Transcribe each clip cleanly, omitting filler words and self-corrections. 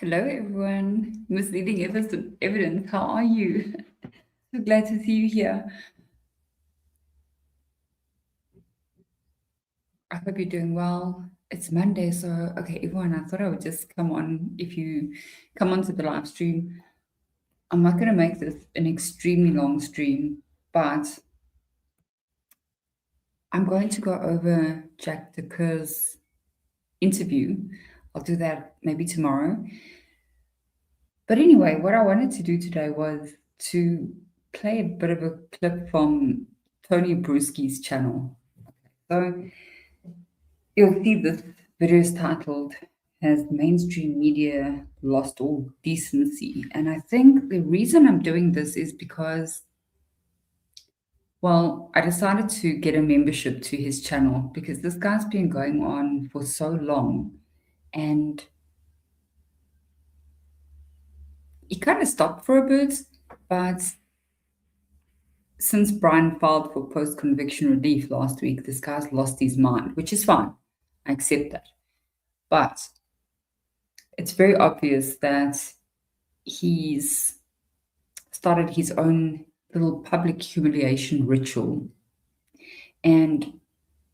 Hello, everyone. Misleading evidence. How are you? So glad to see you here. I hope you're doing well. It's Monday, so okay, everyone. I thought I would just come on. If you come onto the live stream, I'm not going to make this an extremely long stream, but I'm going to go over Jack DeCoeur's interview. I'll do that maybe tomorrow. But anyway, what I wanted to do today was to play a bit of a clip from Tony Bruschi's channel. So you'll see this video is titled "Has Mainstream Media Lost All Decency?" And I think the reason I'm doing this is because, well, I decided to get a membership to his channel because this guy's been going on for so long, and he kind of stopped for a bit, but since Brian filed for post-conviction relief last week, this guy's lost his mind, which is fine. I accept that. But it's very obvious that he's started his own little public humiliation ritual. And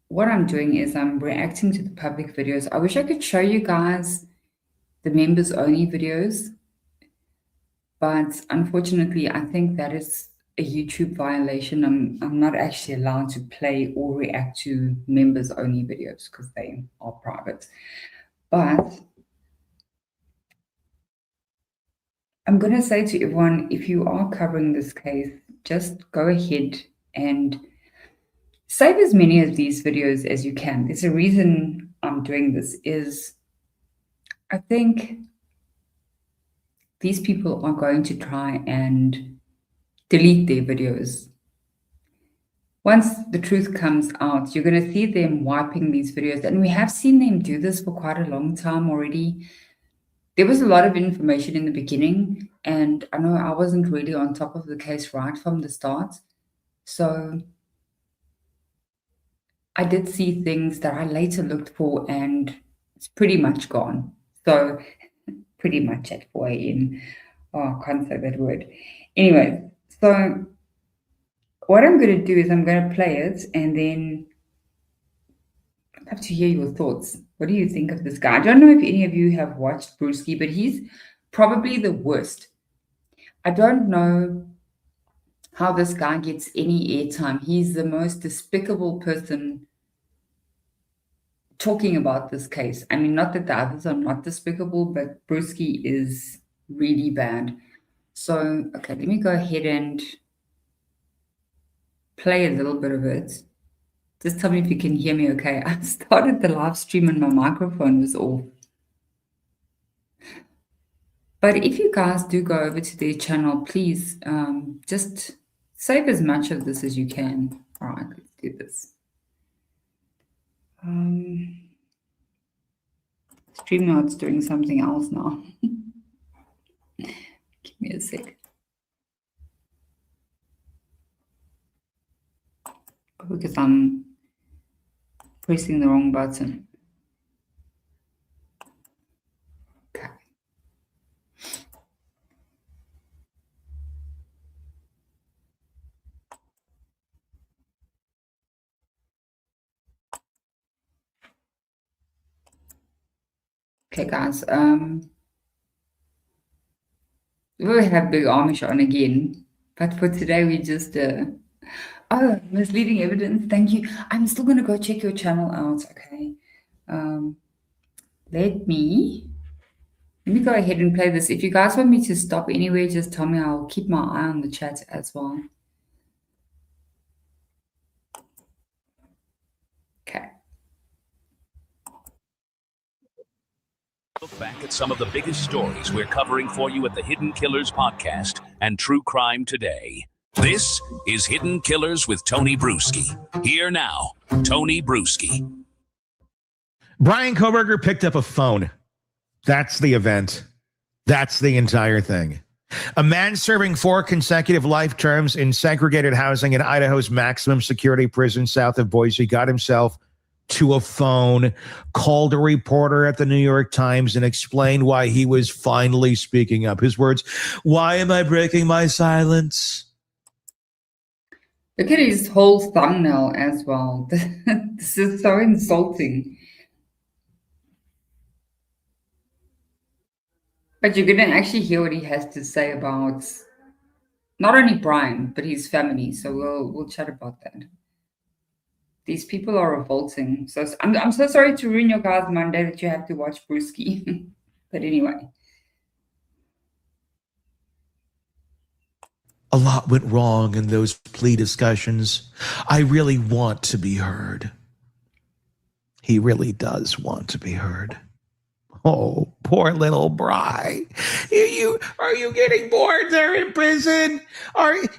what I'm doing is I'm reacting to the public videos. I wish I could show you guys the members only videos, but unfortunately, I think that is a YouTube violation. I'm not actually allowed to play or react to members only videos because they are private. But I'm going to say to everyone, if you are covering this case, just go ahead and save as many of these videos as you can. There's a reason I'm doing this is I think these people are going to try and delete their videos. Once the truth comes out, you're going to see them wiping these videos. And we have seen them do this for quite a long time already. There was a lot of information in the beginning, and I know I wasn't really on top of the case right from the start. So I did see things that I later looked for, and it's pretty much gone. So pretty much at 4 a.m. Oh, I can't say that word. Anyway, so what I'm going to do is I'm going to play it, and then I'd love to hear your thoughts. What do you think of this guy? I don't know if any of you have watched Bruschi, but he's probably the worst. I don't know how this guy gets any airtime. He's the most despicable person talking about this case. I mean, not that the others are not despicable, but Bruschi is really bad. So, okay, let me go ahead and play a little bit of it. Just tell me if you can hear me okay. I started the live stream and my microphone was off. But if you guys do go over to their channel, please just save as much of this as you can. All right, let's do this. StreamYard's doing something else now. Give me a sec. Because I'm pressing the wrong button. Okay. Okay, guys. We'll have Big Amish on again, but for today we just oh, misleading evidence. Thank you. I'm still gonna go check your channel out. Okay. Let me go ahead and play this. If you guys want me to stop anywhere, just tell me. I'll keep my eye on the chat as well. Okay. Look back at some of the biggest stories we're covering for you at the Hidden Killers podcast and True Crime Today. This is Hidden Killers with Tony Bruschi. Here now, Tony Bruschi. Brian Kohberger picked up a phone. That's the event. That's the entire thing. A man serving 4 consecutive life terms in segregated housing in Idaho's maximum security prison south of Boise got himself to a phone, called a reporter at the New York Times, and explained why he was finally speaking up. His words, "Why am I breaking my silence?" Look at his whole thumbnail as well. This is so insulting. But you're going to actually hear what he has to say about not only Brian, but his family. So we'll chat about that. These people are revolting. So I'm so sorry to ruin your guys' Monday that you have to watch Brewski. But anyway. A lot went wrong in those plea discussions. I really want to be heard. He really does want to be heard. Oh, poor little Bry. Are you getting bored there in prison?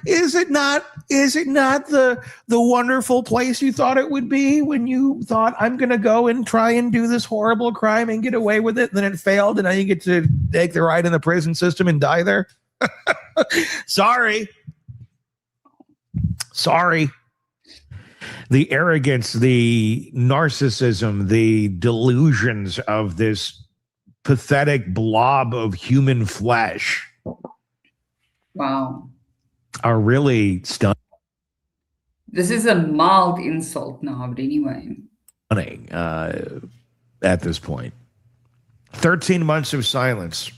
Is it not the wonderful place you thought it would be when you thought, I'm gonna go and try and do this horrible crime and get away with it, and then it failed, and now you get to take the ride in the prison system and die there? Sorry. The arrogance, the narcissism, the delusions of this pathetic blob of human flesh, wow, are really stunning. This is a mild insult now, but anyway. At this point. 13 months of silence.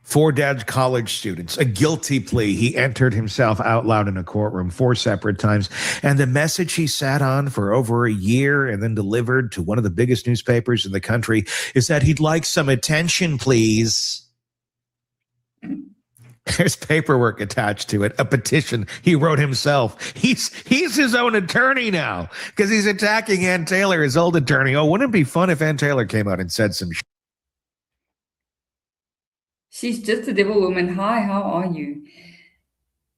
4 dead college students, a guilty plea. He entered himself out loud in a courtroom 4 separate times. And the message he sat on for over a year and then delivered to one of the biggest newspapers in the country is that he'd like some attention, please. There's paperwork attached to it, a petition he wrote himself. He's his own attorney now because he's attacking Ann Taylor, his old attorney. Oh, wouldn't it be fun if Ann Taylor came out and said some shit? She's just a devil woman. Hi, how are you?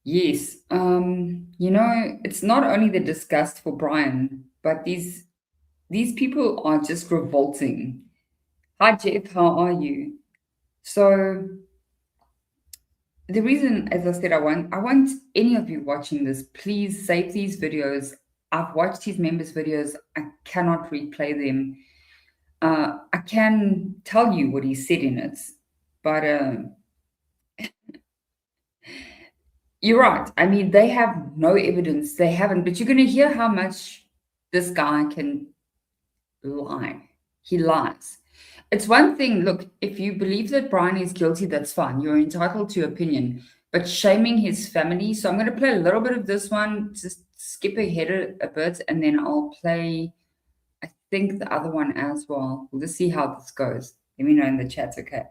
Yes. It's not only the disgust for Brian, but these people are just revolting. Hi, Jeff, how are you? So the reason, as I said, I want any of you watching this, please save these videos. I've watched his members' videos. I cannot replay them. I can tell you what he said in it. But you're right. I mean, they have no evidence. They haven't. But you're going to hear how much this guy can lie. He lies. It's one thing, look, if you believe that Brian is guilty, that's fine. You're entitled to opinion. But shaming his family. So I'm going to play a little bit of this one, just skip ahead a bit, and then I'll play, I think, the other one as well. We'll just see how this goes. Let me know in the chat, okay?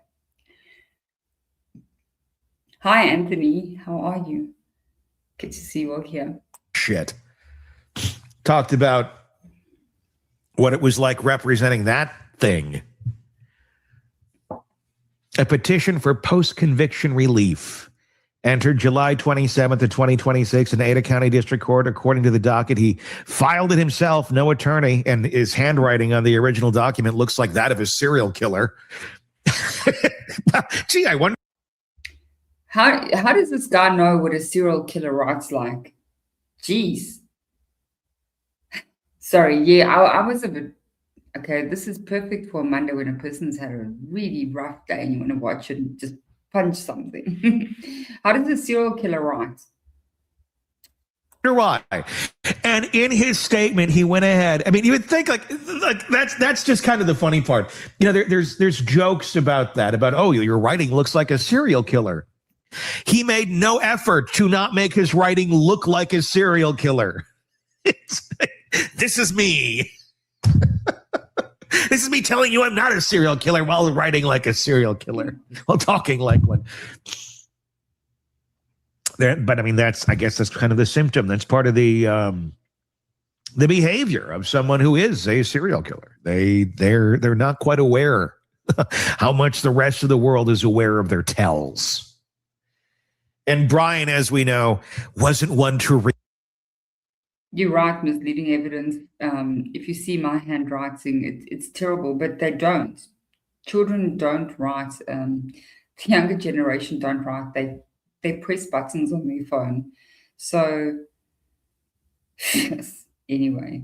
Hi, Anthony. How are you? Good to see you all here. Shit. Talked about what it was like representing that thing. A petition for post-conviction relief entered July 27th of 2026 in Ada County District Court. According to the docket, he filed it himself, no attorney, and his handwriting on the original document looks like that of a serial killer. Gee, I wonder. How does this guy know what a serial killer writes like? Jeez. Sorry, yeah, I was a bit... Okay, this is perfect for a Monday when a person's had a really rough day and you want to watch it and just punch something. How does a serial killer write? Why? And in his statement, he went ahead. I mean, you would think like that's just kind of the funny part. You know, there's jokes about that, about, oh, your writing looks like a serial killer. He made no effort to not make his writing look like a serial killer. This is me. This is me telling you I'm not a serial killer while writing like a serial killer, while talking like one. But I mean, I guess that's kind of the symptom. That's part of the behavior of someone who is a serial killer. They're not quite aware how much the rest of the world is aware of their tells. And Brian, as we know, wasn't one to read. You're right, misleading evidence. If you see my handwriting, it's terrible, but they don't. Children don't write. The younger generation don't write. They press buttons on their phone. So Yes. Anyway.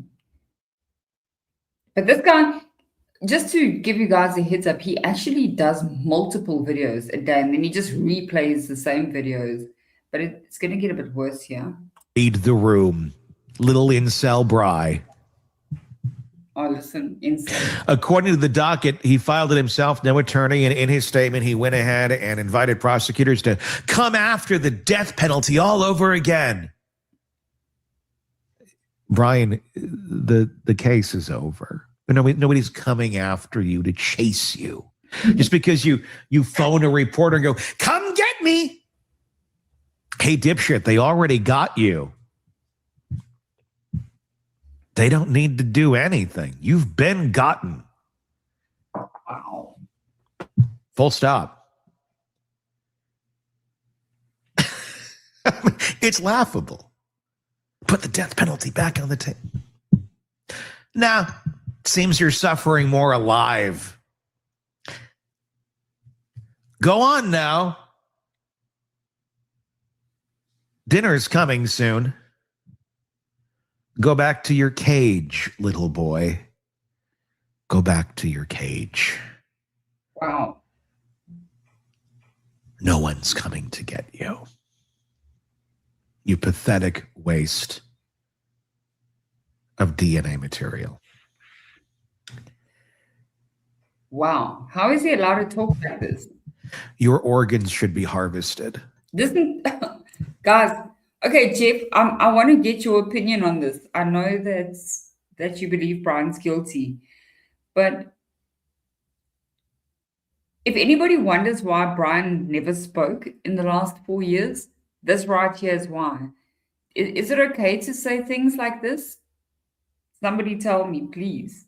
But this guy, just to give you guys a heads up, he actually does multiple videos a day and then he just replays the same videos. But it's going to get a bit worse here. Read the room. Little incel Bry. Oh, listen, insane. According to the docket, he filed it himself, no attorney, and in his statement, he went ahead and invited prosecutors to come after the death penalty all over again. Brian, the case is over. Nobody's coming after you to chase you. Just because you phone a reporter and go, come get me. Hey, dipshit, they already got you. They don't need to do anything. You've been gotten. Wow. Full stop. It's laughable. Put the death penalty back on the table. Nah, seems you're suffering more alive. Go on now. Dinner is coming soon. Go back to your cage, little boy. Go back to your cage. Wow. No one's coming to get you. You pathetic waste of DNA material. Wow. How is he allowed to talk like this? Your organs should be harvested. Guys, okay, Jeff, I want to get your opinion on this. I know that you believe Brian's guilty, but if anybody wonders why Brian never spoke in the last 4 years, this right here is why. Is it okay to say things like this? Somebody tell me, please.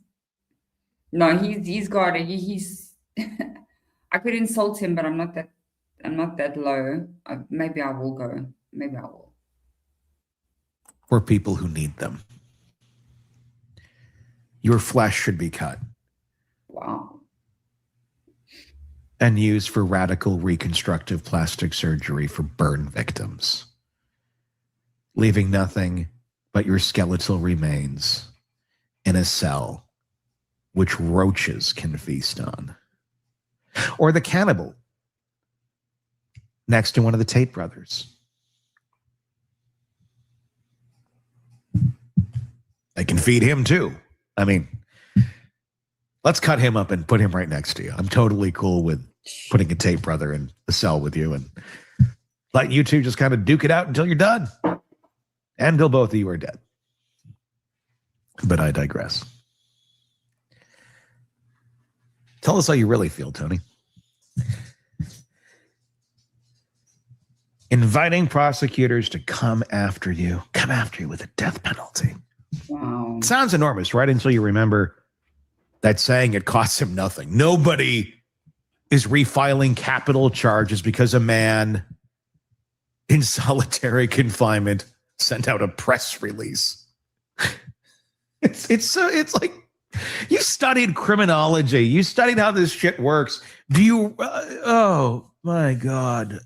No, he's got it. He's I could insult him, but I'm not that low. Maybe I will go. Maybe I will. For people who need them. Your flesh should be cut. Wow. And used for radical reconstructive plastic surgery for burn victims, leaving nothing but your skeletal remains in a cell which roaches can feast on. Or the cannibal next to one of the Tate brothers. They can feed him too. I mean, let's cut him up and put him right next to you. I'm totally cool with putting a Tate brother in the cell with you and let you two just kind of duke it out until you're done. And until both of you are dead. But I digress. Tell us how you really feel, Tony. Inviting prosecutors to come after you with a death penalty. Wow. It sounds enormous, right? Until you remember that saying, it costs him nothing. Nobody is refiling capital charges because a man in solitary confinement sent out a press release. It's like, you studied criminology. You studied how this shit works. Do you? Oh my God.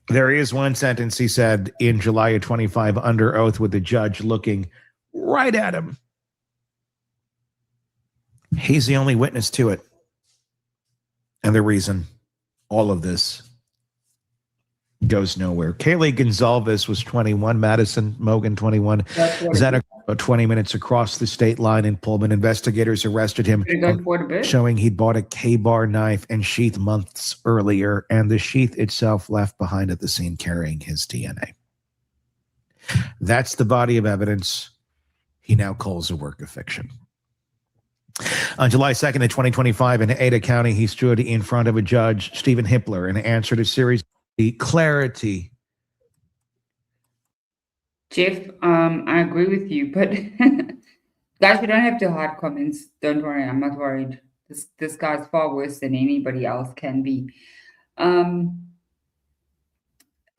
There is one sentence he said in July of 25 under oath with the judge looking right at him. He's the only witness to it. And the reason all of this goes nowhere. Kaylee Gonzalez was 21, Madison Mogan 21. Zena 20 minutes across the state line in Pullman. Investigators arrested him, showing he'd bought a K-bar knife and sheath months earlier, and the sheath itself left behind at the scene carrying his DNA. That's the body of evidence he now calls a work of fiction. On July 2nd of 2025 in Ada County, he stood in front of a judge, Stephen Hippler, and answered a series of clarity. Jeff, I agree with you, but guys, you don't have to hide comments. Don't worry, I'm not worried. This guy's far worse than anybody else can be. I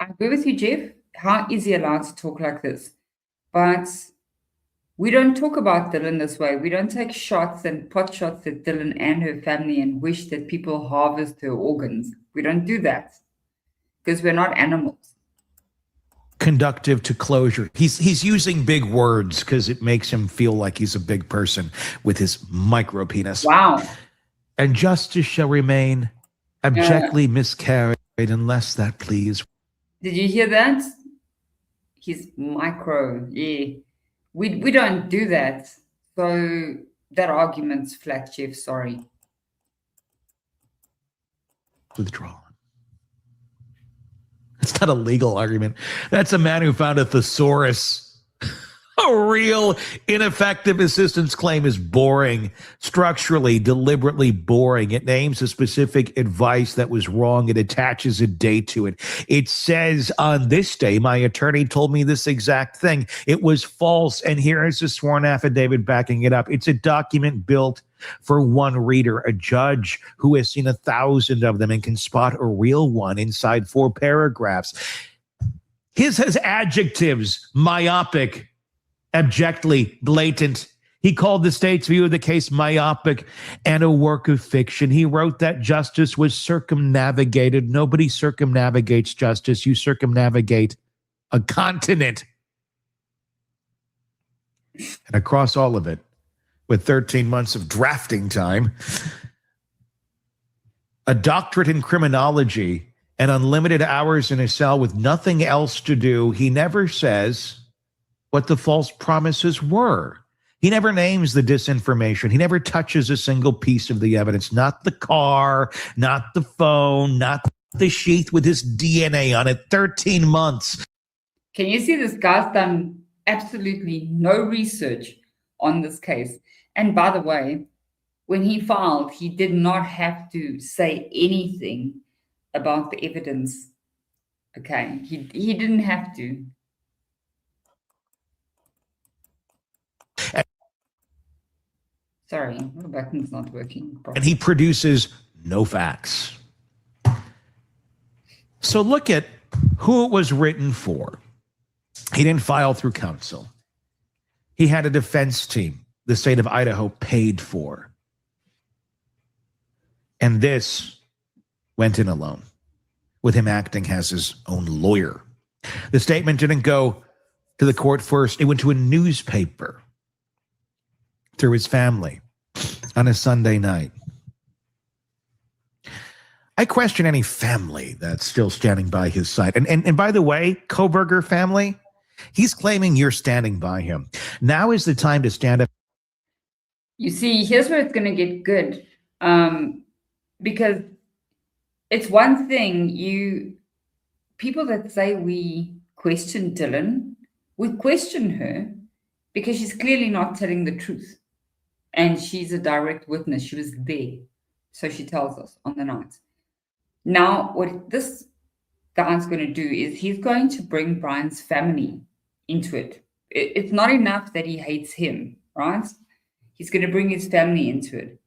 agree with you, Jeff. How is he allowed to talk like this? But we don't talk about Dylan this way. We don't take shots and pot shots at Dylan and her family and wish that people harvest her organs. We don't do that. because we're not animals. Conductive to closure. He's using big words because it makes him feel like he's a big person with his micro penis. Wow. And justice shall remain abjectly miscarried unless that please. Did you hear that? He's micro. Yeah. We don't do that. So that argument's flat, Jeff. Sorry. Withdrawn. It's not a legal argument. That's a man who found a thesaurus. A real ineffective assistance claim is boring, structurally, deliberately boring. It names a specific advice that was wrong. It attaches a date to it. It says, on this day, my attorney told me this exact thing. It was false, and here is a sworn affidavit backing it up. It's a document built for one reader, a judge who has seen 1,000 of them and can spot a real one inside 4 paragraphs. His has adjectives: myopic, abjectly blatant. He called the state's view of the case myopic and a work of fiction. He wrote that justice was circumnavigated. Nobody circumnavigates justice. You circumnavigate a continent. And across all of it, with 13 months of drafting time, a doctorate in criminology, and unlimited hours in a cell with nothing else to do, he never says what the false promises were. He never names the disinformation. He never touches a single piece of the evidence, not the car, not the phone, not the sheath with his DNA on it. 13 months. Can you see this guy's done absolutely no research on this case? And by the way, when he filed, he did not have to say anything about the evidence. Okay, he didn't have to. Sorry, the button's not working properly. And he produces no facts. So look at who it was written for. He didn't file through counsel. He had a defense team the state of Idaho paid for. And this went in alone, with him acting as his own lawyer. The statement didn't go to the court first. It went to a newspaper through his family on a Sunday night. I question any family that's still standing by his side. And by the way, Koberger family, he's claiming you're standing by him. Now is the time to stand up. You see, here's where it's going to get good. Because it's one thing, people that say we question Dylan, we question her because she's clearly not telling the truth. And she's a direct witness. She was there. So she tells us on the night. Now, what this guy's going to do is he's going to bring Brian's family into it. It's not enough that he hates him, right? He's going to bring his family into it.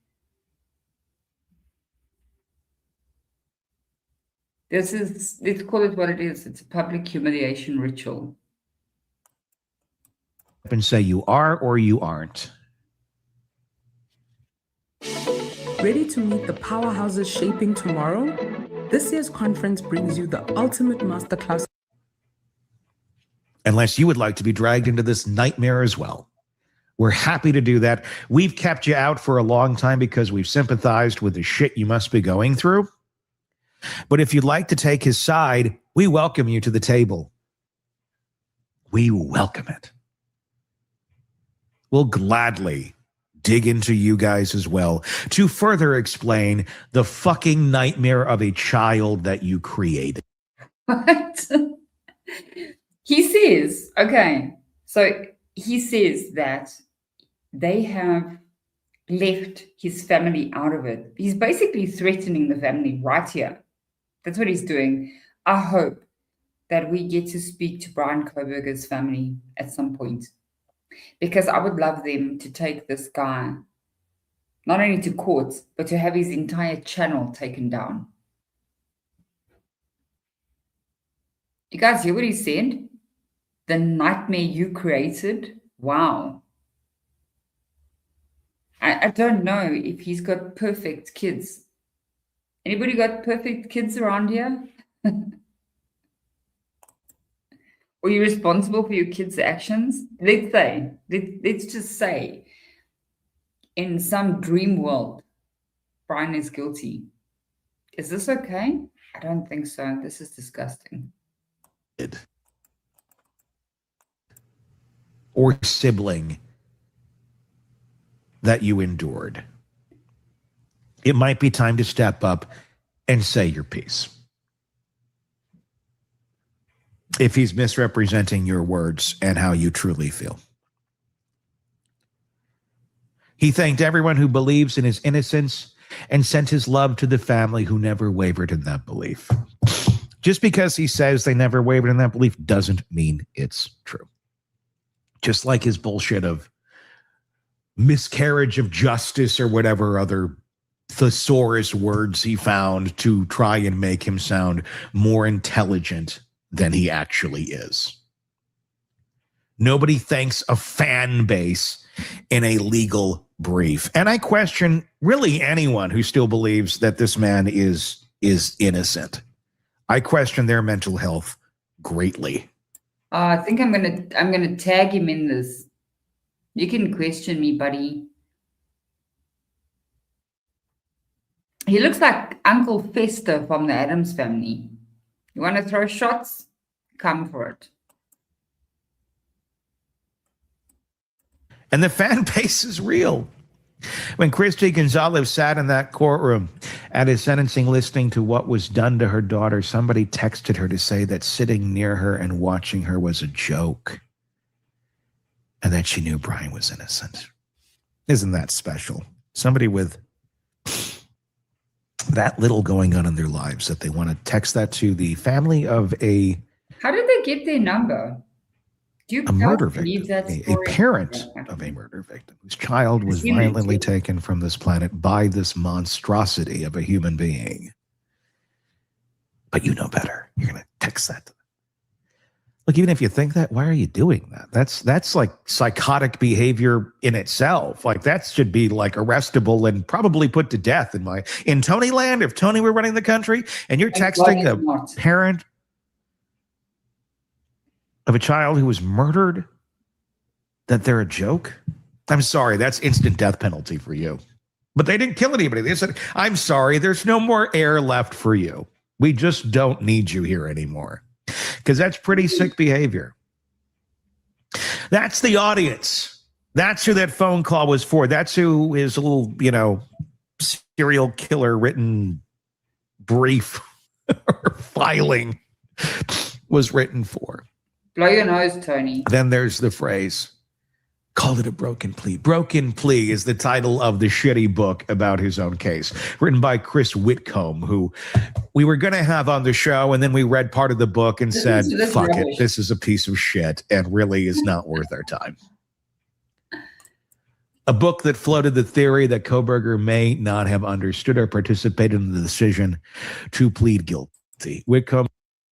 This is, let's call it what it is. It's a public humiliation ritual. And say you are or you aren't. Ready to meet the powerhouses shaping tomorrow? This year's conference brings you the ultimate masterclass. Unless you would like to be dragged into this nightmare as well. We're happy to do that. We've kept you out for a long time because we've sympathized with the shit you must be going through. But if you'd like to take his side, we welcome you to the table. We welcome it. We'll gladly dig into you guys as well to further explain the fucking nightmare of a child that you created. What? He says, okay, so he says that they have left his family out of it. He's basically threatening the family right here. That's what he's doing. I hope that we get to speak to Brian Koberger's family at some point, because I would love them to take this guy not only to court, but to have his entire channel taken down. You guys hear what he said? The nightmare you created? Wow. I don't know if he's got perfect kids. Anybody got perfect kids around here? Or you're responsible for your kids' actions? Let's just say, in some dream world, Brian is guilty. Is this okay? I don't think so. This is disgusting. Or sibling that you endured. It might be time to step up and say your piece. If he's misrepresenting your words and how you truly feel. He thanked everyone who believes in his innocence and sent his love to the family who never wavered in that belief. Just because he says they never wavered in that belief doesn't mean it's true. Just like his bullshit of miscarriage of justice or whatever other thesaurus words he found to try and make him sound more intelligent than he actually is. Nobody thanks a fan base in a legal brief. And I question really anyone who still believes that this man is innocent. I question their mental health greatly. I think I'm gonna tag him in this. You can question me, buddy. He looks like Uncle Fester from the Addams Family. You want to throw shots? Come for it. And the fan base is real. When Christy Gonzalez sat in that courtroom at his sentencing listening to what was done to her daughter, somebody texted her to say that sitting near her and watching her was a joke and that she knew Brian was innocent. Isn't that special? Somebody with that little going on in their lives that they want to text that to the family of a... How did they get their number? Do you a murder victim, a parent of a murder victim whose child was violently taken from this planet by this monstrosity of a human being. But you know better. You're going to text that to them. Look, even if you think that, why are you doing that? That's like psychotic behavior in itself. Like that should be like arrestable and probably put to death in Tony land. If Tony were running the country and you're texting a parent of a child who was murdered that they're a joke. I'm sorry, that's instant death penalty for you. But they didn't kill anybody. They said, I'm sorry, there's no more air left for you. We just don't need you here anymore. Because that's pretty sick behavior. That's the audience. That's who that phone call was for. That's who his little, serial killer written brief or filing was written for. Blow your nose, Tony. Then there's the phrase, call it a broken plea. Broken Plea is the title of the shitty book about his own case, written by Chris Whitcomb, who we were going to have on the show, and then we read part of the book and said, fuck it, this is a piece of shit and really is not worth our time. A book that floated the theory that Kohberger may not have understood or participated in the decision to plead guilty. Whitcomb.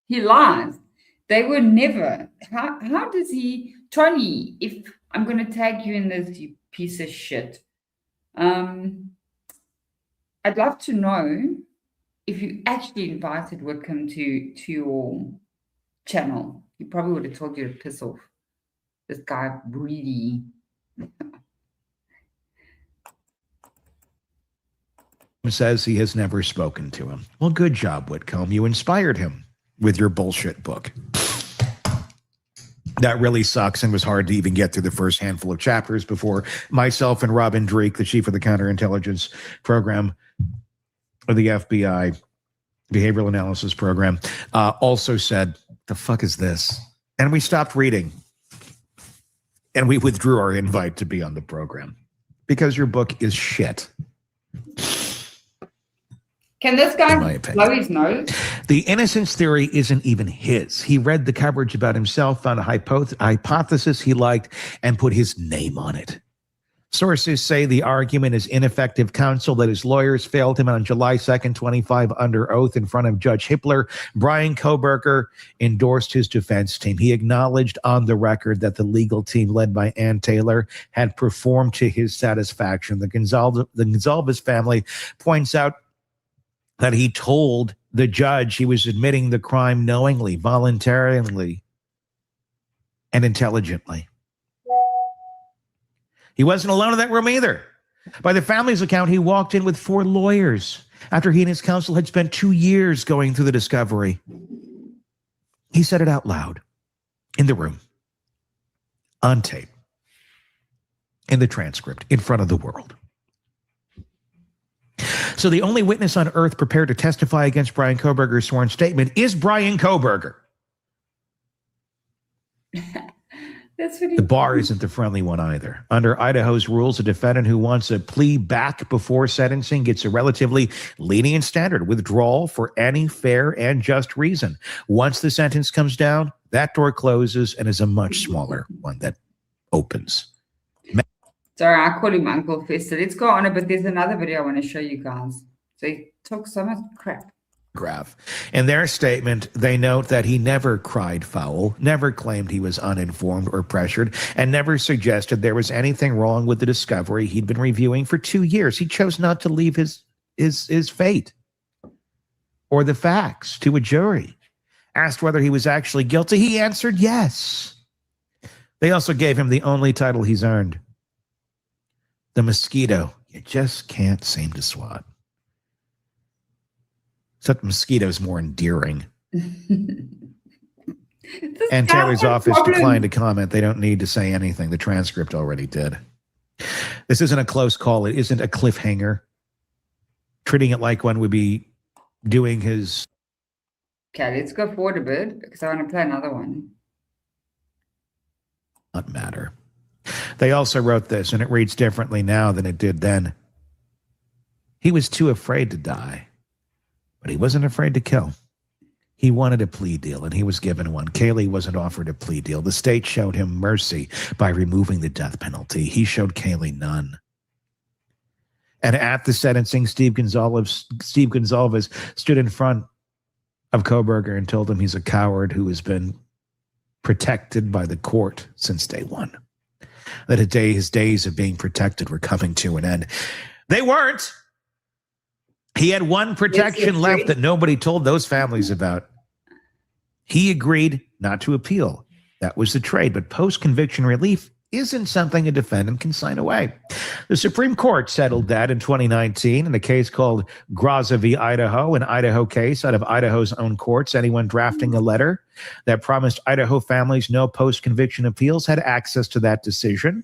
He lies. They were never. How does he, Tony? If I'm going to tag you in this, you piece of shit. I'd love to know if you actually invited Whitcomb to your channel. He probably would have told you to piss off. This guy really. Says he has never spoken to him. Well, good job, Whitcomb. You inspired him with your bullshit book. That really sucks and was hard to even get through the first handful of chapters before myself and Robin Dreek, the chief of the counterintelligence program of the FBI behavioral analysis program, also said, the fuck is this? And we stopped reading. And we withdrew our invite to be on the program because your book is shit. Can this guy blow his nose? The innocence theory isn't even his. He read the coverage about himself, found a hypothesis he liked, and put his name on it. Sources say the argument is ineffective counsel, that his lawyers failed him on July 2nd, 25, under oath in front of Judge Hippler. Brian Kohberger endorsed his defense team. He acknowledged on the record that the legal team led by Ann Taylor had performed to his satisfaction. The Gonzalez family points out that he told the judge he was admitting the crime knowingly, voluntarily, and intelligently. He wasn't alone in that room either. By the family's account, he walked in with 4 lawyers after he and his counsel had spent 2 years going through the discovery. He said it out loud in the room, on tape, in the transcript, in front of the world. So the only witness on earth prepared to testify against Bryan Kohberger's sworn statement is Bryan Kohberger. That's what The bar isn't the friendly one either. Under Idaho's rules, a defendant who wants a plea back before sentencing gets a relatively lenient standard withdrawal for any fair and just reason. Once the sentence comes down, that door closes and is a much smaller one that opens. Sorry, I call him Uncle Fester. Let's go on it, but there's another video I want to show you guys. So he talks so much crap. In their statement, they note that he never cried foul, never claimed he was uninformed or pressured, and never suggested there was anything wrong with the discovery he'd been reviewing for 2 years. He chose not to leave his fate or the facts to a jury. Asked whether he was actually guilty, he answered yes. They also gave him the only title he's earned, the mosquito you just can't seem to swat. Except mosquito's more endearing. And Taylor's office declined to comment. They don't need to say anything. The transcript already did. This isn't a close call. It isn't a cliffhanger. Treating it like one would be doing his... Okay, let's go forward a bit because I want to play another one. Not matter. They also wrote this, and it reads differently now than it did then. He was too afraid to die, but he wasn't afraid to kill. He wanted a plea deal, and he was given one. Kaylee wasn't offered a plea deal. The state showed him mercy by removing the death penalty. He showed Kaylee none. And at the sentencing, Steve Gonzalez stood in front of Kohberger and told him he's a coward who has been protected by the court since day one. That his days of being protected were coming to an end. They weren't. He had one protection left that nobody told those families about. He agreed not to appeal. That was the trade. But post-conviction relief isn't something a defendant can sign away. The Supreme Court settled that in 2019 in a case called Graza v. Idaho, an Idaho case out of Idaho's own courts. Anyone drafting a letter that promised Idaho families no post-conviction appeals had access to that decision.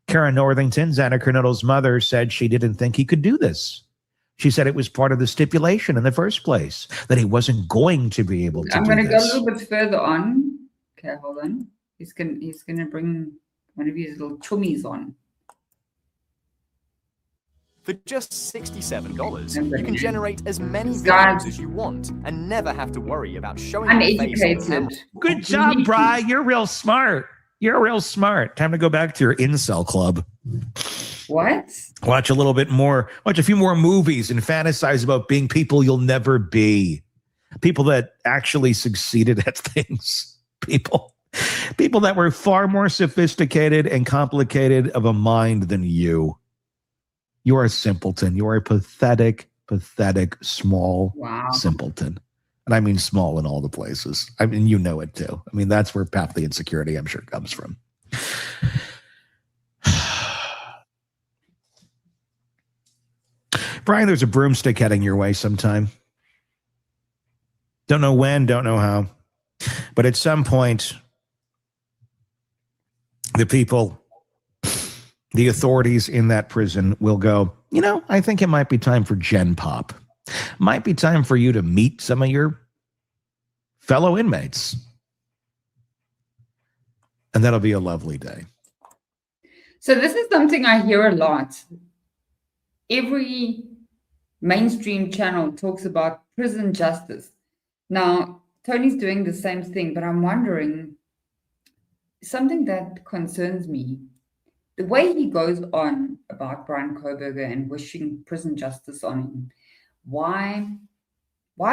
Karen Northington, Xana Kernodle's mother, said she didn't think he could do this. She said it was part of the stipulation in the first place, that he wasn't going to be able to do this. I'm going to go a little bit further on. Okay, hold on. He's going to bring one of his little chummies on. For just $67, you can generate as many videos as you want and never have to worry about showing your face on camera. Good job, Bri. You're real smart. You're real smart. Time to go back to your incel club. What? Watch a little bit more. Watch a few more movies and fantasize about being people you'll never be. People that actually succeeded at things. People that were far more sophisticated and complicated of a mind than you. You are a simpleton. You are a pathetic, small simpleton. And I mean small in all the places. I mean, you know it too. I mean, that's where half the insecurity, I'm sure, comes from. Brian, there's a broomstick heading your way sometime. Don't know when, don't know how. But at some point, the people, the authorities in that prison will go, you know, I think it might be time for Gen Pop. Might be time for you to meet some of your fellow inmates. And that'll be a lovely day. So this is something I hear a lot. Every mainstream channel talks about prison justice. Now, Tony's doing the same thing, but I'm wondering, something that concerns me, the way he goes on about Bryan Kohberger and wishing prison justice on him. Why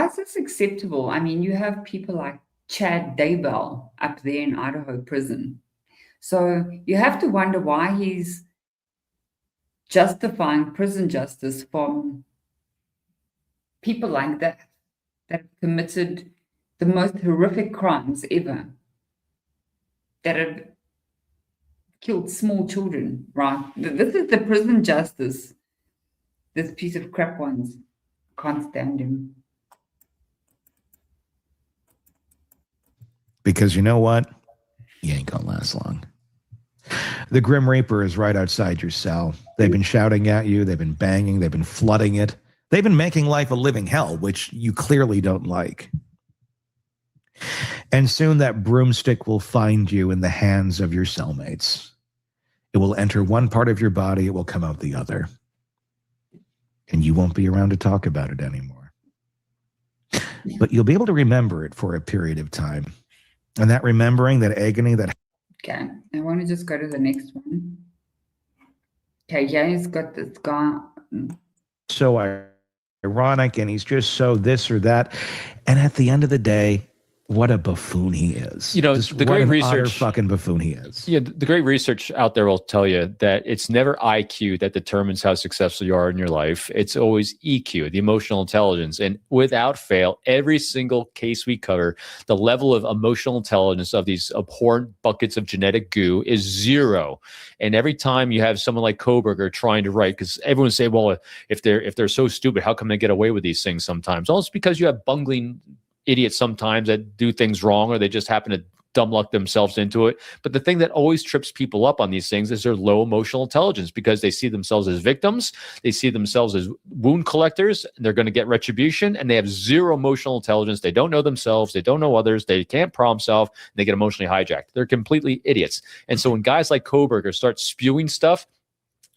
is this acceptable? I mean, you have people like Chad Daybell up there in Idaho prison. So you have to wonder why he's justifying prison justice from people like that have committed the most horrific crimes ever. that have killed small children, right? This is the prison justice. This piece of crap ones. Can't stand him. Because you know what? You ain't gonna last long. The Grim Reaper is right outside your cell. They've been shouting at you. They've been banging. They've been flooding it. They've been making life a living hell, which you clearly don't like. And soon that broomstick will find you in the hands of your cellmates. It will enter one part of your body. It will come out the other. And you won't be around to talk about it anymore. But you'll be able to remember it for a period of time. And that remembering, that agony, that... Okay, I want to just go to the next one. Okay, yeah, he's got this guy. So ironic, and he's just so this or that. And at the end of the day, what a buffoon he is. You know, just the great research, utter fucking buffoon he is. Yeah, the great research out there will tell you that it's never IQ that determines how successful you are in your life. It's always EQ, the emotional intelligence. And without fail, every single case we cover, the level of emotional intelligence of these abhorrent buckets of genetic goo is 0. And every time you have someone like Koberger trying to write, because everyone say, well, if they're so stupid, how come they get away with these things sometimes? Well, it's because you have bungling idiots sometimes that do things wrong, or they just happen to dumb luck themselves into it. But the thing that always trips people up on these things is their low emotional intelligence, because they see themselves as victims. They see themselves as wound collectors. And they're going to get retribution, and they have 0 emotional intelligence. They don't know themselves. They don't know others. They can't problem solve. They get emotionally hijacked. They're completely idiots. And so when guys like Koberger start spewing stuff,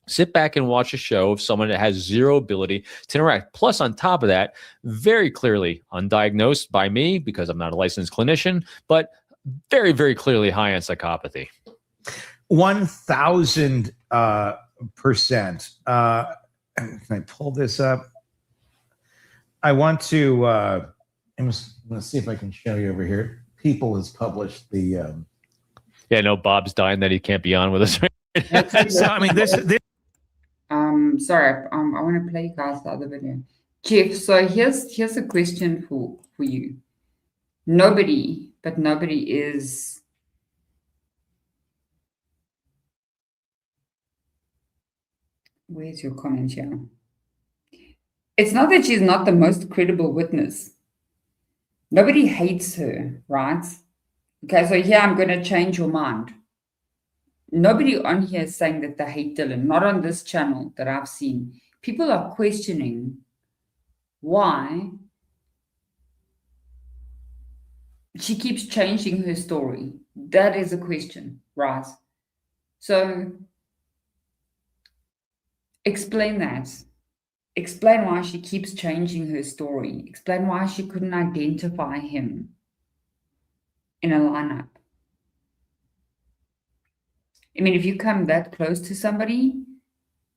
sit back and watch a show of someone that has 0 ability to interact. Plus, on top of that, very clearly undiagnosed by me, because I'm not a licensed clinician, but very, very clearly high on psychopathy. 1,000%. Can I pull this up? I want to, I'm going to see if I can show you over here. People has published the... Yeah, no, Bob's dying that he can't be on with us right. So, I mean, this sorry, I want to play you guys the other video. Jeff, so here's a question for you. Nobody is where's your comment here? It's not that she's not the most credible witness. Nobody hates her, right? Okay, so here I'm going to change your mind. Nobody on here is saying that they hate Dylan, not on this channel that I've seen. People are questioning why she keeps changing her story. That is a question, right? So explain that. Explain why she keeps changing her story. Explain why she couldn't identify him in a lineup. I mean, if you come that close to somebody,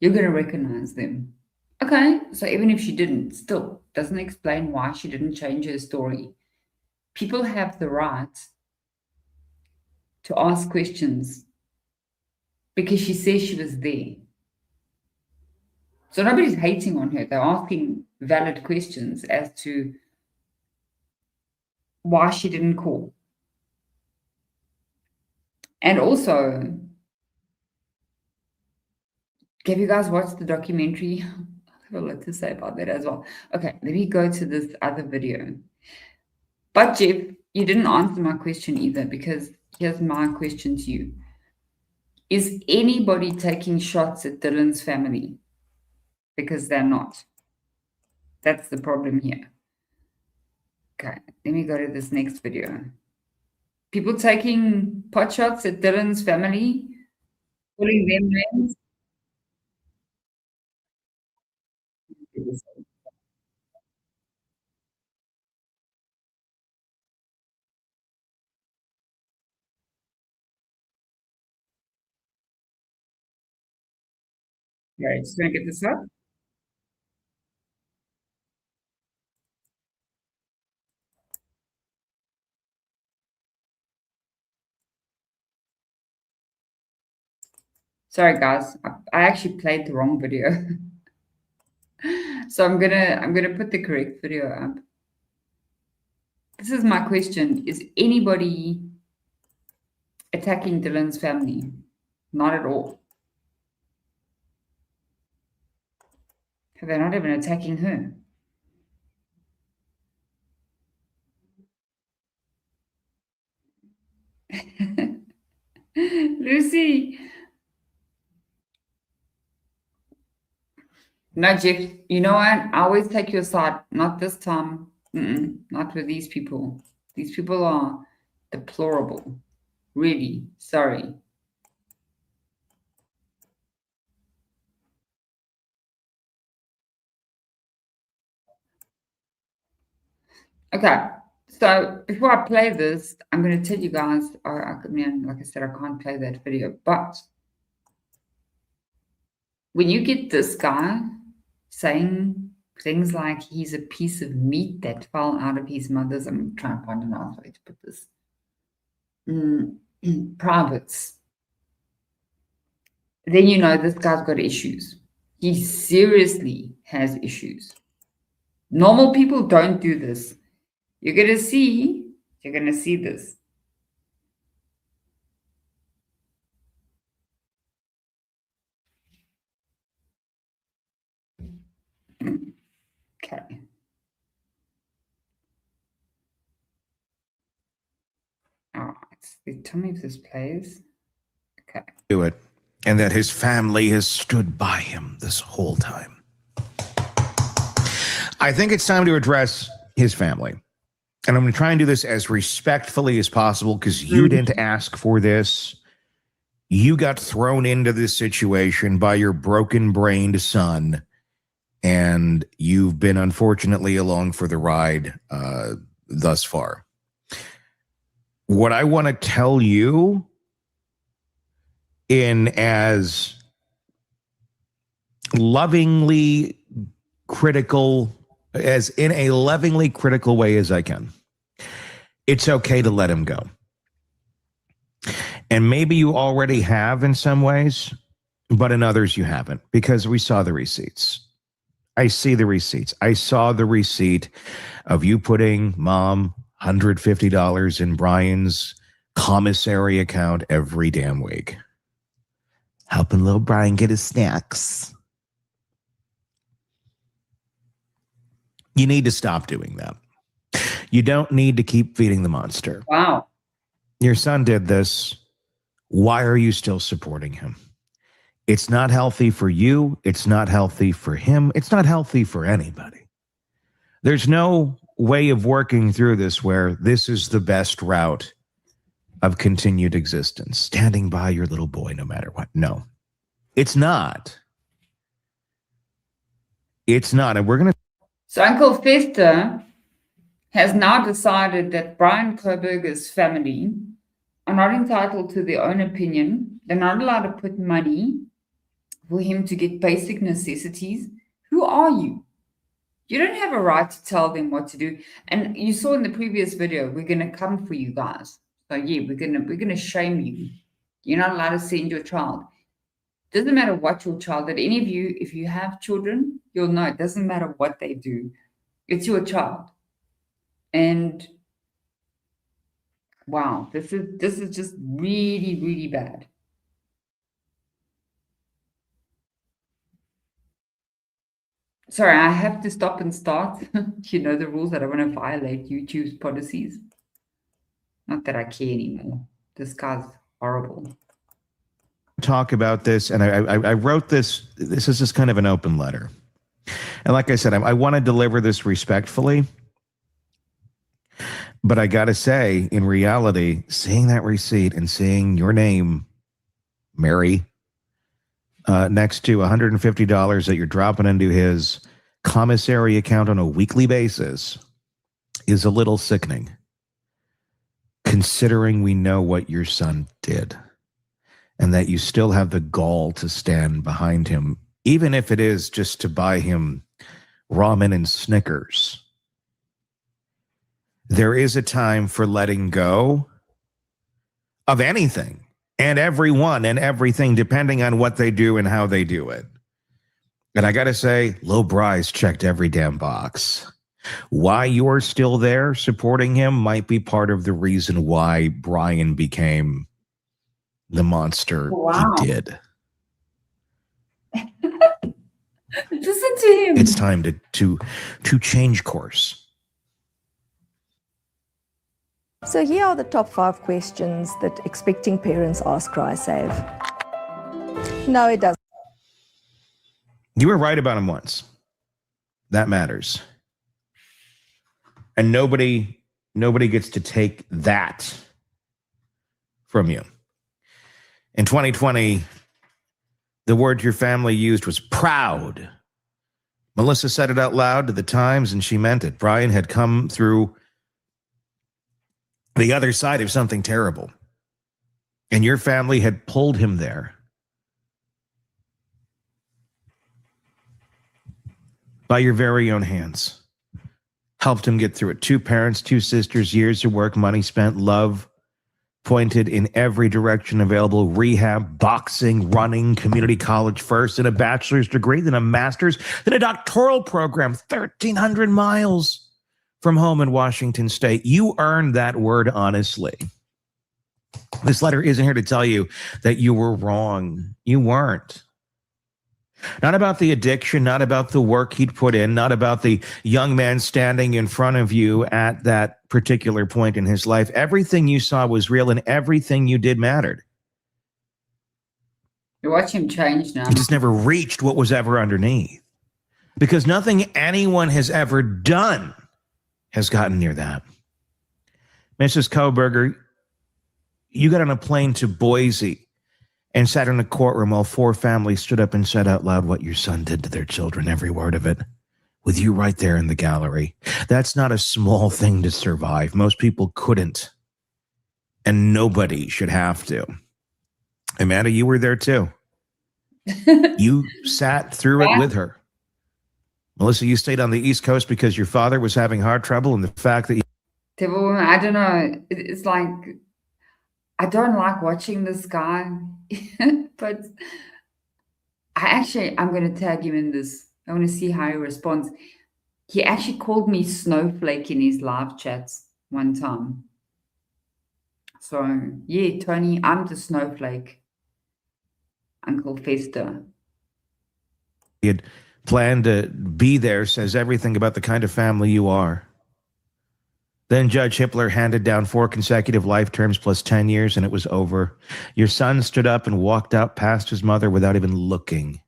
you're going to recognize them. Okay, so even if she didn't, still doesn't explain why she didn't change her story. People have the right to ask questions because she says she was there. So nobody's hating on her. They're asking valid questions as to why she didn't call. And also, have you guys watched the documentary? I have a lot to say about that as well. Okay, let me go to this other video. But Jeff, you didn't answer my question either, because here's my question to you. Is anybody taking shots at Dylan's family? Because they're not. That's the problem here. Okay, let me go to this next video. People taking pot shots at Dylan's family, calling them names. Right, just gonna get this up. Sorry guys, I actually played the wrong video. So I'm gonna put the correct video up. This is my question. Is anybody attacking Dylan's family. Not at all. They're not even attacking her. Lucy. No, Jeff, you know what? I always take your side. Not this time. Not with these people. These people are deplorable. Really. Sorry. Okay. So before I play this, I'm going to tell you guys, I mean, like I said, I can't play that video, but when you get this guy saying things like he's a piece of meat that fell out of his mother's, I'm trying to find a nice way to put this, privates, then you know this guy's got issues. He seriously has issues. Normal people don't do this. You're going to see this. Okay. All right. Tell me if this plays. Okay. Do it. And that his family has stood by him this whole time. I think it's time to address his family. And I'm going to try and do this as respectfully as possible because you didn't ask for this. You got thrown into this situation by your broken-brained son, and you've been unfortunately along for the ride thus far. What I want to tell you in as lovingly critical as in a lovingly critical way as I can. It's okay to let him go. And maybe you already have in some ways, but in others you haven't, because we saw the receipts. I see the receipts. I saw the receipt of you putting Mom $150 in Brian's commissary account every damn week. Helping little Brian get his snacks. You need to stop doing that. You don't need to keep feeding the monster. Wow. Your son did this. Why are you still supporting him? It's not healthy for you. It's not healthy for him. It's not healthy for anybody. There's no way of working through this where this is the best route of continued existence, standing by your little boy no matter what. No, it's not. It's not. And we're going to. So Uncle Fester has now decided that Brian Koberger's family are not entitled to their own opinion. They're not allowed to put money for him to get basic necessities. Who are you? You don't have a right to tell them what to do. And you saw in the previous video, we're going to come for you guys. So yeah, we're gonna shame you. You're not allowed to send your child. Doesn't matter what your child did. Any of you, if you have children, you'll know it doesn't matter what they do. It's your child. And wow, this is just really, really bad. Sorry, I have to stop and start. You know the rules. I don't want to violate YouTube's policies. Not that I care anymore. This guy's horrible. Talk about this, and I wrote this. This is just kind of an open letter. And like I said, I want to deliver this respectfully. But I got to say, in reality, seeing that receipt and seeing your name, Mary, next to $150 that you're dropping into his commissary account on a weekly basis is a little sickening, considering we know what your son did and that you still have the gall to stand behind him, even if it is just to buy him ramen and Snickers. There is a time for letting go of anything and everyone and everything, depending on what they do and how they do it. And I got to say, Lil Bry's checked every damn box. Why you're still there supporting him might be part of the reason why Brian became the monster Wow. he did. Listen to him. It's time to change course. So here are the top 5 questions that expecting parents ask CrySave. No, it doesn't. You were right about him once. That matters. And nobody gets to take that from you. In 2020, the word your family used was proud. Melissa said it out loud to the Times, and she meant it. Brian had come through the other side of something terrible, and your family had pulled him there. By your very own hands. Helped him get through it. 2 parents, 2 sisters, years of work, money spent, love pointed in every direction available, rehab, boxing, running, community college first, and a bachelor's degree, then a master's, then a doctoral program, 1,300 miles from home in Washington State. You earned that word honestly. This letter isn't here to tell you that you were wrong. You weren't. Not about the addiction, not about the work he'd put in, not about the young man standing in front of you at that particular point in his life. Everything you saw was real, and everything you did mattered. You watch him change now. He just never reached what was ever underneath, because nothing anyone has ever done has gotten near that. Mrs. Koberger, you got on a plane to Boise and sat in a courtroom while 4 families stood up and said out loud what your son did to their children, every word of it, with you right there in the gallery. That's not a small thing to survive. Most people couldn't, and nobody should have to. Amanda, you were there too. You sat through it with her. Melissa, you stayed on the East Coast because your father was having heart trouble, and the fact that I don't know. It's like, I don't like watching this guy, but I'm going to tag him in this. I want to see how he responds. He actually called me Snowflake in his live chats one time. So, yeah, Tony, I'm the Snowflake. Uncle Fester. he had planned to be there says everything about the kind of family you are. Then Judge Hippler handed down 4 consecutive life terms plus 10 years, and it was over. Your son stood up and walked out past his mother without even looking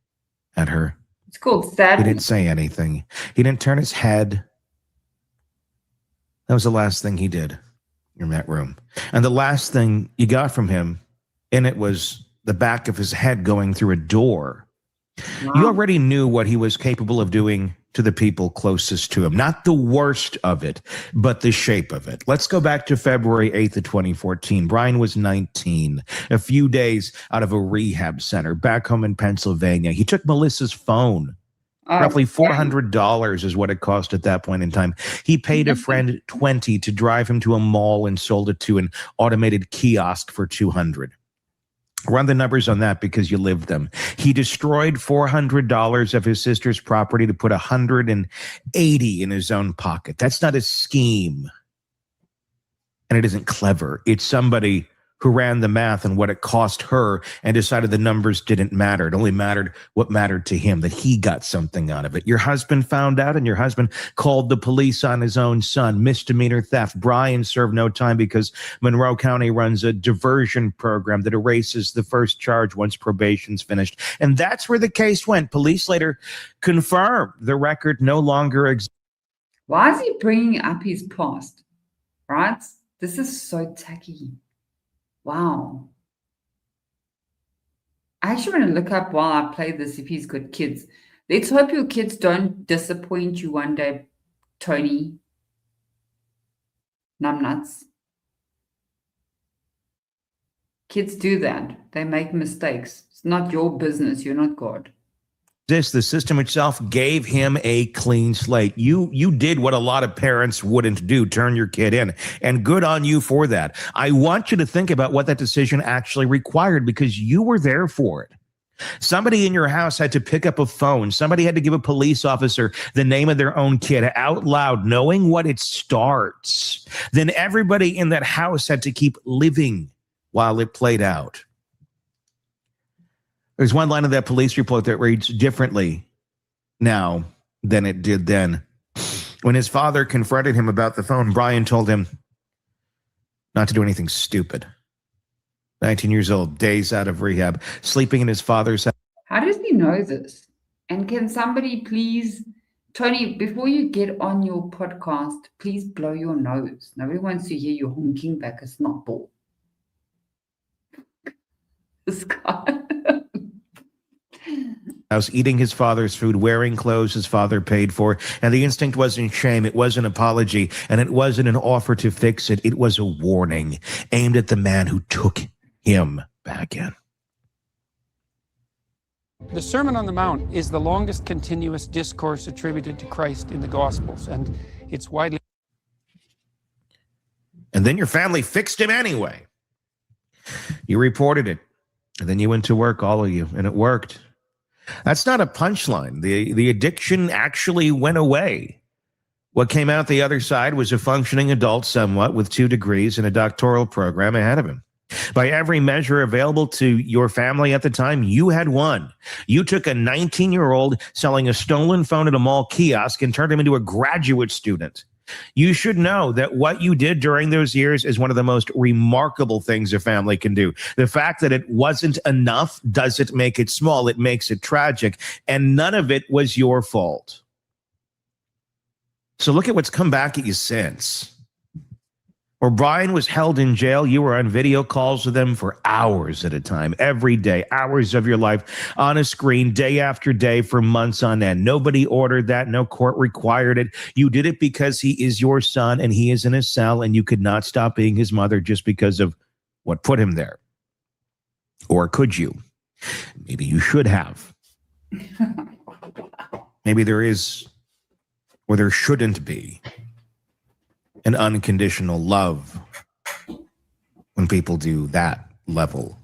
at her. It's called sadness. He didn't say anything. He didn't turn his head. That was the last thing he did in that room. And the last thing you got from him, and it was the back of his head going through a door. Wow. You already knew what he was capable of doing to the people closest to him. Not the worst of it, but the shape of it. Let's go back to February 8th of 2014. Brian was 19, a few days out of a rehab center back home in Pennsylvania. He took Melissa's phone. Roughly $400 is what it cost at that point in time. He paid a friend $20 to drive him to a mall and sold it to an automated kiosk for $200. Run the numbers on that because you lived them. He destroyed $400 of his sister's property to put $180 in his own pocket. That's not a scheme. And it isn't clever. It's somebody who ran the math on what it cost her and decided the numbers didn't matter. It only mattered what mattered to him, that he got something out of it. Your husband found out, and your husband called the police on his own son. Misdemeanor theft. Brian served no time because Monroe County runs a diversion program that erases the first charge once probation's finished. And that's where the case went. Police later confirmed the record no longer exists. Why is he bringing up his past? Right? This is so tacky. Wow. I actually want to look up while I play this if he's got kids. Let's hope your kids don't disappoint you one day, Tony. Numbnuts. Kids do that. They make mistakes. It's not your business. You're not God. The system itself gave him a clean slate. You did what a lot of parents wouldn't do, turn your kid in, and good on you for that. I want you to think about what that decision actually required because you were there for it. Somebody in your house had to pick up a phone. Somebody had to give a police officer the name of their own kid out loud, knowing what it starts. Then everybody in that house had to keep living while it played out. There's one line of that police report that reads differently now than it did then. When his father confronted him about the phone, Brian told him not to do anything stupid. 19 years old, days out of rehab, sleeping in his father's house. How does he know this? And can somebody please, Tony, before you get on your podcast, please blow your nose. Nobody wants to hear you honking back a snot ball. This guy. House, eating his father's food, wearing clothes his father paid for, and the instinct wasn't shame, it was an apology, and it wasn't an offer to fix it, it was a warning aimed at the man who took him back in. The Sermon on the Mount is the longest continuous discourse attributed to Christ in the Gospels, and it's widely... And then your family fixed him anyway. You reported it, and then you went to work, all of you, and it worked. That's not a punchline. The addiction actually went away. What came out the other side was a functioning adult somewhat with 2 degrees and a doctoral program ahead of him. By every measure available to your family at the time, you had won. You took a 19-year-old selling a stolen phone at a mall kiosk and turned him into a graduate student. You should know that what you did during those years is one of the most remarkable things a family can do. The fact that it wasn't enough doesn't make it small. It makes it tragic. And none of it was your fault. So look at what's come back at you since. Or Brian was held in jail. You were on video calls with him for hours at a time, every day, hours of your life on a screen, day after day for months on end. Nobody ordered that. No court required it. You did it because he is your son and he is in a cell and you could not stop being his mother just because of what put him there. Or could you? Maybe you should have. Maybe there is, or there shouldn't be, an unconditional love when people do that level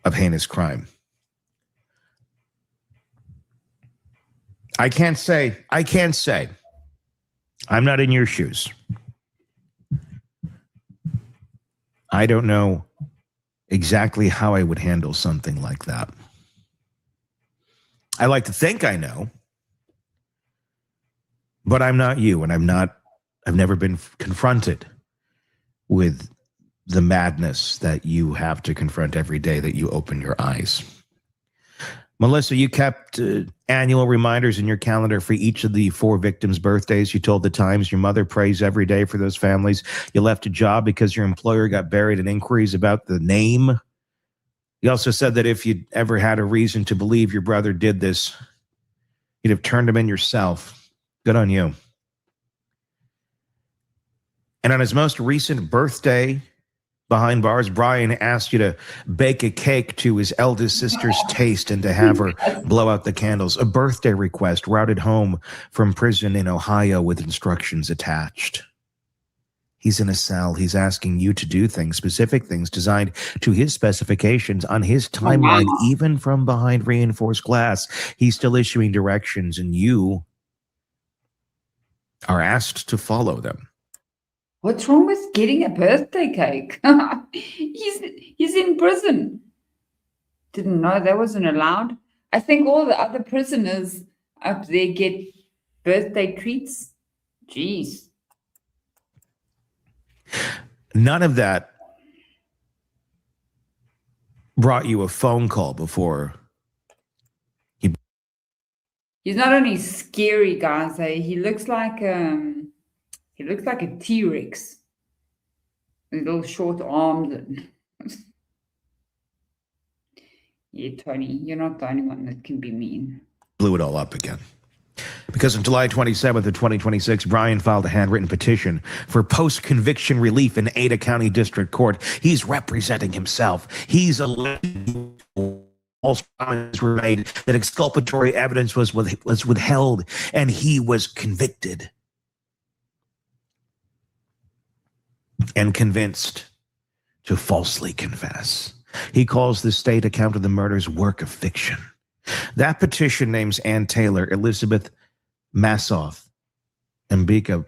of heinous crime. I can't say. I'm not in your shoes. I don't know exactly how I would handle something like that. I like to think I know, but I'm not you, and I've never been confronted with the madness that you have to confront every day that you open your eyes. Melissa, you kept annual reminders in your calendar for each of the 4 victims' birthdays. You told the Times your mother prays every day for those families. You left a job because your employer got buried in inquiries about the name. You also said that if you'd ever had a reason to believe your brother did this, you'd have turned him in yourself. Good on you. And on his most recent birthday behind bars, Brian asked you to bake a cake to his eldest sister's taste and to have her blow out the candles. A birthday request routed home from prison in Ohio with instructions attached. He's in a cell. He's asking you to do things, specific things designed to his specifications on his timeline, even from behind reinforced glass. He's still issuing directions, and you are asked to follow them. What's wrong with getting a birthday cake? He's in prison. Didn't know that wasn't allowed. I think all the other prisoners up there get birthday treats. Jeez. None of that brought you a phone call before. He's not only scary, guys. He looks like a T-Rex with little short arms. And yeah, Tony, you're not the only one that can be mean. Blew it all up again. Because on July 27th of 2026, Brian filed a handwritten petition for post-conviction relief in Ada County District Court. He's representing himself. He's alleged false promises were made, that exculpatory evidence was withheld, and he was convicted and convinced to falsely confess. He calls the state account of the murders work of fiction. That petition names Ann Taylor, Elizabeth Massoff, and Bika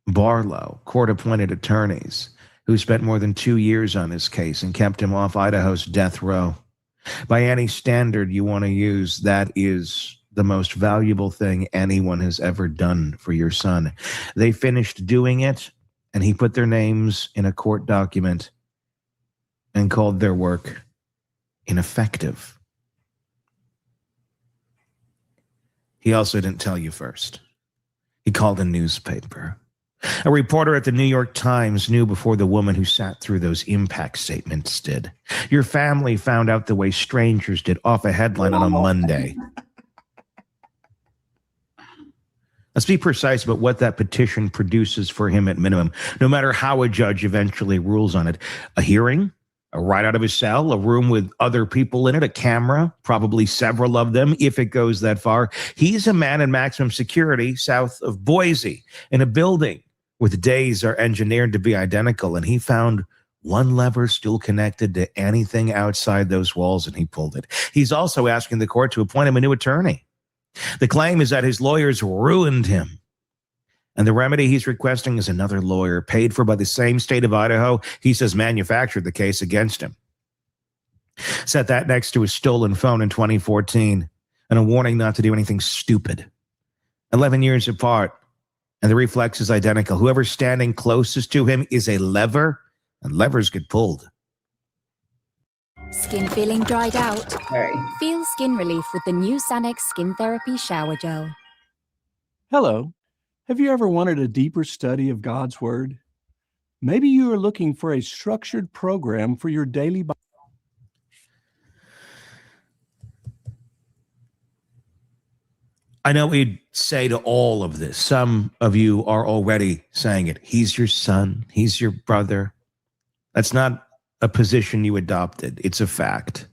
Barlow, court-appointed attorneys who spent more than 2 years on his case and kept him off Idaho's death row. By any standard you want to use, that is the most valuable thing anyone has ever done for your son. They finished doing it, and he put their names in a court document and called their work ineffective. He also didn't tell you first. He called a newspaper. A reporter at the New York Times knew before the woman who sat through those impact statements did. Your family found out the way strangers did off a headline on a Monday. Let's be precise about what that petition produces for him at minimum, no matter how a judge eventually rules on it. A hearing, a ride out of his cell, a room with other people in it, a camera, probably several of them if it goes that far. He's a man in maximum security south of Boise in a building where the days are engineered to be identical, and he found one lever still connected to anything outside those walls, and he pulled it. He's also asking the court to appoint him a new attorney. The claim is that his lawyers ruined him, and the remedy he's requesting is another lawyer paid for by the same state of Idaho he says manufactured the case against him. Set that next to his stolen phone in 2014 and a warning not to do anything stupid. 11 years apart, and the reflex is identical. Whoever's standing closest to him is a lever, and levers get pulled. Skin feeling dried out? Sorry. Feel skin relief with the new Sanex Skin Therapy Shower Gel. Hello. Have you ever wanted a deeper study of God's Word? Maybe you are looking for a structured program for your daily Bible. I know we'd say to all of this, some of you are already saying it. He's your son. He's your brother. That's not a position you adopted. It's a fact.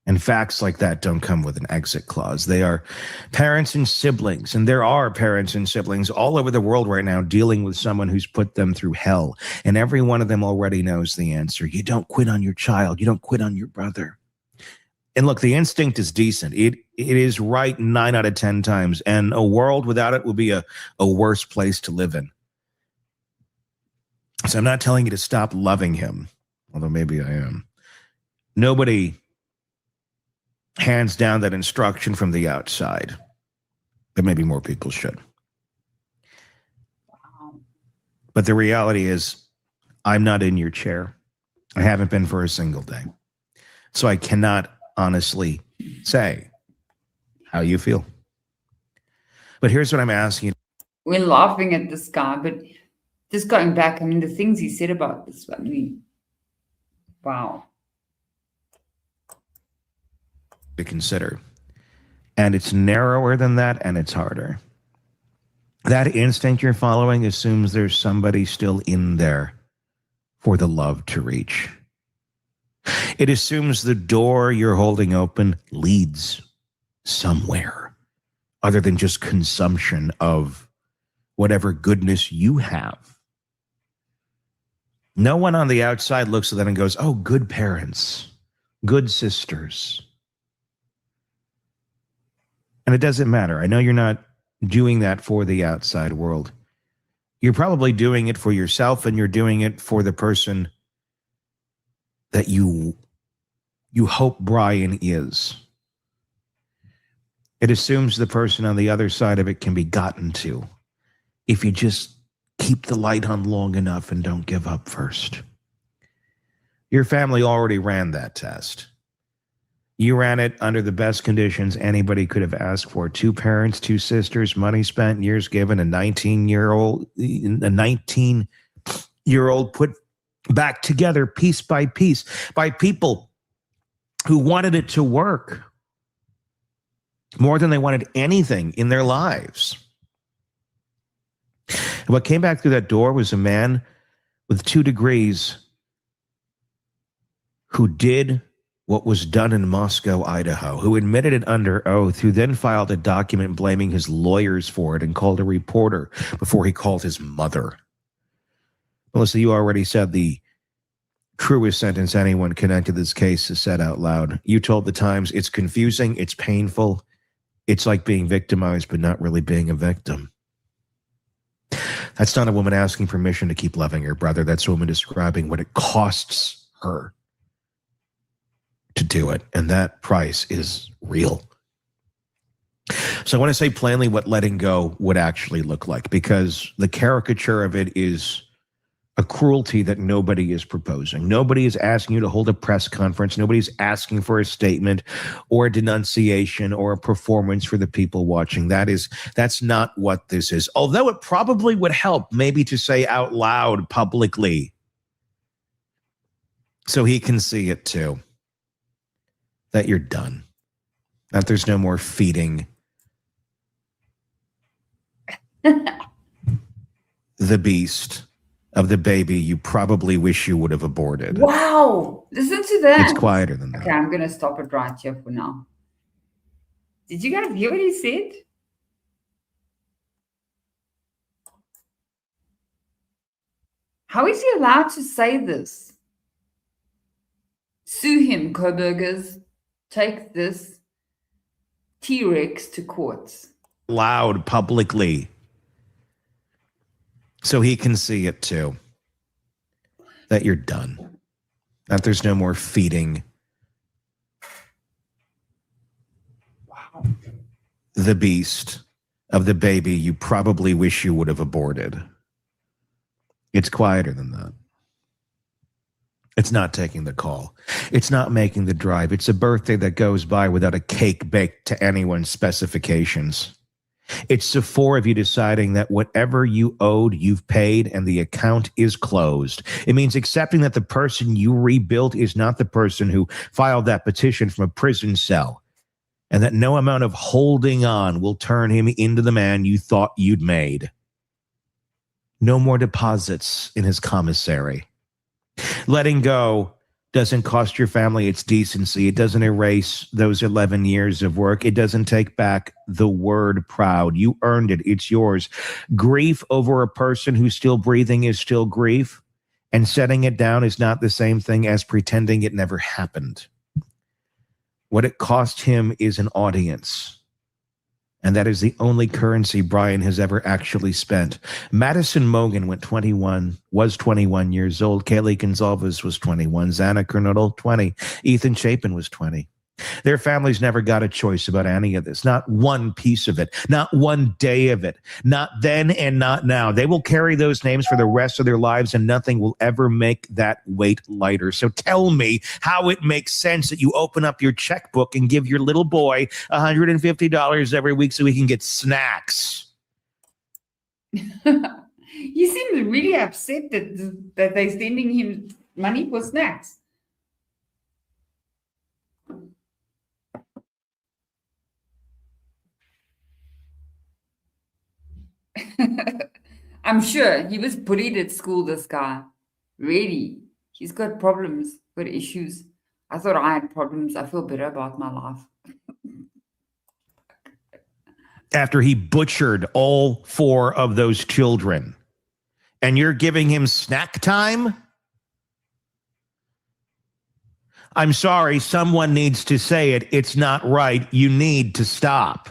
And facts like that don't come with an exit clause. They are parents and siblings. And there are parents and siblings all over the world right now dealing with someone who's put them through hell. And every one of them already knows the answer. You don't quit on your child. You don't quit on your brother. And look, the instinct is decent. It is right 9 out of 10 times. And a world without it will be a worse place to live in. So I'm not telling you to stop loving him, although maybe I am. Nobody hands down that instruction from the outside, but maybe more people should. But the reality is, I'm not in your chair. I haven't been for a single day. So I cannot honestly say how you feel. But here's what I'm asking. We're laughing at this guy, but just going back, I mean, the things he said about this, I mean, wow. To consider. And it's narrower than that, and it's harder. That instinct you're following assumes there's somebody still in there for the love to reach. It assumes the door you're holding open leads somewhere other than just consumption of whatever goodness you have. No one on the outside looks at that and goes, oh, good parents, good sisters. And it doesn't matter. I know you're not doing that for the outside world. You're probably doing it for yourself, and you're doing it for the person that you hope Brian is. It assumes the person on the other side of it can be gotten to if you just keep the light on long enough and don't give up first. Your family already ran that test. You ran it under the best conditions anybody could have asked for. 2 parents, 2 sisters, money spent, years given, a 19-year-old put back together piece by piece by people who wanted it to work more than they wanted anything in their lives. And what came back through that door was a man with 2 degrees who did what was done in Moscow, Idaho, who admitted it under oath, who then filed a document blaming his lawyers for it and called a reporter before he called his mother. Melissa, you already said the truest sentence anyone connected to this case has said out loud. You told the Times it's confusing, it's painful, it's like being victimized but not really being a victim. That's not a woman asking permission to keep loving her brother. That's a woman describing what it costs her to do it. And that price is real. So I want to say plainly what letting go would actually look like, because the caricature of it is a cruelty that nobody is proposing. Nobody is asking you to hold a press conference. Nobody's asking for a statement or a denunciation or a performance for the people watching. That's not what this is. Although it probably would help maybe to say out loud publicly so he can see it too, that you're done, that there's no more feeding the beast of the baby you probably wish you would have aborted. Wow. Listen to that. It's quieter than that. Okay, I'm going to stop it right here for now. Did you guys hear what he said? How is he allowed to say this? Sue him, Coburgers. Take this T-Rex to court. Loud publicly so he can see it too, that you're done, that there's no more feeding the beast of the baby you probably wish you would have aborted. It's quieter than that. It's not taking the call. It's not making the drive. It's a birthday that goes by without a cake baked to anyone's specifications. It's the four of you deciding that whatever you owed, you've paid, and the account is closed. It means accepting that the person you rebuilt is not the person who filed that petition from a prison cell, and that no amount of holding on will turn him into the man you thought you'd made. No more deposits in his commissary. Letting go doesn't cost your family its decency. It doesn't erase those 11 years of work. It doesn't take back the word proud. You earned it. It's yours. Grief over a person who's still breathing is still grief, and setting it down is not the same thing as pretending it never happened. What it cost him is an audience. And that is the only currency Brian has ever actually spent. Madison Mogan was 21 years old. Kaylee Gonzalez was 21. Xana Kernodle, 20. Ethan Chapin was 20. Their families never got a choice about any of this. Not one piece of it. Not one day of it. Not then and not now. They will carry those names for the rest of their lives, and nothing will ever make that weight lighter. So tell me how it makes sense that you open up your checkbook and give your little boy $150 every week so he can get snacks. He seems really upset that they're sending him money for snacks. I'm sure he was bullied at school, this guy. Really. He's got problems, got issues. I thought I had problems. I feel better about my life. After he butchered all four of those children, and you're giving him snack time? I'm sorry, someone needs to say it. It's not right. You need to stop.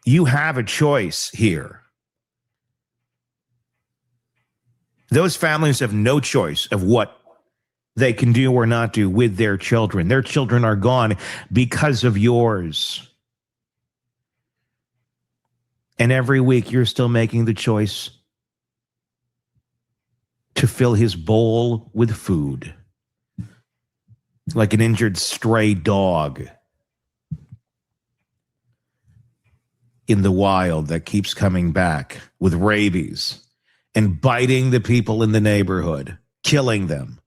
You have a choice here. Those families have no choice of what they can do or not do with their children. Their children are gone because of yours. And every week you're still making the choice to fill his bowl with food, like an injured stray dog in the wild that keeps coming back with rabies and biting the people in the neighborhood, killing them.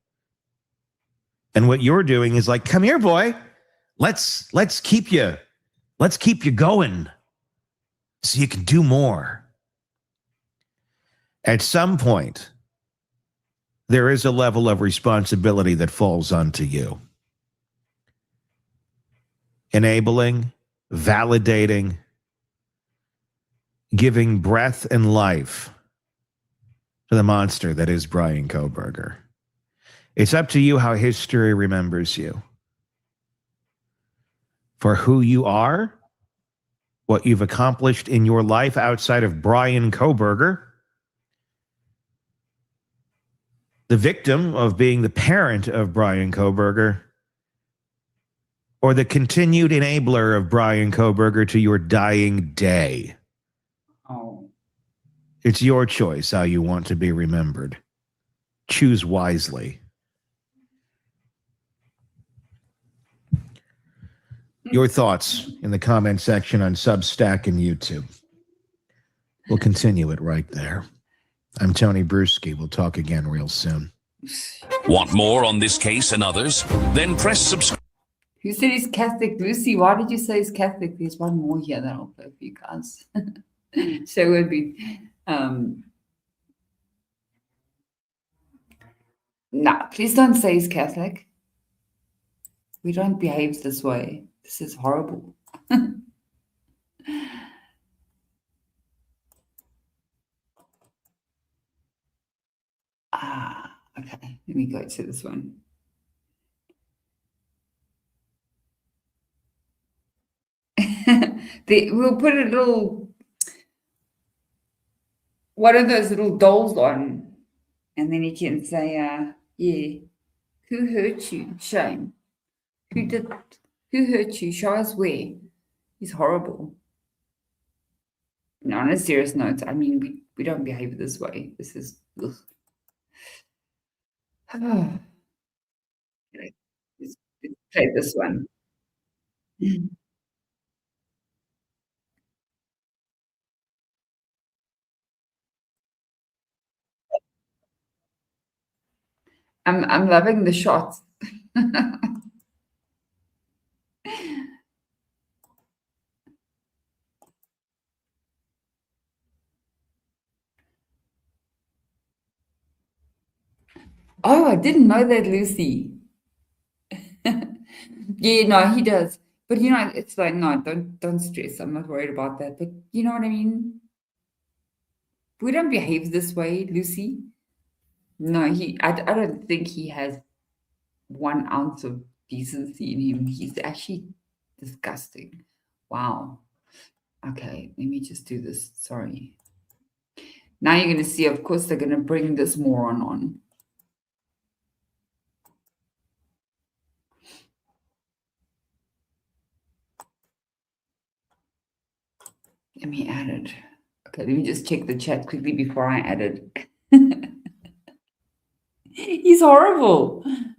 And what you're doing is like, come here, boy. Let's keep you going so you can do more. At some point, there is a level of responsibility that falls onto you. Enabling, validating, giving breath and life to the monster that is Brian Koberger. It's up to you how history remembers you. For who you are what you've accomplished in your life outside of Brian Koberger, the victim of being the parent of Brian Koberger, or the continued enabler of Brian Koberger to your dying day. Oh. It's your choice how you want to be remembered. Choose wisely. Your thoughts in the comment section on Substack and YouTube. We'll continue it right there. I'm Tony Bruschi. We'll talk again real soon. Want more on this case and others? Then press subscribe. Who said he's Catholic? Lucy, why did you say he's Catholic? There's one more here that I'll play for you guys. So it would be... No, please don't say he's Catholic. We don't behave this way. This is horrible. Okay. Let me go to this one. We'll put a little, one of those little dolls on, and then you can say, yeah, who hurt you? Shame. Who hurt you? Show us where. He's horrible. No, on a serious note, I mean, we don't behave this way. This is, ugh. Let's play this one. I'm loving the shots. Oh, I didn't know that, Lucy. Yeah, no, he does. But you know, it's like, no, don't stress. I'm not worried about that. But you know what I mean? We don't behave this way, Lucy. No, I don't think he has 1 ounce of decency in him. He's actually disgusting. Wow. Okay, let me just do this. Sorry. Now you're going to see, of course, they're going to bring this moron on. Let me add it. Okay, let me just check the chat quickly before I add it. He's horrible. I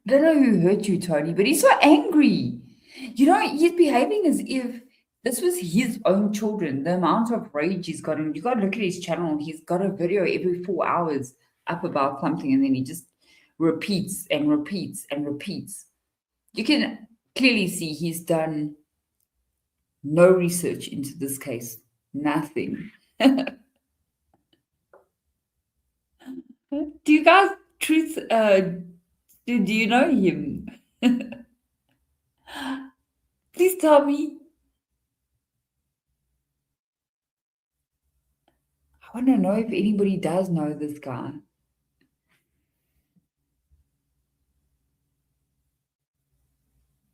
don't know who hurt you, Tony, but he's so angry. You know, he's behaving as if this was his own children. The amount of rage he's got, and you got to look at his channel. He's got a video every 4 hours up about something, and then he just repeats and repeats and repeats. You can clearly see he's done no research into this case. Nothing. Do you guys do you know him? Please tell me. I want to know if anybody does know this guy.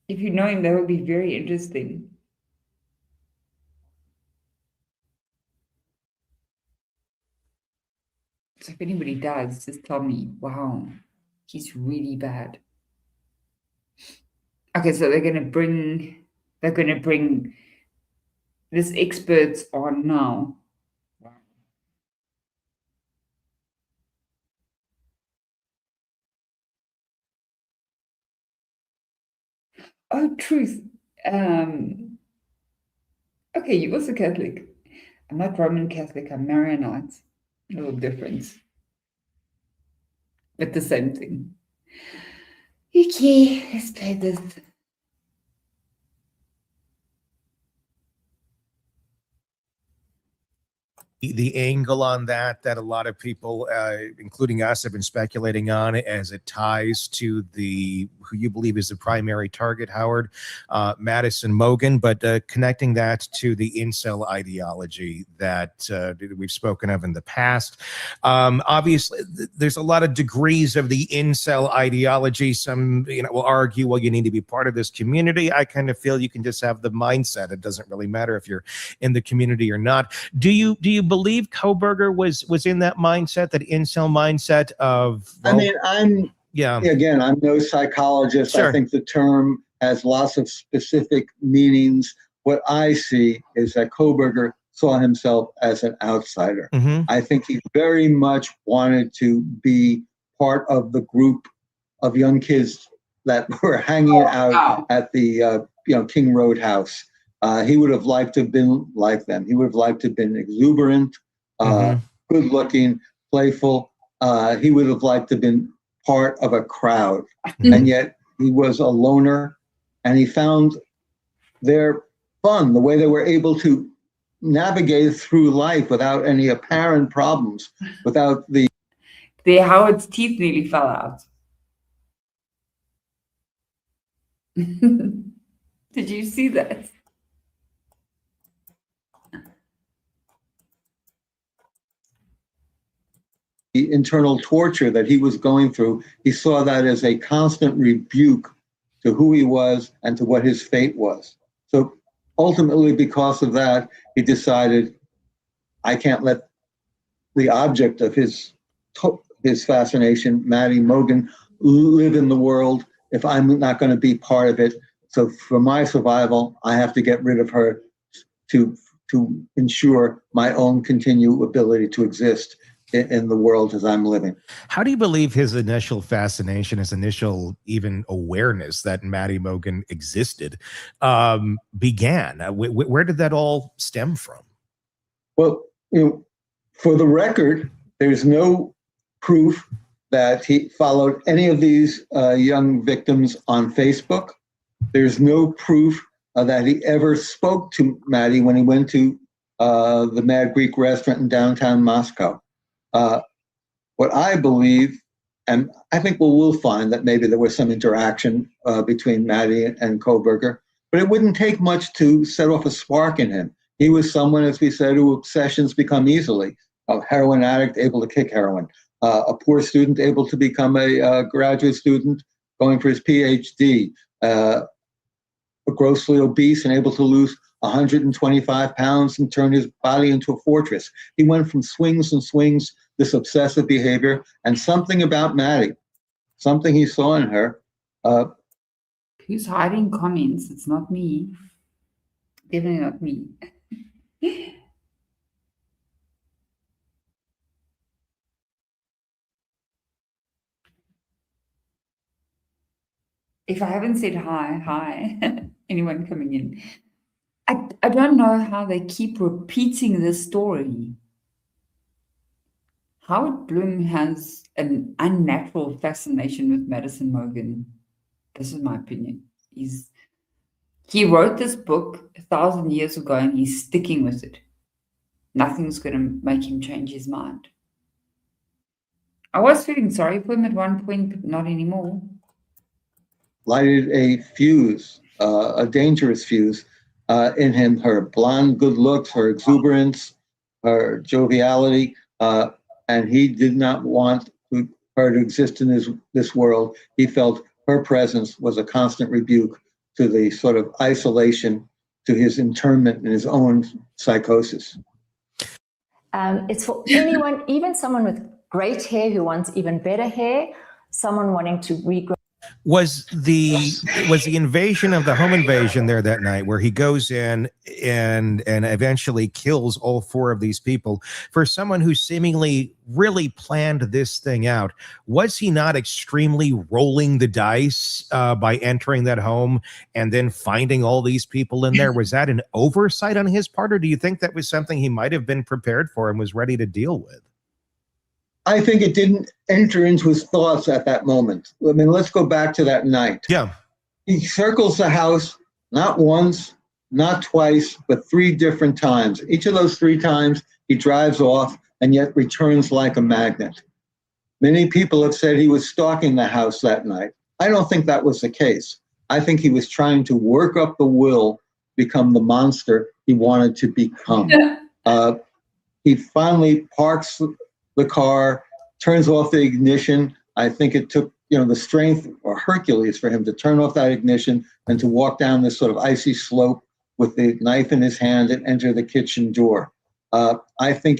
If you know him, that would be very interesting. So if anybody does, just tell me. Wow, he's really bad. Okay, so they're gonna bring this experts on now. Oh, truth. Okay, you're also Catholic. I'm not Roman Catholic, I'm Maronite. A little difference. But the same thing. Okay, let's play this. the angle on that a lot of people, including us, have been speculating on as it ties to who you believe is the primary target, Howard, Madison Mogen, but connecting that to the incel ideology that we've spoken of in the past. Obviously, there's a lot of degrees of the incel ideology. Some will argue, well, you need to be part of this community. I kind of feel you can just have the mindset. It doesn't really matter if you're in the community or not. Do you believe Kohberger was in that mindset, that incel mindset of? Well, I'm no psychologist. Sure. I think the term has lots of specific meanings. What I see is that Kohberger saw himself as an outsider. Mm-hmm. I think he very much wanted to be part of the group of young kids that were hanging out at the King Road house. He would have liked to have been like them. He would have liked to have been exuberant, good-looking, playful. He would have liked to have been part of a crowd. And yet he was a loner, and he found their fun, the way they were able to navigate through life without any apparent problems, without the... Howard's teeth nearly fell out. Did you see that? The internal torture that he was going through, he saw that as a constant rebuke to who he was and to what his fate was. So ultimately, because of that, he decided, I can't let the object of his fascination, Maddie Mogen, live in the world if I'm not going to be part of it. So for my survival, I have to get rid of her to ensure my own continued ability to exist in the world as I'm living. How do you believe his initial fascination, his initial even awareness that Maddie Mogen existed, began? Where did that all stem from? Well, for the record, there's no proof that he followed any of these young victims on Facebook. There's no proof that he ever spoke to Maddie when he went to the Mad Greek restaurant in downtown Moscow. What I believe, and I think we'll find that maybe there was some interaction between Maddie and Kohberger, but it wouldn't take much to set off a spark in him. He was someone, as we said, who obsessions become easily. A heroin addict able to kick heroin, a poor student able to become a graduate student going for his PhD, a grossly obese and able to lose 125 pounds and turn his body into a fortress. He went from swings and swings, this obsessive behavior, and something about Maddie, something he saw in her. Who's hiding comments? It's not me. Definitely not me. If I haven't said hi, anyone coming in, I don't know how they keep repeating this story. Howard Bloom has an unnatural fascination with Madison Mogen. This is my opinion. He wrote this book 1,000 years ago and he's sticking with it. Nothing's going to make him change his mind. I was feeling sorry for him at one point, but not anymore. Lighted a fuse, a dangerous fuse in him. Her blonde good looks, her exuberance, her joviality, and he did not want her to exist in this world. He felt her presence was a constant rebuke to the sort of isolation, to his internment in his own psychosis. It's for anyone, even someone with great hair who wants even better hair, someone wanting to regrow. Was the invasion of the home invasion there that night, where he goes in and eventually kills all 4 of these people, for someone who seemingly really planned this thing out, was he not extremely rolling the dice by entering that home and then finding all these people in there? Was that an oversight on his part, or do you think that was something he might have been prepared for and was ready to deal with? I think it didn't enter into his thoughts at that moment. I mean, let's go back to that night. Yeah. He circles the house, not once, not twice, but 3 different times. Each of those 3 times, he drives off and yet returns like a magnet. Many people have said he was stalking the house that night. I don't think that was the case. I think he was trying to work up the will to become the monster he wanted to become. He finally parks the car, turns off the ignition. I think it took, the strength or Hercules for him to turn off that ignition and to walk down this sort of icy slope with the knife in his hand and enter the kitchen door. I think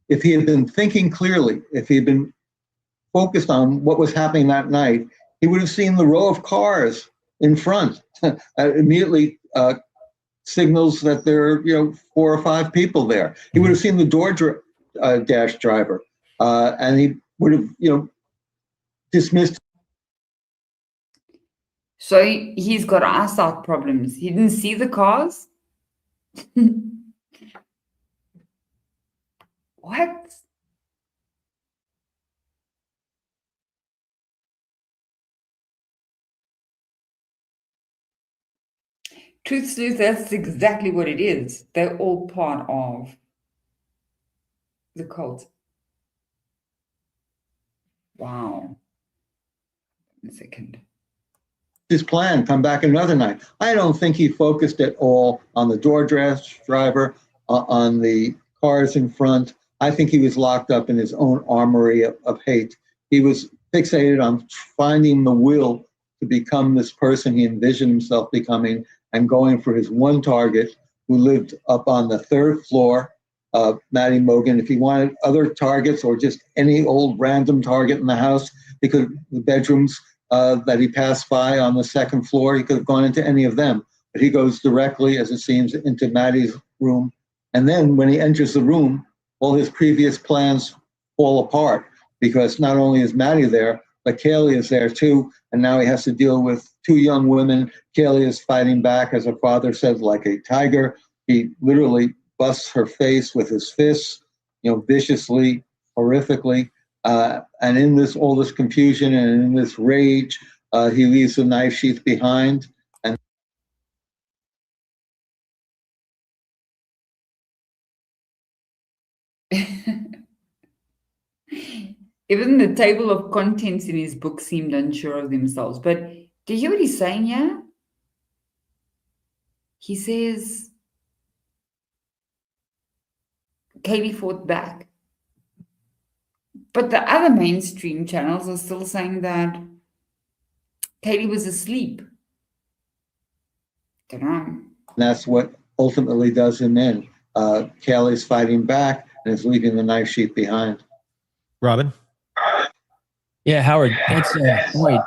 if he had been thinking clearly, if he had been focused on what was happening that night, he would have seen the row of cars in front. Immediately signals that there are 4 or 5 people there. He would have seen the dash driver, and he would have dismissed. So he's got eyesight problems. He didn't see the cars. What? Truth, that's exactly what it is. They're all part of the cult. Wow. A second. His plan, come back another night. I don't think he focused at all on the DoorDash driver, on the cars in front. I think he was locked up in his own armory of hate. He was fixated on finding the will to become this person he envisioned himself becoming and going for his one target, who lived up on the 3rd floor, Maddie Mogan. If he wanted other targets or just any old random target in the house, because the bedrooms that he passed by on the 2nd floor, he could have gone into any of them. But he goes directly, as it seems, into Maddie's room. And then when he enters the room, all his previous plans fall apart, because not only is Maddie there, but Kaylee is there too. And now he has to deal with 2 young women. Kaylee is fighting back, as her father said, like a tiger. He literally busts her face with his fists, viciously, horrifically. And in all this confusion and in this rage, he leaves the knife sheath behind. And even the table of contents in his book seemed unsure of themselves. But do you hear what he's saying here? He says, Kaylee fought back. But the other mainstream channels are still saying that Kaylee was asleep. Don't know. That's what ultimately does him in. Kaylee's fighting back and is leaving the knife sheath behind. Robin? Yeah, Howard, that's right.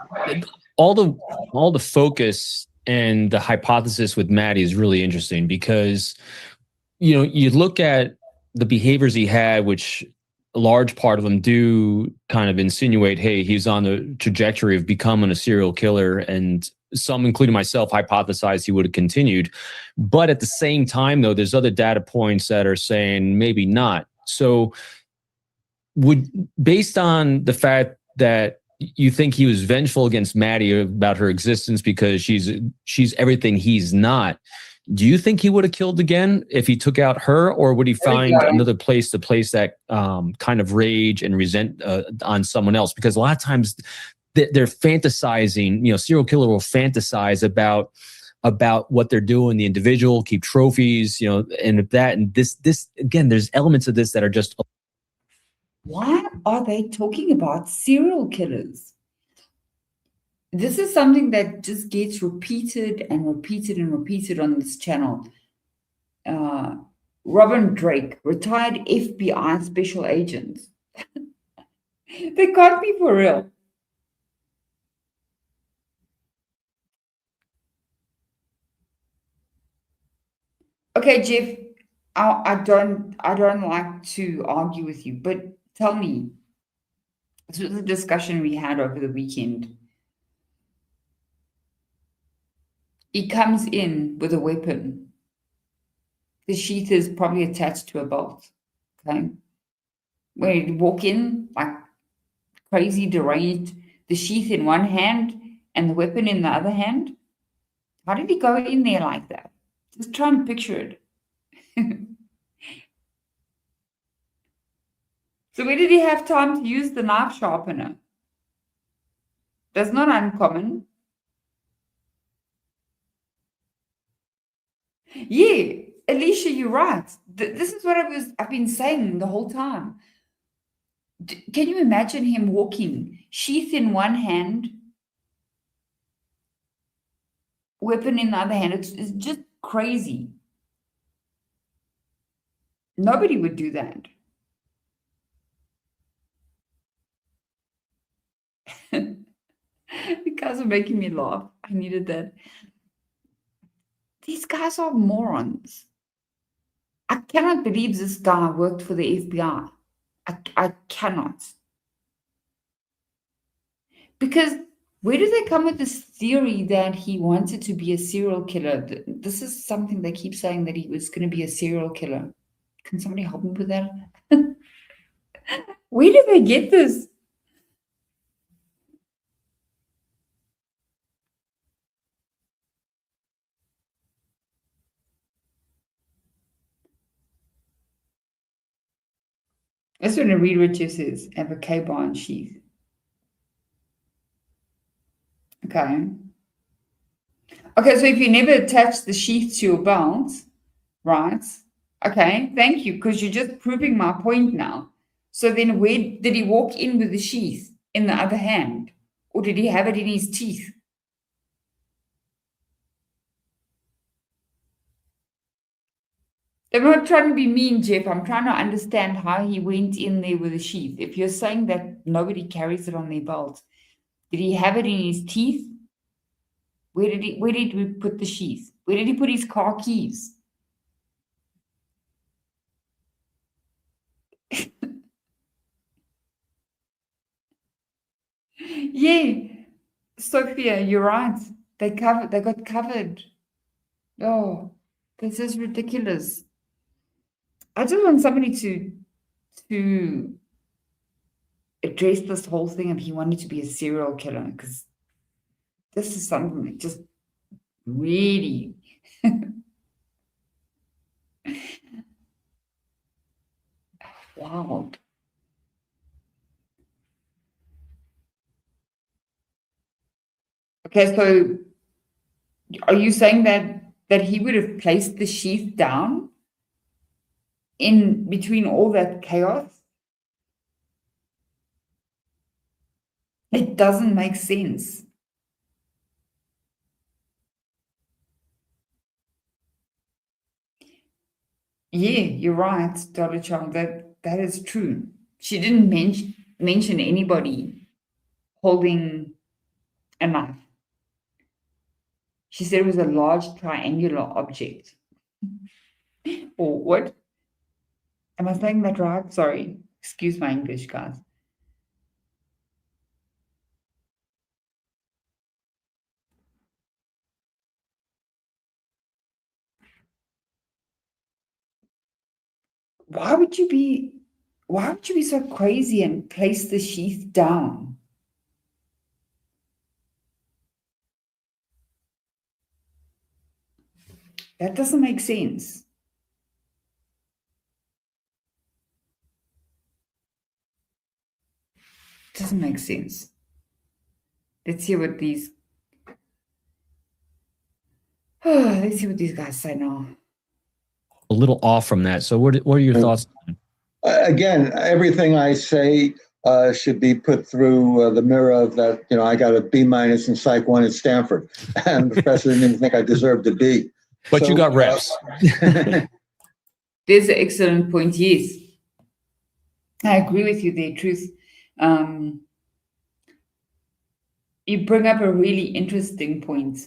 All the focus and the hypothesis with Maddie is really interesting, because you look at the behaviors he had, which a large part of them do kind of insinuate, hey, he's on the trajectory of becoming a serial killer, and some, including myself, hypothesize he would have continued. But at the same time, though, there's other data points that are saying maybe not. So based on the fact that you think he was vengeful against Maddie about her existence because she's everything he's not, do you think he would have killed again if he took out her, or would he find another place to place that kind of rage and resent on someone else? Because a lot of times they're fantasizing, serial killer will fantasize about what they're doing, the individual, keep trophies, and this again, there's elements of this that are just. Why are they talking about serial killers? This is something that just gets repeated and repeated and repeated on this channel. Robin Drake, retired FBI special agent. They can't be for real. Okay, Jeff, I don't like to argue with you, but tell me, this was a discussion we had over the weekend. He comes in with a weapon. The sheath is probably attached to a belt. Okay. When you walk in like crazy, deranged, the sheath in one hand and the weapon in the other hand. How did he go in there like that? Just try and picture it. So where did he have time to use the knife sharpener? That's not uncommon. Yeah, Alicia, you're right. This is what I've been saying the whole time. Can you imagine him walking, sheath in one hand, weapon in the other hand? It's just crazy. Nobody would do that. You guys are making me laugh. I needed that. These guys are morons. I cannot believe this guy worked for the FBI. I cannot. Because where do they come with this theory that he wanted to be a serial killer? This is something they keep saying, that he was going to be a serial killer. Can somebody help me with that? Where do they get this? I just want to read what Jeff says. Have a K-bar and sheath. Okay. Okay, so if you never attach the sheath to your belt, right? Okay, thank you, because you're just proving my point now. So then where did he walk in with the sheath? In the other hand? Or did he have it in his teeth? I'm not trying to be mean, Jeff. I'm trying to understand how he went in there with a sheath. If you're saying that nobody carries it on their belt, did he have it in his teeth? Where did we put the sheath? Where did he put his car keys? Yeah, Sophia, you're right. They got covered. Oh, this is ridiculous. I just want somebody to address this whole thing if he wanted to be a serial killer, because this is something that just really wow. Okay, so are you saying that he would have placed the sheath down in between all that chaos? It doesn't make sense. Yeah, you're right, Dollar Child. That is true. She didn't mention anybody holding a knife. She said it was a large triangular object. Or what? Am I saying that right? Sorry. Excuse my English, guys. Why would you be so crazy and place the sheath down? That doesn't make sense. Doesn't make sense. Let's hear what these guys say now. A little off from that. So what are your thoughts? Again, everything I say should be put through the mirror of that. I got a B- in Psych 1 at Stanford, and the professor didn't even think I deserved a B. But you got reps. There's an excellent point. Yes, I agree with you there, Truth. You bring up a really interesting point.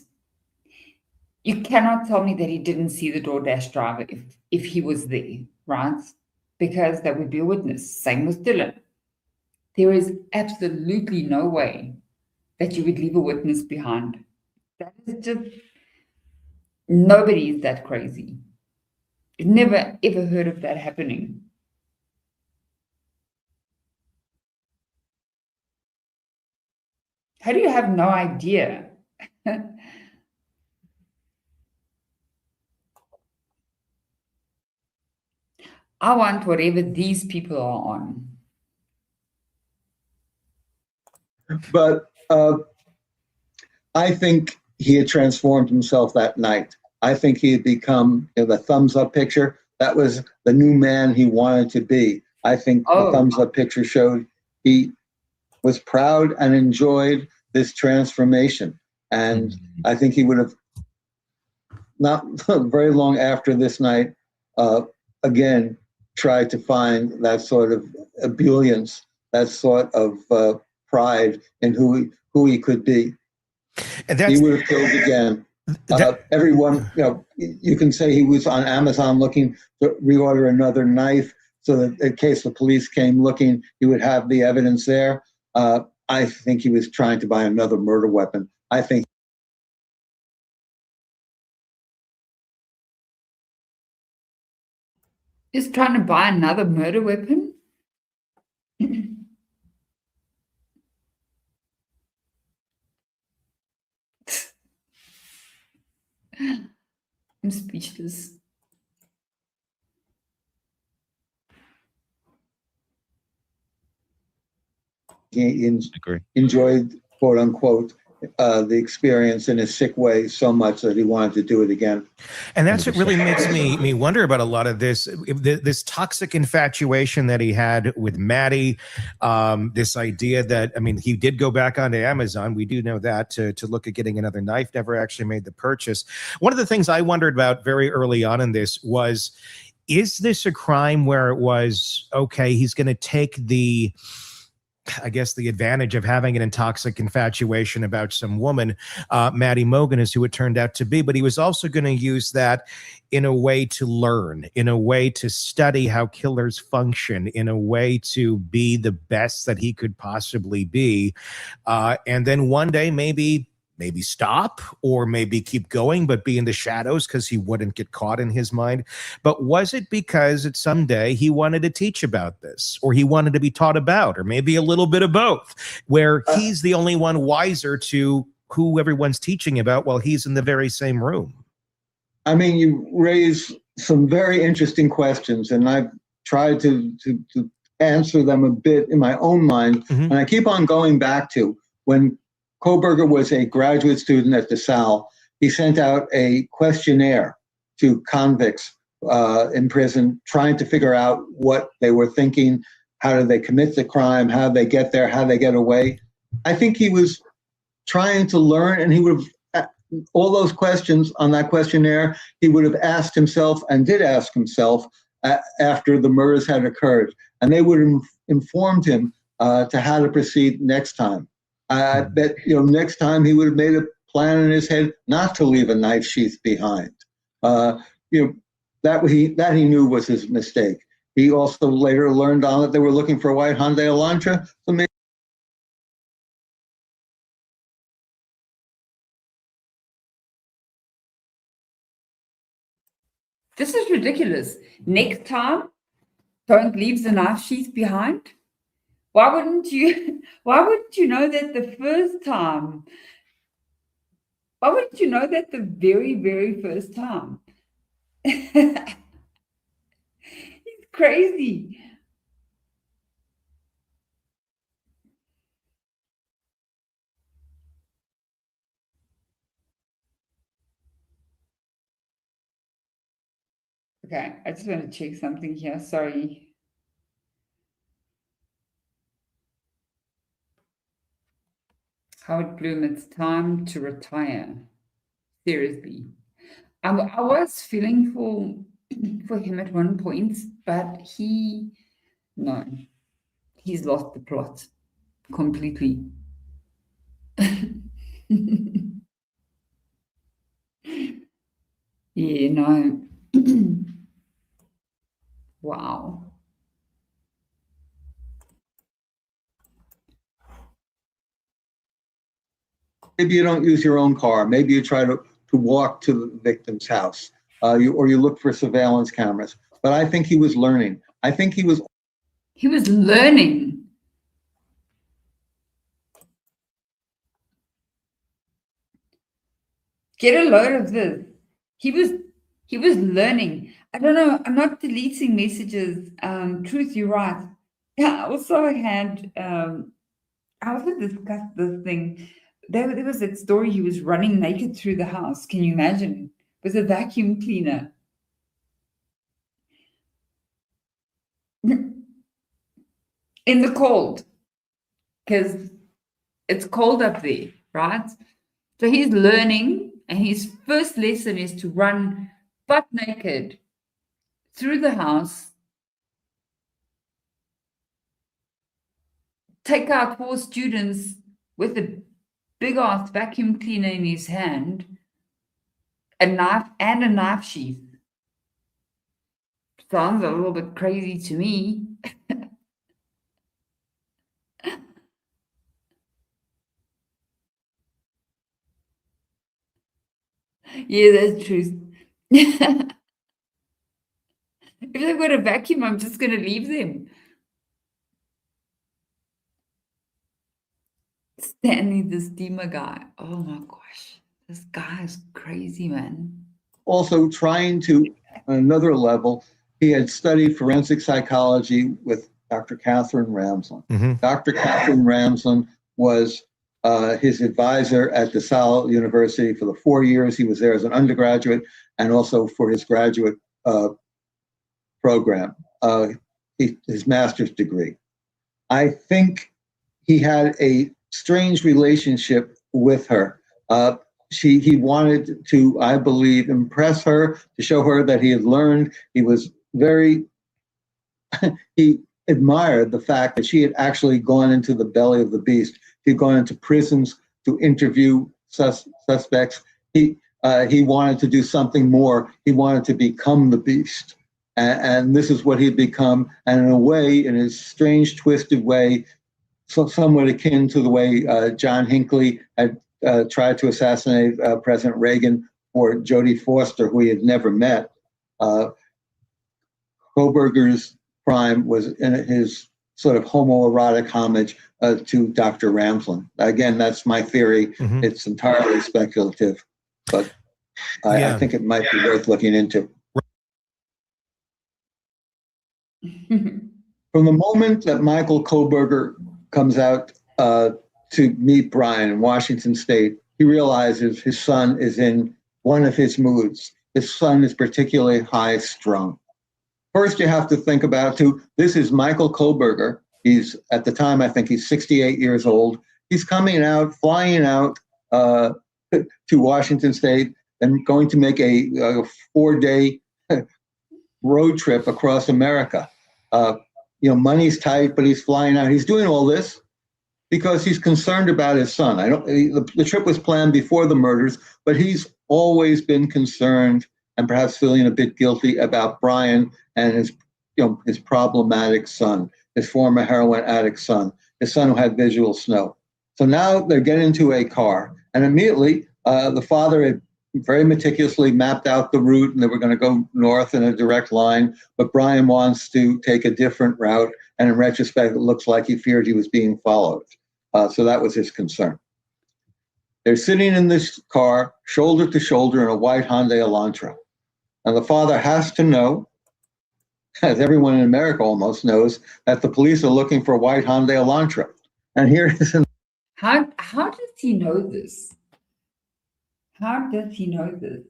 You cannot tell me that he didn't see the DoorDash driver if he was there, right? Because that would be a witness. Same with Dylan. There is absolutely no way that you would leave a witness behind. That is just, nobody is that crazy. I've never ever heard of that happening. How do you have no idea? I want whatever these people are on. But I think he had transformed himself that night. I think he had become the thumbs up picture. That was the new man he wanted to be. I think the thumbs up picture showed he was proud and enjoyed this transformation. And I think he would have, not very long after this night, again, tried to find that sort of ebullience, that sort of pride in who he could be. And he would have killed again. Everyone, you can say he was on Amazon looking to reorder another knife so that in case the police came looking, he would have the evidence there. I think he was trying to buy another murder weapon. I think he's trying to buy another murder weapon? I'm speechless. He enjoyed, quote unquote, the experience in a sick way so much that he wanted to do it again. And that's what really makes me wonder about a lot of this toxic infatuation that he had with Maddie. This idea that, he did go back onto Amazon. We do know that to look at getting another knife, never actually made the purchase. One of the things I wondered about very early on in this was, is this a crime where it was, okay, he's going to take the advantage of having an intoxic infatuation about some woman, Maddie Mogan is who it turned out to be, but he was also going to use that in a way to learn, in a way to study how killers function, in a way to be the best that he could possibly be. And then one day maybe stop, or maybe keep going, but be in the shadows because he wouldn't get caught in his mind. But was it because at some day he wanted to teach about this, or he wanted to be taught about, or maybe a little bit of both, where he's the only one wiser to who everyone's teaching about while he's in the very same room? You raise some very interesting questions, and I've tried to answer them a bit in my own mind. And I keep on going back to when Kohberger was a graduate student at DeSalle. He sent out a questionnaire to convicts in prison, trying to figure out what they were thinking, how did they commit the crime, how did they get there, how did they get away. I think he was trying to learn, and he would have, all those questions on that questionnaire, he would have asked himself and did ask himself after the murders had occurred. And they would have informed him to how to proceed next time. I bet next time he would have made a plan in his head not to leave a knife sheath behind. That he knew was his mistake. He also later learned on that they were looking for a white Hyundai Elantra. So maybe this is ridiculous. Next time, don't leave the knife sheath behind. Why wouldn't you know that the first time? Why wouldn't you know that the very, very first time? He's crazy. Okay, I just want to check something here. Sorry. Howard Bloom, it's time to retire. Seriously. I was feeling for him at one point, but he's lost the plot completely. Yeah, no. Wow. Maybe you don't use your own car. Maybe you try to walk to the victim's house, or you look for surveillance cameras. But I think he was learning. I think he was learning. Get a load of this. He was learning. I don't know. I'm not deleting messages. Truth, you're right. Yeah, I also had I also discussed this thing. There was that story, he was running naked through the house. Can you imagine? With a vacuum cleaner. In the cold. Because it's cold up there, right? So he's learning, and his first lesson is to run butt naked through the house, take out 4 students with a big ass vacuum cleaner in his hand, a knife and a knife sheath. Sounds a little bit crazy to me. Yeah, that's true. If they've got a vacuum, I'm just going to leave them. Stanley, the steamer guy. Oh my gosh. This guy is crazy, man. Also trying to, on another level, he had studied forensic psychology with Dr. Catherine Ramsland. Mm-hmm. Dr. Catherine Ramsland was his advisor at DeSalle University for the 4 years he was there as an undergraduate, and also for his graduate program, his master's degree. I think he had a strange relationship with her. He wanted to, I believe, impress her, to show her that he had learned. He was very, he admired the fact that she had actually gone into the belly of the beast. She'd gone into prisons to interview suspects. He wanted to do something more. He wanted to become the beast. And this is what he'd become. And in a way, in his strange, twisted way, somewhat akin to the way John Hinckley had tried to assassinate President Reagan or Jodie Foster, who he had never met. Kohberger's crime was in his sort of homoerotic homage to Dr. Ramsland. Again, that's my theory. Mm-hmm. It's entirely speculative, but I think it might be worth looking into. From the moment that Michael Kohberger comes out to meet Brian in Washington State, he realizes his son is in one of his moods. His son is particularly high strung. First, you have to think about, too, this is Michael Kohberger. He's, at the time, I think he's 68 years old. He's coming out, flying out to Washington State and going to make a 4-day road trip across America. Money's tight, but he's flying out. He's doing all this because he's concerned about his son. The trip was planned before the murders, but he's always been concerned and perhaps feeling a bit guilty about Brian and his problematic son, his former heroin addict son, his son who had visual snow. So now they're getting into a car, and immediately the father had very meticulously mapped out the route, and they were going to go north in a direct line, but Brian wants to take a different route, and in retrospect, it looks like he feared he was being followed. So that was his concern. They're sitting in this car, shoulder to shoulder, in a white Hyundai Elantra. And the father has to know, as everyone in America almost knows, that the police are looking for a white Hyundai Elantra. And here it is. How does he know this? How does he know this?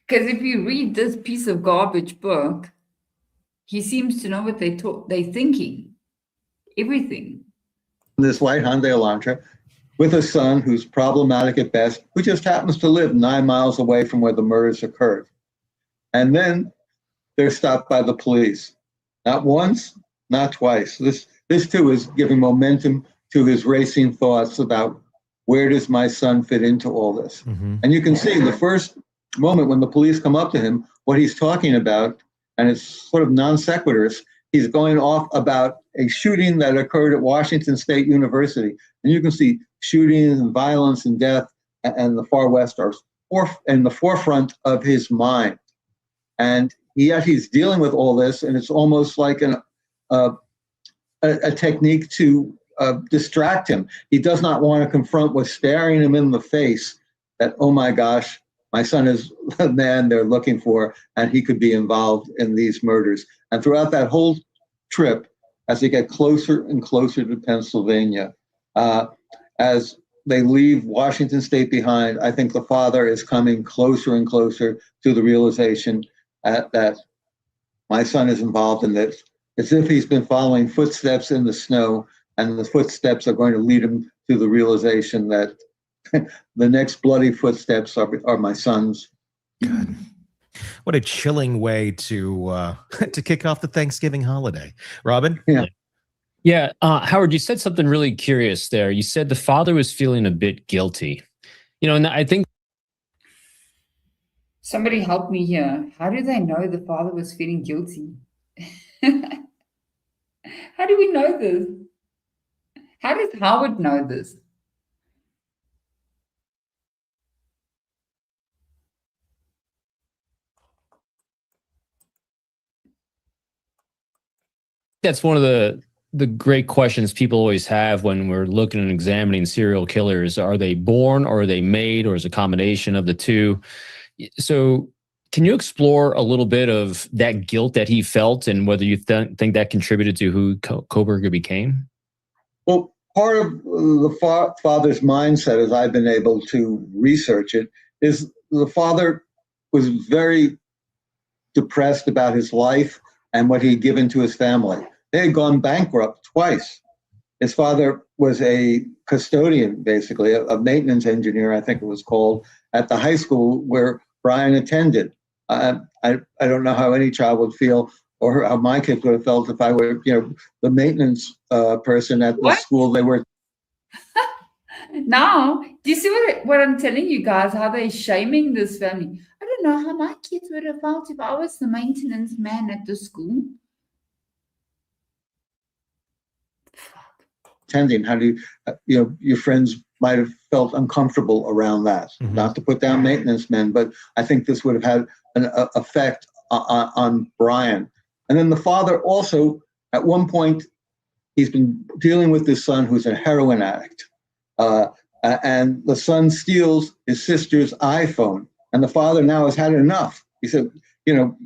Because if you read this piece of garbage book, he seems to know what they're thinking. Everything. This white Hyundai Elantra with a son who's problematic at best, who just happens to live 9 miles away from where the murders occurred. And then they're stopped by the police. Not once, not twice. This too is giving momentum to his racing thoughts about where does my son fit into all this? Mm-hmm. And you can see the first moment when the police come up to him, what he's talking about, and it's sort of non sequiturs. He's going off about a shooting that occurred at Washington State University. And you can see shootings and violence and death and the far west are in the forefront of his mind. And yet he's dealing with all this, and it's almost like a technique to distract him. He does not want to confront what's staring him in the face, that, oh my gosh, my son is the man they're looking for, and he could be involved in these murders. And throughout that whole trip, as they get closer and closer to Pennsylvania, as they leave Washington State behind, I think the father is coming closer and closer to the realization that my son is involved in this. It's as if he's been following footsteps in the snow, and the footsteps are going to lead him to the realization that the next bloody footsteps are my son's. God. What a chilling way to to kick off the Thanksgiving holiday. Robin? Yeah, Howard, you said something really curious there. You said the father was feeling a bit guilty. And I think... Somebody help me here. How do they know the father was feeling guilty? How do we know this? How does Howard know this? That's one of the great questions people always have when we're looking and examining serial killers. Are they born, or are they made, or is it a combination of the two? So can you explore a little bit of that guilt that he felt, and whether you think that contributed to who Kohberger became? Well, part of the father's mindset, as I've been able to research it, is the father was very depressed about his life and what he'd given to his family. They had gone bankrupt twice. His father was a custodian, basically, a maintenance engineer, I think it was called, at the high school where Brian attended. I don't know how any child would feel, or how my kids would have felt if I were, the maintenance person at the school they were. Now, do you see what I'm telling you guys, how they're shaming this family? I don't know how my kids would have felt if I was the maintenance man at the school. Attending, how do you, your friends might have felt uncomfortable around that. Mm-hmm. Not to put down maintenance men, but I think this would have had an effect on Brian. And then the father also, at one point, he's been dealing with his son who's a heroin addict. And the son steals his sister's iPhone. And the father now has had enough. He said,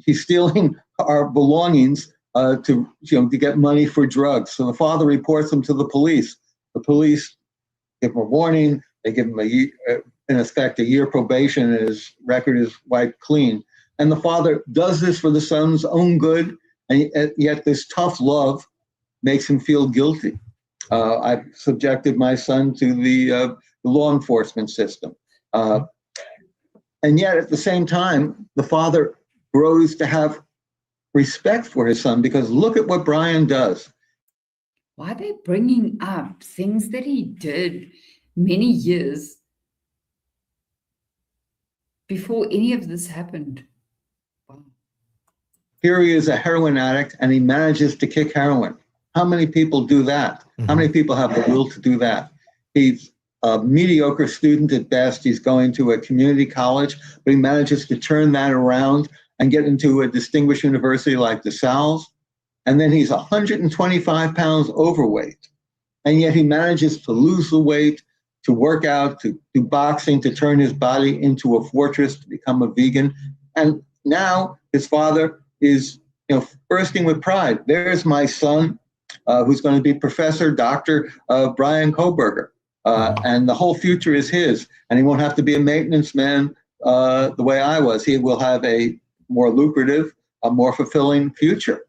he's stealing our belongings to get money for drugs. So the father reports him to the police. The police give him a warning. They give him in effect, a year probation, and his record is wiped clean. And the father does this for the son's own good, and yet this tough love makes him feel guilty. I've subjected my son to the law enforcement system. And yet at the same time, the father grows to have respect for his son, because look at what Brian does. Why are they bringing up things that he did many years before any of this happened? Wow. Here he is, a heroin addict, and he manages to kick heroin. How many people do that? Mm-hmm. How many people have the will to do that? He's a mediocre student at best. He's going to a community college, but he manages to turn that around and get into a distinguished university like DeSalles. And then he's 125 pounds overweight. And yet he manages to lose the weight, to work out, to do boxing, to turn his body into a fortress, to become a vegan. And now his father is bursting with pride. There's my son, who's going to be Professor Dr. Brian Kohberger. And the whole future is his. And he won't have to be a maintenance man the way I was. He will have a more lucrative, a more fulfilling future.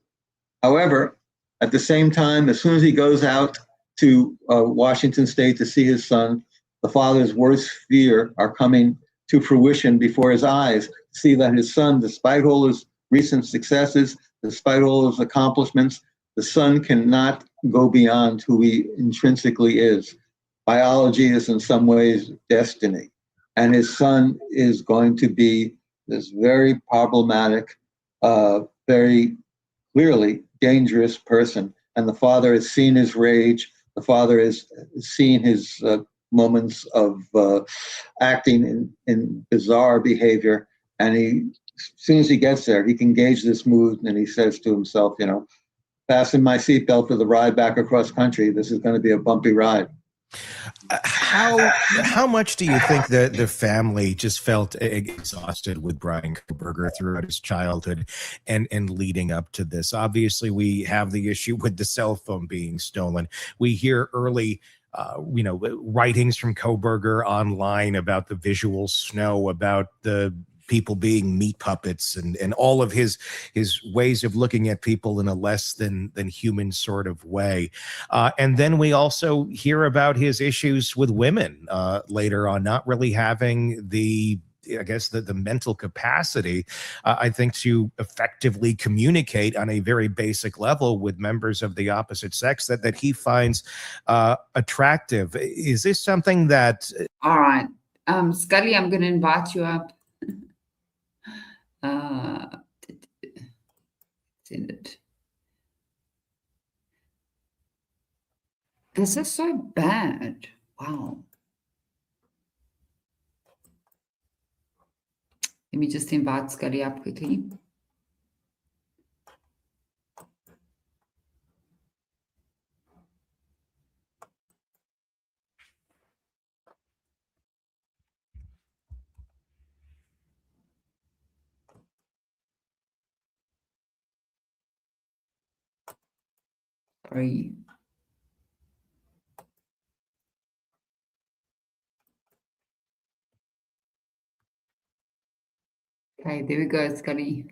However, at the same time, as soon as he goes out to Washington State to see his son, the father's worst fear are coming to fruition before his eyes. See that his son, despite all his recent successes, despite all his accomplishments, the son cannot go beyond who he intrinsically is. Biology is in some ways destiny. And his son is going to be this very problematic, very clearly dangerous person. And the father has seen his rage. The father has seen his moments of acting in bizarre behavior. And as soon as he gets there, he can gauge this mood, and he says to himself, fasten my seatbelt for the ride back across country. This is going to be a bumpy ride. How much do you think that the family just felt exhausted with Brian Koberger throughout his childhood and leading up to this? Obviously, we have the issue with the cell phone being stolen. We hear early writings from Koberger online about the visual snow, about the people being meat puppets, and all of his ways of looking at people in a less than human sort of way. And then we also hear about his issues with women later on, not really having the mental capacity, I think, to effectively communicate on a very basic level with members of the opposite sex that he finds attractive. Is this something that... All right. Scully, I'm going to invite you up. Send it. This is so bad. Wow. Let me just invite Scully up quickly. Sorry. Okay, there we go, Scully.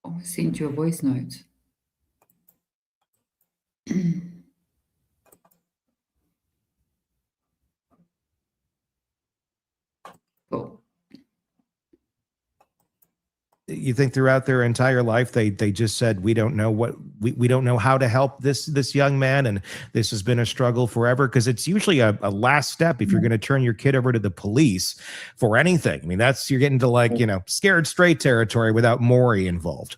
Oh, I sent you a voice note. Cool. You think throughout their entire life they just said, we don't know what we don't know how to help this young man, and this has been a struggle forever? Because it's usually a last step if you're going to turn your kid over to the police for anything. I mean, you're getting to scared straight territory without Maury involved.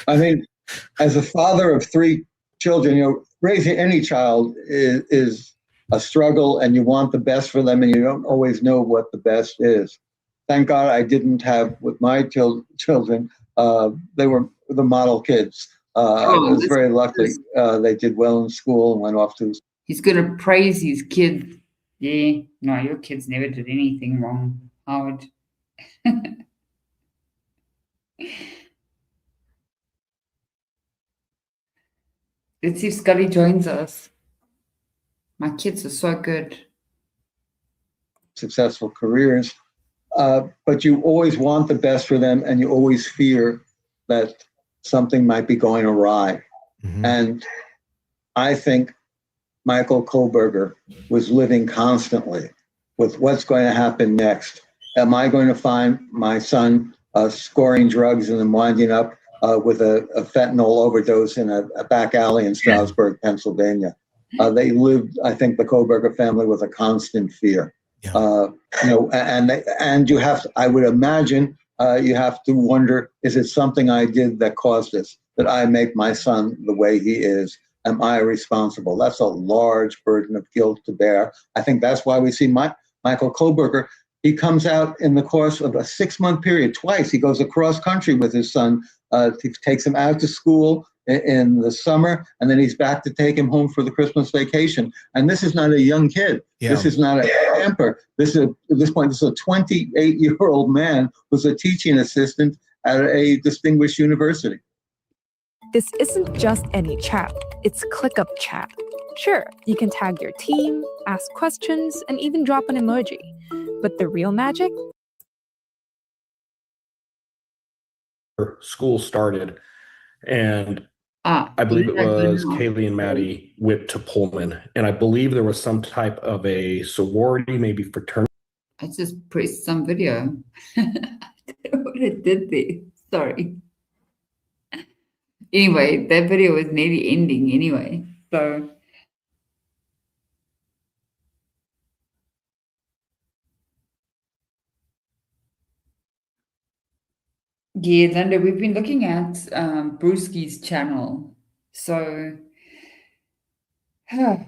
I mean, as a father of 3 children, raising any child is a struggle, and you want the best for them, and you don't always know what the best is. Thank God I didn't have with my children. They were the model kids. I was very lucky. They did well in school and went off to... He's going to praise his kids. Yeah, no, your kids never did anything wrong, Howard. Let's see if Scully joins us. My kids are so good. Successful careers. But you always want the best for them, and you always fear that something might be going awry. Mm-hmm. And I think Michael Koberger was living constantly with what's going to happen next. Am I going to find my son scoring drugs and then winding up with a fentanyl overdose in a back alley in Stroudsburg, Pennsylvania? They lived, I think, the Koberger family, with a constant fear. Yeah. And you have to, I would imagine, you have to wonder, is it something I did that caused this? That I make my son the way he is? Am I responsible? That's a large burden of guilt to bear. I think that's why we see Michael Koberger. He comes out in the course of a 6-month period twice. He goes across country with his son, takes him out to school in the summer, and then he's back to take him home for the Christmas vacation. And this is not a young kid. Yeah. This is not a camper. At this point, this is a 28-year-old man who's a teaching assistant at a distinguished university. This isn't just any chat. It's ClickUp chat. Sure, you can tag your team, ask questions, and even drop an emoji. But the real magic? School started, and I believe it was Kaylee and Maddie whipped to Pullman, and I believe there was some type of a sorority, maybe fraternity. I just pressed some video. I don't know what it did there. Sorry. Anyway, that video was nearly ending anyway. So yeah, Linda, we've been looking at Brewski's channel. So yeah,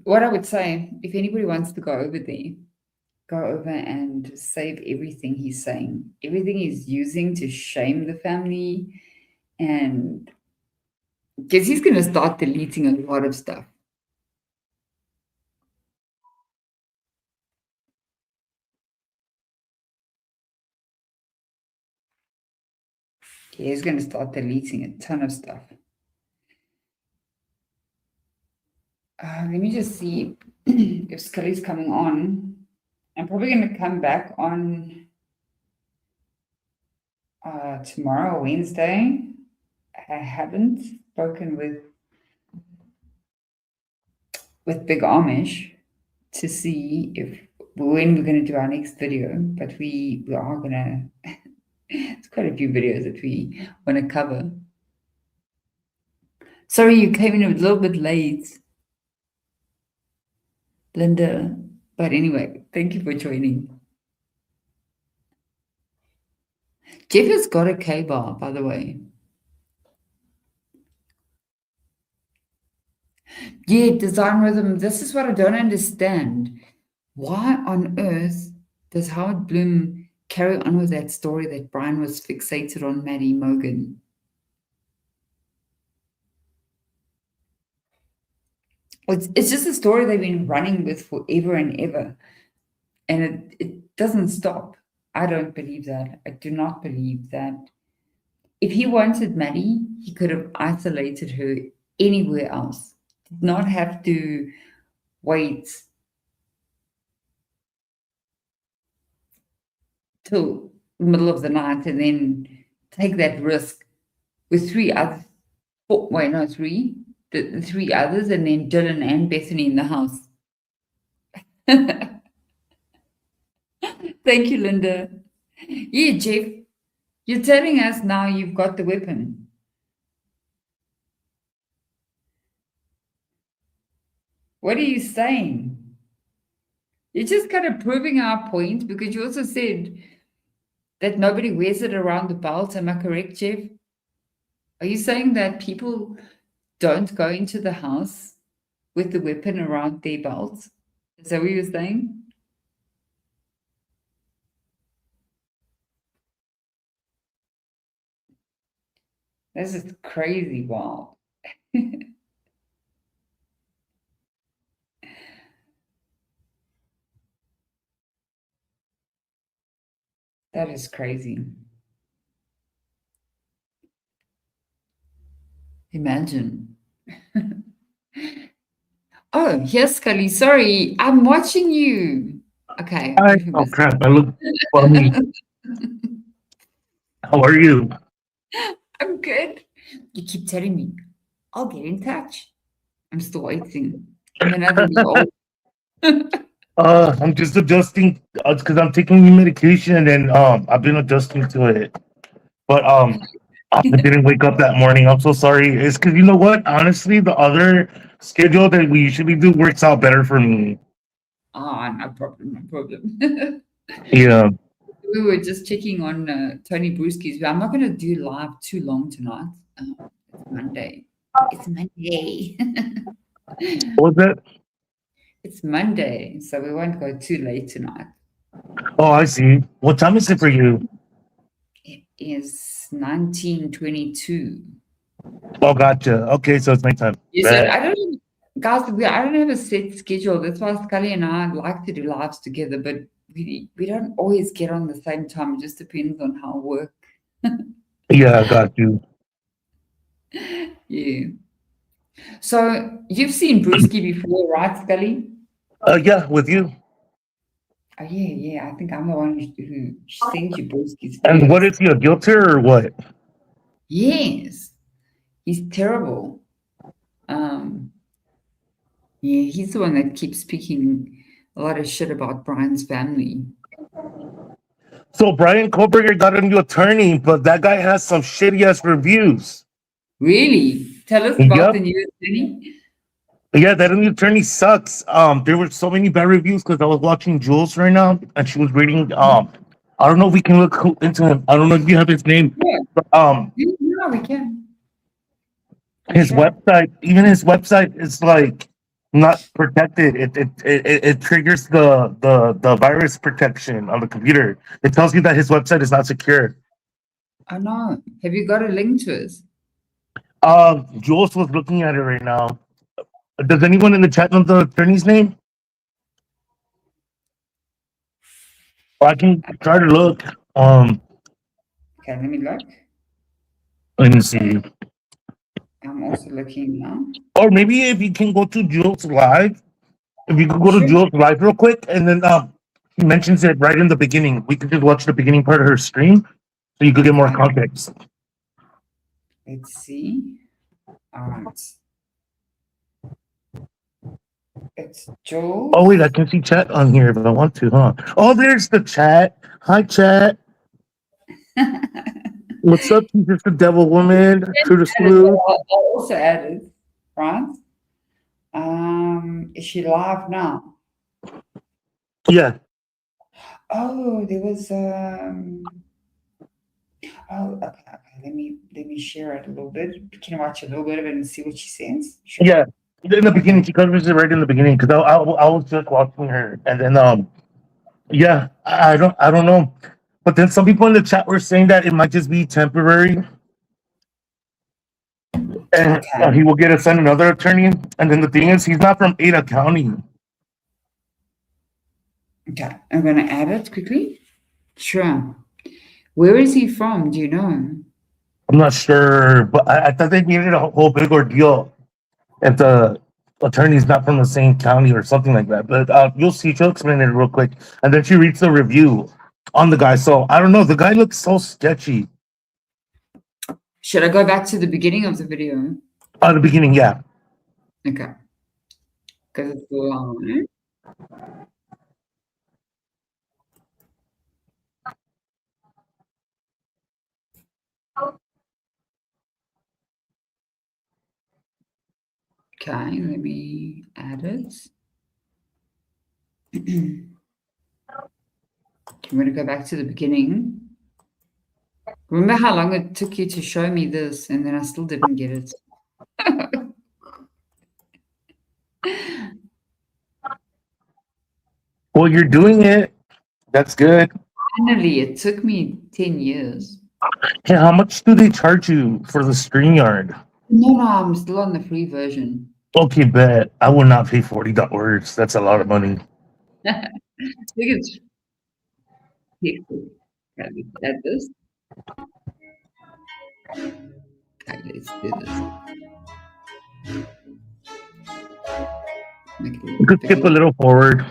what I would say, if anybody wants to go over there, go over and save everything he's saying, everything he's using to shame the family, and because he's going to start deleting a lot of stuff. He's going to start deleting a ton of stuff. Let me just see if Scully's coming on. I'm probably going to come back on tomorrow, Wednesday. I haven't spoken with Big Amish to see if when we're going to do our next video, but we are going to. It's quite a few videos that we want to cover. Sorry, you came in a little bit late, Linda. But anyway, thank you for joining. Jeff has got a K-bar, by the way. Yeah, design rhythm. This is what I don't understand. Why on earth does Howard Bloom carry on with that story that Brian was fixated on Maddie Morgan? It's just a story they've been running with forever and ever. And it doesn't stop. I don't believe that. I do not believe that. If he wanted Maddie, he could have isolated her anywhere else. Did not have to wait till the middle of the night and then take that risk with three others. The three others, and then Dylan and Bethany in the house. Thank you, Linda. Yeah, Jeff, you're telling us now you've got the weapon. What are you saying? You're just kind of proving our point, because you also said that nobody wears it around the belt. Am I correct, Jeff? Are you saying that people don't go into the house with the weapon around their belt? Is that what you're saying? This is crazy. Wow. That is crazy. Imagine. Oh, here's Scully. Sorry, I'm watching you. Okay. Oh, crap. I look funny. How are you? I'm good. You keep telling me, I'll get in touch. I'm still waiting. I'm another year old. I'm just adjusting because I'm taking new medication and I've been adjusting to it. But I didn't wake up that morning. I'm so sorry. It's because you know what? Honestly, the other schedule that we usually do works out better for me. No problem. Yeah. We were just checking on Tony Brewski's. I'm not going to do live too long tonight. It's Monday. It's Monday. What was that? It's Monday, so we won't go too late tonight. Oh, I see. What time is it for you? It is 19:22. Oh, gotcha. Okay, so it's nighttime. Yes, so I don't, guys. I don't have a set schedule. That's why Scully and I like to do lives together, but we don't always get on the same time. It just depends on how work. Yeah, I got you. Yeah. So you've seen Brewski before, right, Scully? Yeah, with you. Oh, yeah. I think I'm the one who sent you Brewski's. And what is he, a guilter or what? Yes, he's terrible. Yeah, he's the one that keeps speaking a lot of shit about Brian's family. So Brian Kohlberger got a new attorney, but that guy has some shitty ass reviews. Really? Tell us about the new attorney. Yeah, that new attorney sucks. There were so many bad reviews because I was watching Jules right now, and she was reading. I don't know if we can look into him. I don't know if you have his name. Yeah. But, yeah, we can. His website, even his website, is like not protected. It triggers the virus protection on the computer. It tells you that his website is not secure. Oh no. Have you got a link to it? Jules was looking at it right now. Does anyone in the chat know the attorney's name? I can try to look. Okay, let me look. Let me see. I'm also looking now. Or maybe if you can go to Jules Live, if you could go to Sure. Jules Live real quick, and then he mentions it right in the beginning. We could just watch the beginning part of her stream, so you could get more context. Let's see. All right. It's Jules. Oh wait, I can see chat on here if I want to, huh? Oh, there's the chat. Hi, chat. What's up, just the devil woman? True to slew. I'll also add it, right? Is she live now? Yeah. Oh, there was oh, okay. Let me share it a little bit. Can you watch a little bit of it and see what she says? Sure. Yeah. In the beginning, she covers it right in the beginning because I was just watching her, and then yeah, I don't know, but then some people in the chat were saying that it might just be temporary, and he will get assigned another attorney. And then the thing is, he's not from Ada County. Okay, I'm gonna add it quickly. Sure. Where is he from? Do you know? I'm not sure, but I thought they needed a whole big ordeal if the attorney's not from the same county or something like that. But you'll see. She'll explain it real quick, and then she reads the review on the guy. So I don't know. The guy looks so sketchy. Should I go back to the beginning of the video? The beginning, yeah. Okay. Because it's long. Okay, let me add it. I'm going to go back to the beginning. Remember how long it took you to show me this, and then I still didn't get it. Well, you're doing it. That's good. Finally, it took me 10 years. Hey, how much do they charge you for the StreamYard? No, I'm still on the free version. Okay, bet. I would not pay $40. That's a lot of money. I think it's add this. Okay, let's do this. You could skip a little forward.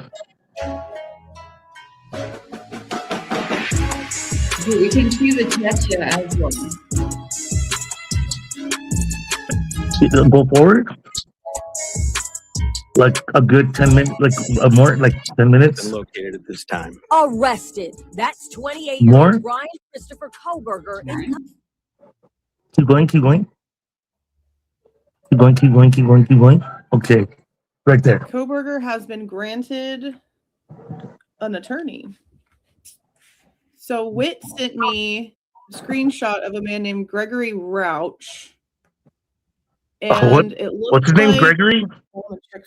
We can see the chat here as well. Go forward. Like a good 10 minutes, like more, like 10 minutes. Located at this time. Arrested. That's 28-year-old More? Ryan Christopher Koberger. Keep going. Keep going. Okay. Right there. Koberger has been granted an attorney. So Witt sent me a screenshot of a man named Gregory Rauch. And it looks what's his name, Gregory?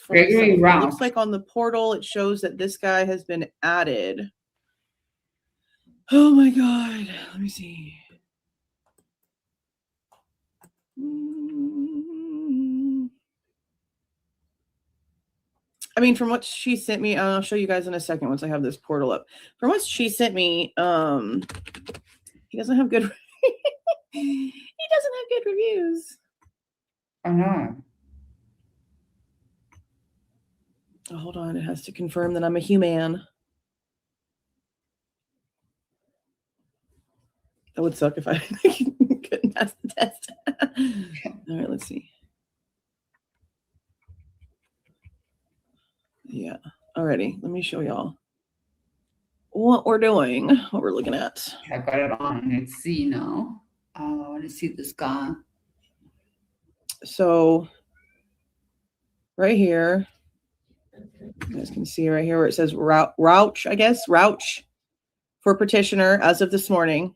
Gregory Rauch. It looks like on the portal it shows that this guy has been added. Oh my god. Let me see. I mean, from what she sent me, I'll show you guys in a second once I have this portal up. From what she sent me, he doesn't have good he doesn't have good reviews. Oh no. Oh, hold on, it has to confirm that I'm a human. That would suck if I couldn't pass the test. All right, let's see. Yeah, alrighty. Let me show y'all what we're doing, what we're looking at. I got it on. Let's see now. I want to see this guy. So, right here, you guys can see right here where it says Rauch, I guess, Rauch for petitioner as of this morning.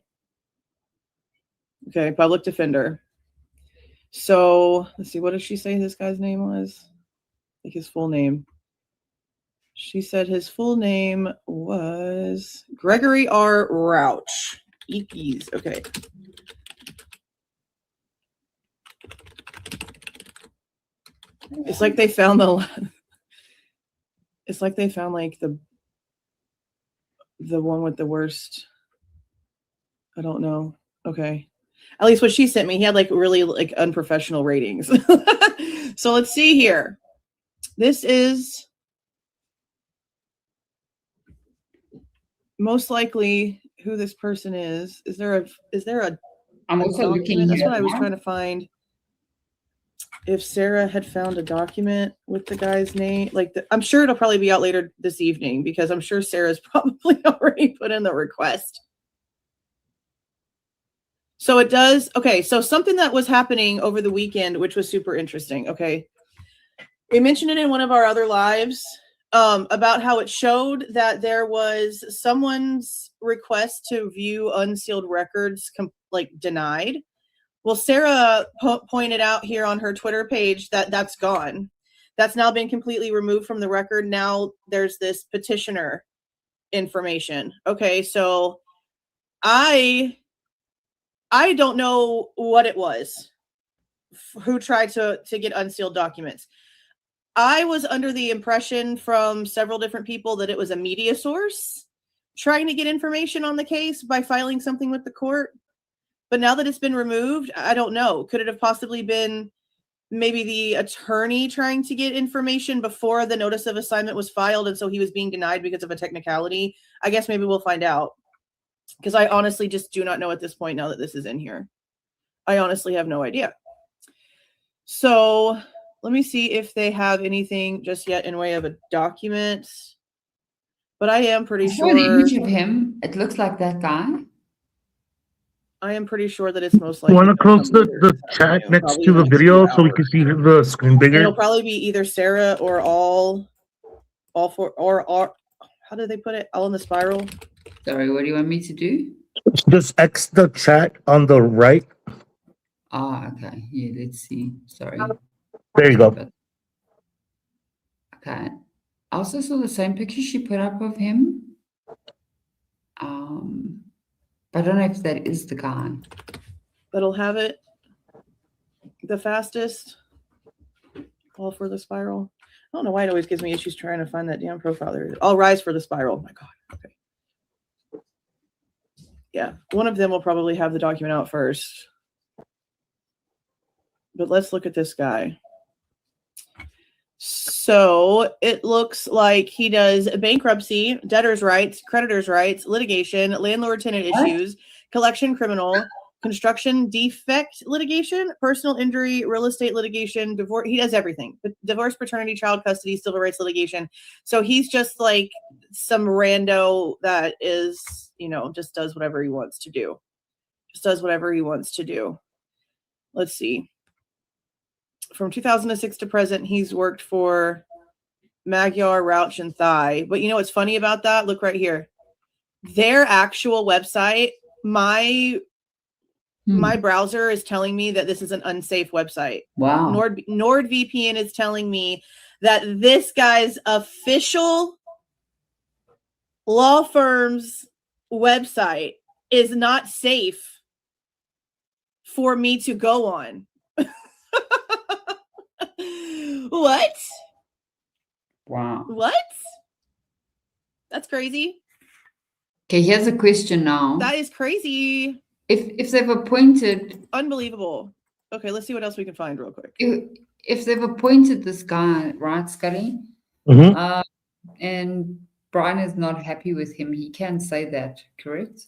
Okay, public defender. So, let's see, what did she say this guy's name was? like his full name. She said his full name was Gregory R. Rauch. Eekies. Okay. It's like they found it's like they found like the one with the worst. I don't know. Okay. At least what she sent me, he had like really like unprofessional ratings. So let's see here. This is most likely who this person is. Is there a I'm also looking. That's what I was trying to find. If Sarah had found a document with the guy's name, like I'm sure it'll probably be out later this evening because I'm sure Sarah's probably already put in the request. So it does. Okay. So something that was happening over the weekend, which was super interesting. Okay. We mentioned it in one of our other lives about how it showed that there was someone's request to view unsealed records denied. Well, Sarah pointed out here on her Twitter page that that's gone. That's now been completely removed from the record. Now there's this petitioner information. Okay, so I don't know what it was who tried to get unsealed documents. I was under the impression from several different people that it was a media source trying to get information on the case by filing something with the court. But now that it's been removed, I don't know. Could it have possibly been maybe the attorney trying to get information before the notice of assignment was filed, and so he was being denied because of a technicality? I guess maybe we'll find out. Because I honestly just do not know at this point now that this is in here. I honestly have no idea. So let me see if they have anything just yet in way of a document. But I am pretty sure. An image of him. It looks like that guy. I am pretty sure that it's most likely. Want to close the chat next to the video so we can see the screen bigger? It'll probably be either Sarah or all four, or how did they put it? All in the spiral. Sorry, what do you want me to do? Just X the chat on the right. Ah, okay. Yeah, let's see. Sorry. There you go. Okay. I also saw the same picture she put up of him. I don't know if that is the guy. That'll have it the fastest. All for the spiral. I don't know why it always gives me issues trying to find that damn profile. There it is. All rise for the spiral. Oh my God. Okay. Yeah. One of them will probably have the document out first. But let's look at this guy. So it looks like he does bankruptcy, debtor's rights, creditor's rights, litigation, landlord-tenant issues, collection criminal, construction defect litigation, personal injury, real estate litigation, divorce. He does everything. Divorce, paternity, child custody, civil rights litigation. So he's just like some rando that is, just does whatever he wants to do. Let's see. From 2006 to present, he's worked for Magyar, Rauch, and Thai. But you know what's funny about that? Look right here. Their actual website, my browser is telling me that this is an unsafe website. Wow. NordVPN is telling me that this guy's official law firm's website is not safe for me to go on. What? Wow. What? That's crazy. Okay, here's a question now. That is crazy. If they've appointed... Unbelievable. Okay, let's see what else we can find real quick. If they've appointed this guy, right, Scully? Mm-hmm. And Brian is not happy with him, he can say that, correct?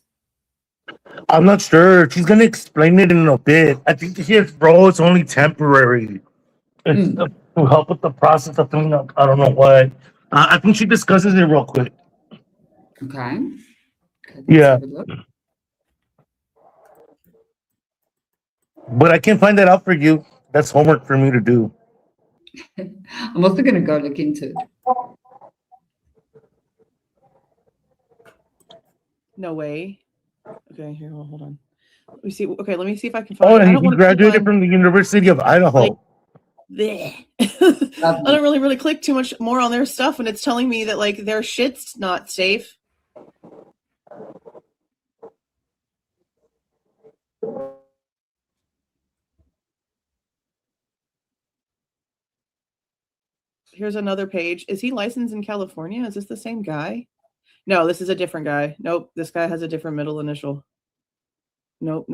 I'm not sure. She's going to explain it in a bit. I think it's only temporary. It's to help with the process of filling up. I don't know what. I think she discusses it real quick. Okay. Yeah. But I can't find that out for you. That's homework for me to do. I'm also going to go look into it. No way. Okay, here, hold on. Let me see. Okay, let me see if I can find it. He graduated from the University of Idaho. I don't really click too much more on their stuff when it's telling me that like their shit's not safe. Here's another page. Is he licensed in California? Is this the same guy? No, this is a different guy. Nope, this guy has a different middle initial. Nope.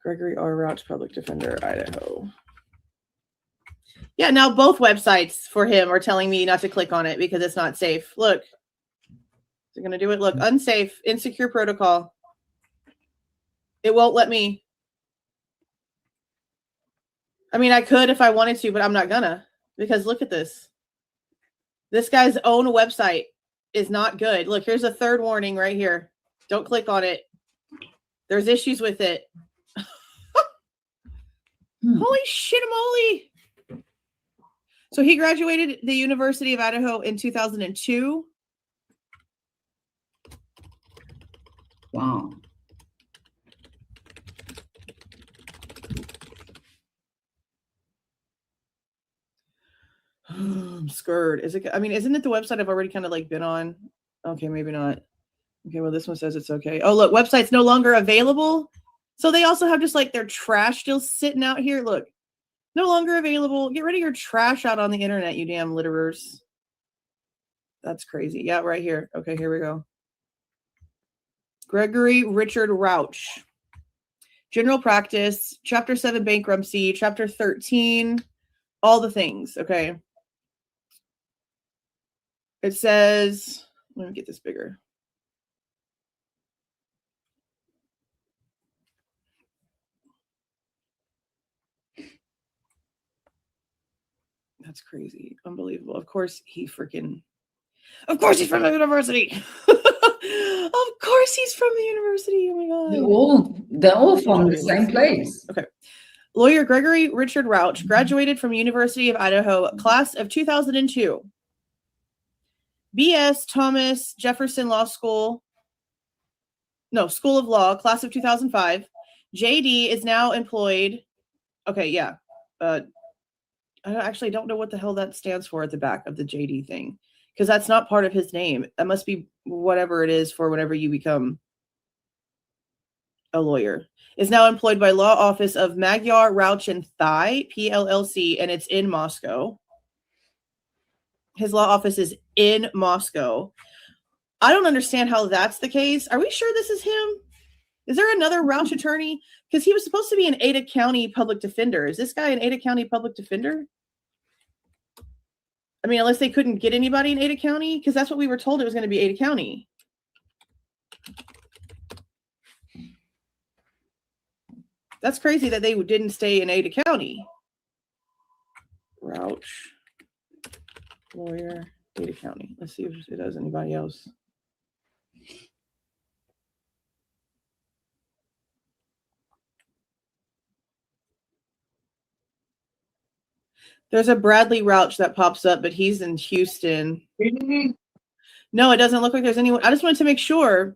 Gregory R. Rauch, Public Defender, Idaho. Yeah, now both websites for him are telling me not to click on it because it's not safe. Look. They're going to do it. Look, unsafe, insecure protocol. It won't let me. I mean, I could if I wanted to, but I'm not gonna. Because look at this. This guy's own website is not good. Look, here's a third warning right here. Don't click on it. There's issues with it. Holy shit moly. So he graduated the University of Idaho in 2002. Wow. I'm scared. Is it? I mean, isn't it the website I've already kind of like been on? Okay, maybe not. Okay, well, this one says it's okay. Oh, look, website's no longer available. So they also have just like their trash still sitting out here. Look, no longer available. Get rid of your trash out on the internet, you damn litterers. That's crazy. Yeah, right here. Okay, here we go. Gregory Richard Rauch. General practice, Chapter 7 bankruptcy, Chapter 13, all the things. Okay. It says, let me get this bigger. That's crazy. Unbelievable. Of course he's from the university. Of course he's from the university. Oh my God. They're all from the same place. Okay. Lawyer Gregory Richard Rauch graduated from University of Idaho, class of 2002. B.S. Thomas Jefferson Law School. No, School of Law, class of 2005. J.D. is now employed. Okay, yeah. I actually don't know what the hell that stands for at the back of the J.D. thing, because that's not part of his name. That must be whatever it is for whenever you become a lawyer. Is now employed by Law Office of Magyar, Rauch and Thai, PLLC, and it's in Moscow. His law office is in Moscow. I don't understand how that's the case. Are we sure this is him? Is there another Rauch attorney? Because he was supposed to be an Ada County public defender. Is this guy an Ada County public defender? I mean, unless they couldn't get anybody in Ada County, because that's what we were told it was going to be Ada County. That's crazy that they didn't stay in Ada County. Rauch, lawyer, Ada County. Let's see if it does anybody else. There's a Bradley Rauch that pops up, but he's in Houston. No, it doesn't look like there's anyone. I just wanted to make sure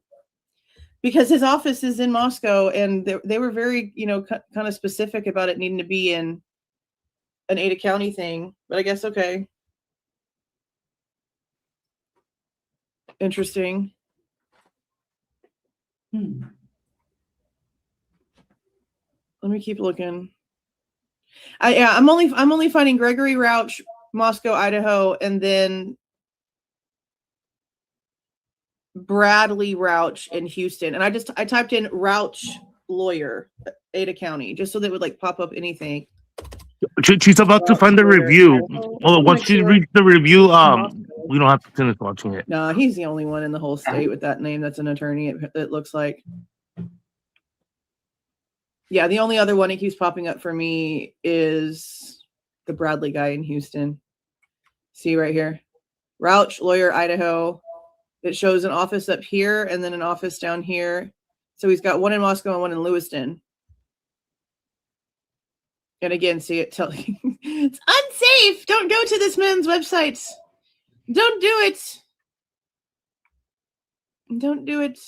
because his office is in Moscow, and they were very, kind of specific about it needing to be in an Ada County thing. But I guess okay. Interesting. Let me keep looking. I'm only finding Gregory Rauch, Moscow, Idaho, and then Bradley Rauch in Houston. And I typed in Rauch lawyer, Ada County, just so that would like pop up anything. She's about to find the review. Well, once she reads the review, we don't have to finish watching it. No, he's the only one in the whole state with that name that's an attorney, it looks like. Yeah, the only other one that keeps popping up for me is the Bradley guy in Houston. See right here. Rauch, lawyer, Idaho. It shows an office up here and then an office down here. So he's got one in Moscow and one in Lewiston. And again, see it tell you it's unsafe. Don't go to this man's website. Don't do it. Don't do it.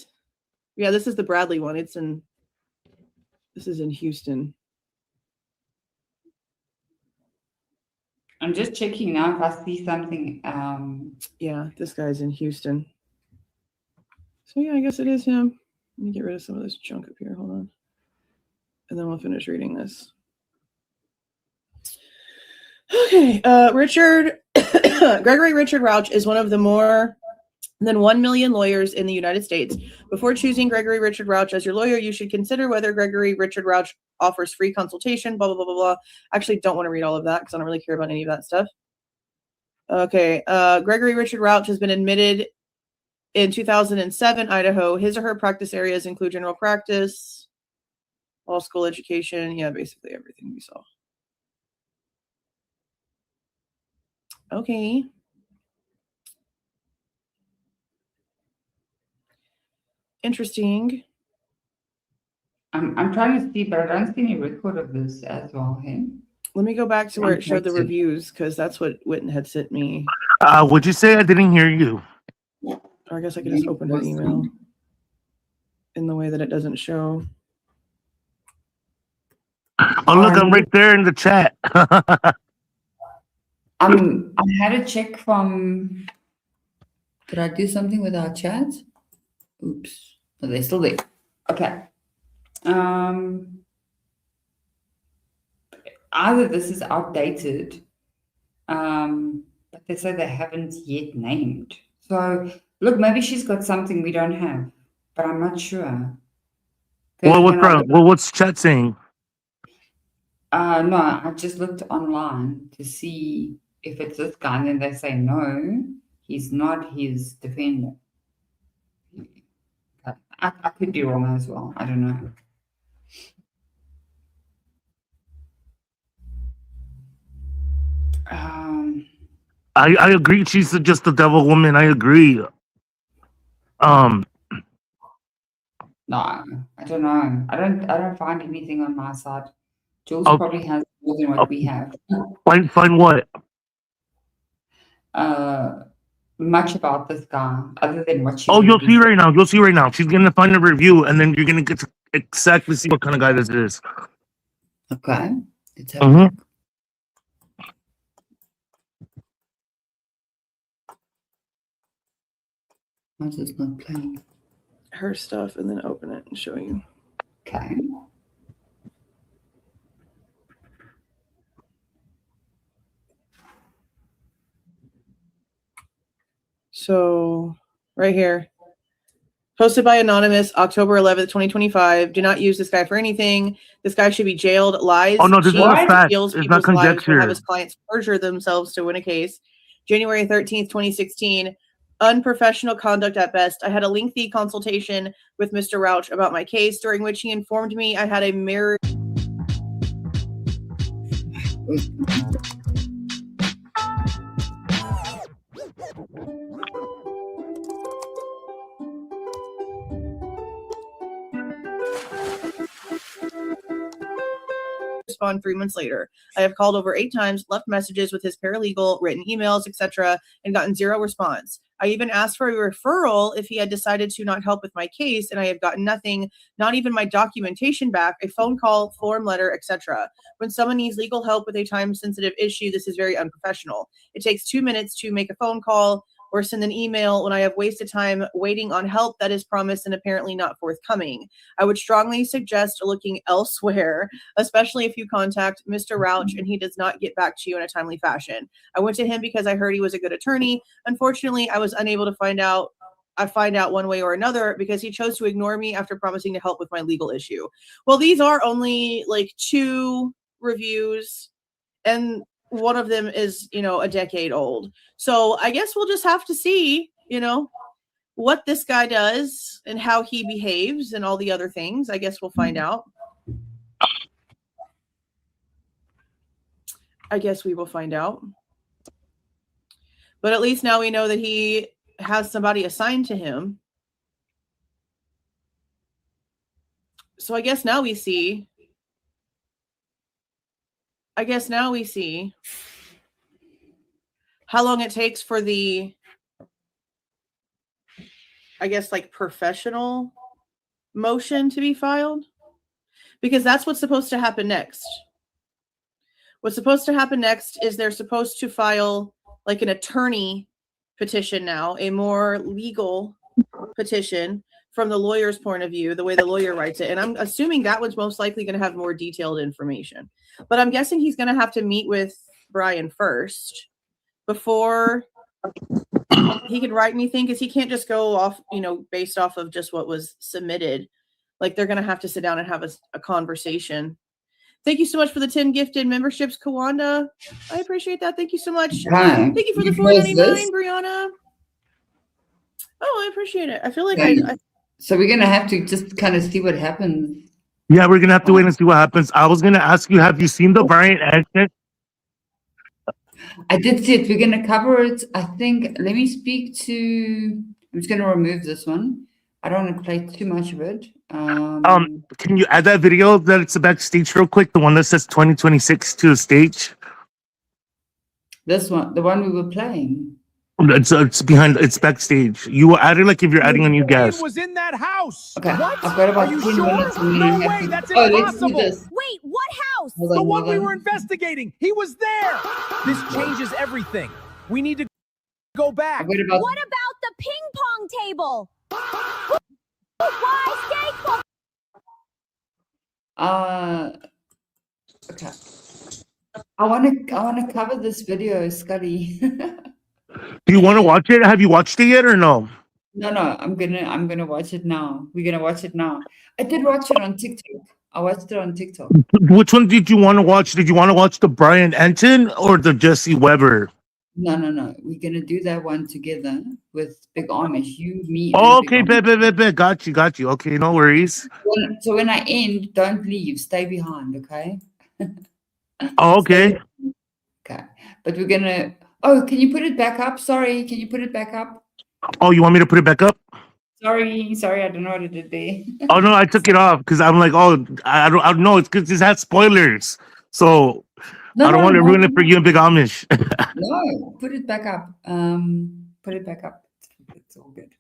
Yeah, this is the Bradley one. This is in Houston. I'm just checking now if I see something. Yeah, this guy's in Houston. So yeah, I guess it is him. Let me get rid of some of this junk up here. Hold on. And then we'll finish reading this. Okay, Gregory Richard Rauch is one of the more than 1 million lawyers in the United States. Before choosing Gregory Richard Rauch as your lawyer, you should consider whether Gregory Richard Rauch offers free consultation, blah, blah, blah, blah, blah. I actually don't want to read all of that because I don't really care about any of that stuff. Okay, Gregory Richard Rauch has been admitted in 2007, Idaho. His or her practice areas include general practice, law school education. Yeah, basically everything we saw. Okay. Interesting. I'm trying to see, but I don't see any record of this as well. Hey? Let me go back to where it showed the reviews, because that's what Witten had sent me. Would you say? I didn't hear you. Or I guess I could just open her email in the way that it doesn't show. Oh, look, I'm right there in the chat. I had a check from. Did I do something with our chat? Oops. Oh, they're still there. Okay. Either this is outdated, but they say they haven't yet named. So, look, maybe she's got something we don't have, but I'm not sure. Well, what's chat saying? No, I just looked online to see if it's this guy, and then they say no, he's not his defender. I could be wrong as well. I don't know. I agree. She's just a devil woman. I agree. No, I don't know. I don't find anything on my side. Jules probably has more than what we have. Find what? Much about this guy, other than what she. Oh, you'll see right now. You'll see right now. She's gonna find a review, and then you're gonna get to exactly see what kind of guy this is. Okay. Let's have a look. Why is this not playing? Her stuff, and then open it and show you. Okay. So, right here. Posted by Anonymous, October 11th, 2025. Do not use this guy for anything. This guy should be jailed. Lies. Oh, no, this is a fact. Steals It's not people's lives or conjecture. have his clients perjure themselves to win a case. January 13th, 2016. Unprofessional conduct at best. I had a lengthy consultation with Mr. Rauch about my case, during which he informed me I had a marriage. Respond 3 months later. I have called over 8 times, left messages with his paralegal, written emails, etc., and gotten 0 response. I even asked for a referral if he had decided to not help with my case, and I have gotten nothing, not even my documentation back, a phone call, form letter, etc. When someone needs legal help with a time-sensitive issue, this is very unprofessional. It takes 2 minutes to make a phone call or send an email when I have wasted time waiting on help that is promised and apparently not forthcoming. I would strongly suggest looking elsewhere, especially if you contact Mr. Rauch and he does not get back to you in a timely fashion. I went to him because I heard he was a good attorney. Unfortunately, I was unable to find out one way or another because he chose to ignore me after promising to help with my legal issue. Well, these are only like 2 reviews, and one of them is, a decade old. So I guess we'll just have to see, what this guy does and how he behaves and all the other things. I guess we'll find out. I guess we will find out. But at least now we know that he has somebody assigned to him. So I guess now we see how long it takes for the, professional motion to be filed, because that's what's supposed to happen next. What's supposed to happen next is they're supposed to file like an attorney petition now, a more legal petition from the lawyer's point of view, the way the lawyer writes it. And I'm assuming that one's most likely going to have more detailed information. But I'm guessing he's going to have to meet with Brian first before he can write anything, because he can't just go off, based off of just what was submitted. Like, they're going to have to sit down and have a conversation. Thank you so much for the 10 gifted memberships, Kawanda. I appreciate that. Thank you so much. Hi. Thank you for the $4.99, Brianna. Oh, I appreciate it. I feel like So we're gonna have to just kind of see what happens. Yeah, we're gonna have to wait and see what happens. I was gonna ask you, have you seen the Brian Edson? I did see it. We're gonna cover it. I think. Let me speak to. I'm just gonna remove this one. I don't want to play too much of it. Can you add that video that it's backstage real quick? The one that says 2026 to the stage. This one, the one we were playing. It's behind. It's backstage. You will add it like if you're adding a new guest. Was in that house. Okay, I've got about 10 minutes. No way, that's impossible. Wait, what house? The one we were investigating. He was there. This changes everything. We need to go back. What about the ping pong table? Why steak? Okay. I wanna cover this video, Scully. Do you want to watch it? Have you watched it yet or no? No, I'm gonna watch it now. We're gonna watch it now. I did watch it on TikTok. I watched it on TikTok. Which one did you want to watch? Did you want to watch the Brian Enton or the Jesse Weber? No. We're gonna do that one together with Big Amish. You, me. Oh, okay, bet. Got you. Okay, no worries. So when I end, don't leave. Stay behind, okay? Oh, okay. Okay. But we're gonna. Oh, can you put it back up? Sorry, can you put it back up? Oh, you want me to put it back up? Sorry, I don't know what it did there. Oh no, I took it off because I'm like, oh, I don't know. It's because this has spoilers, so I don't want to ruin it for you and Big Amish. No, put it back up. Put it back up. It's all good.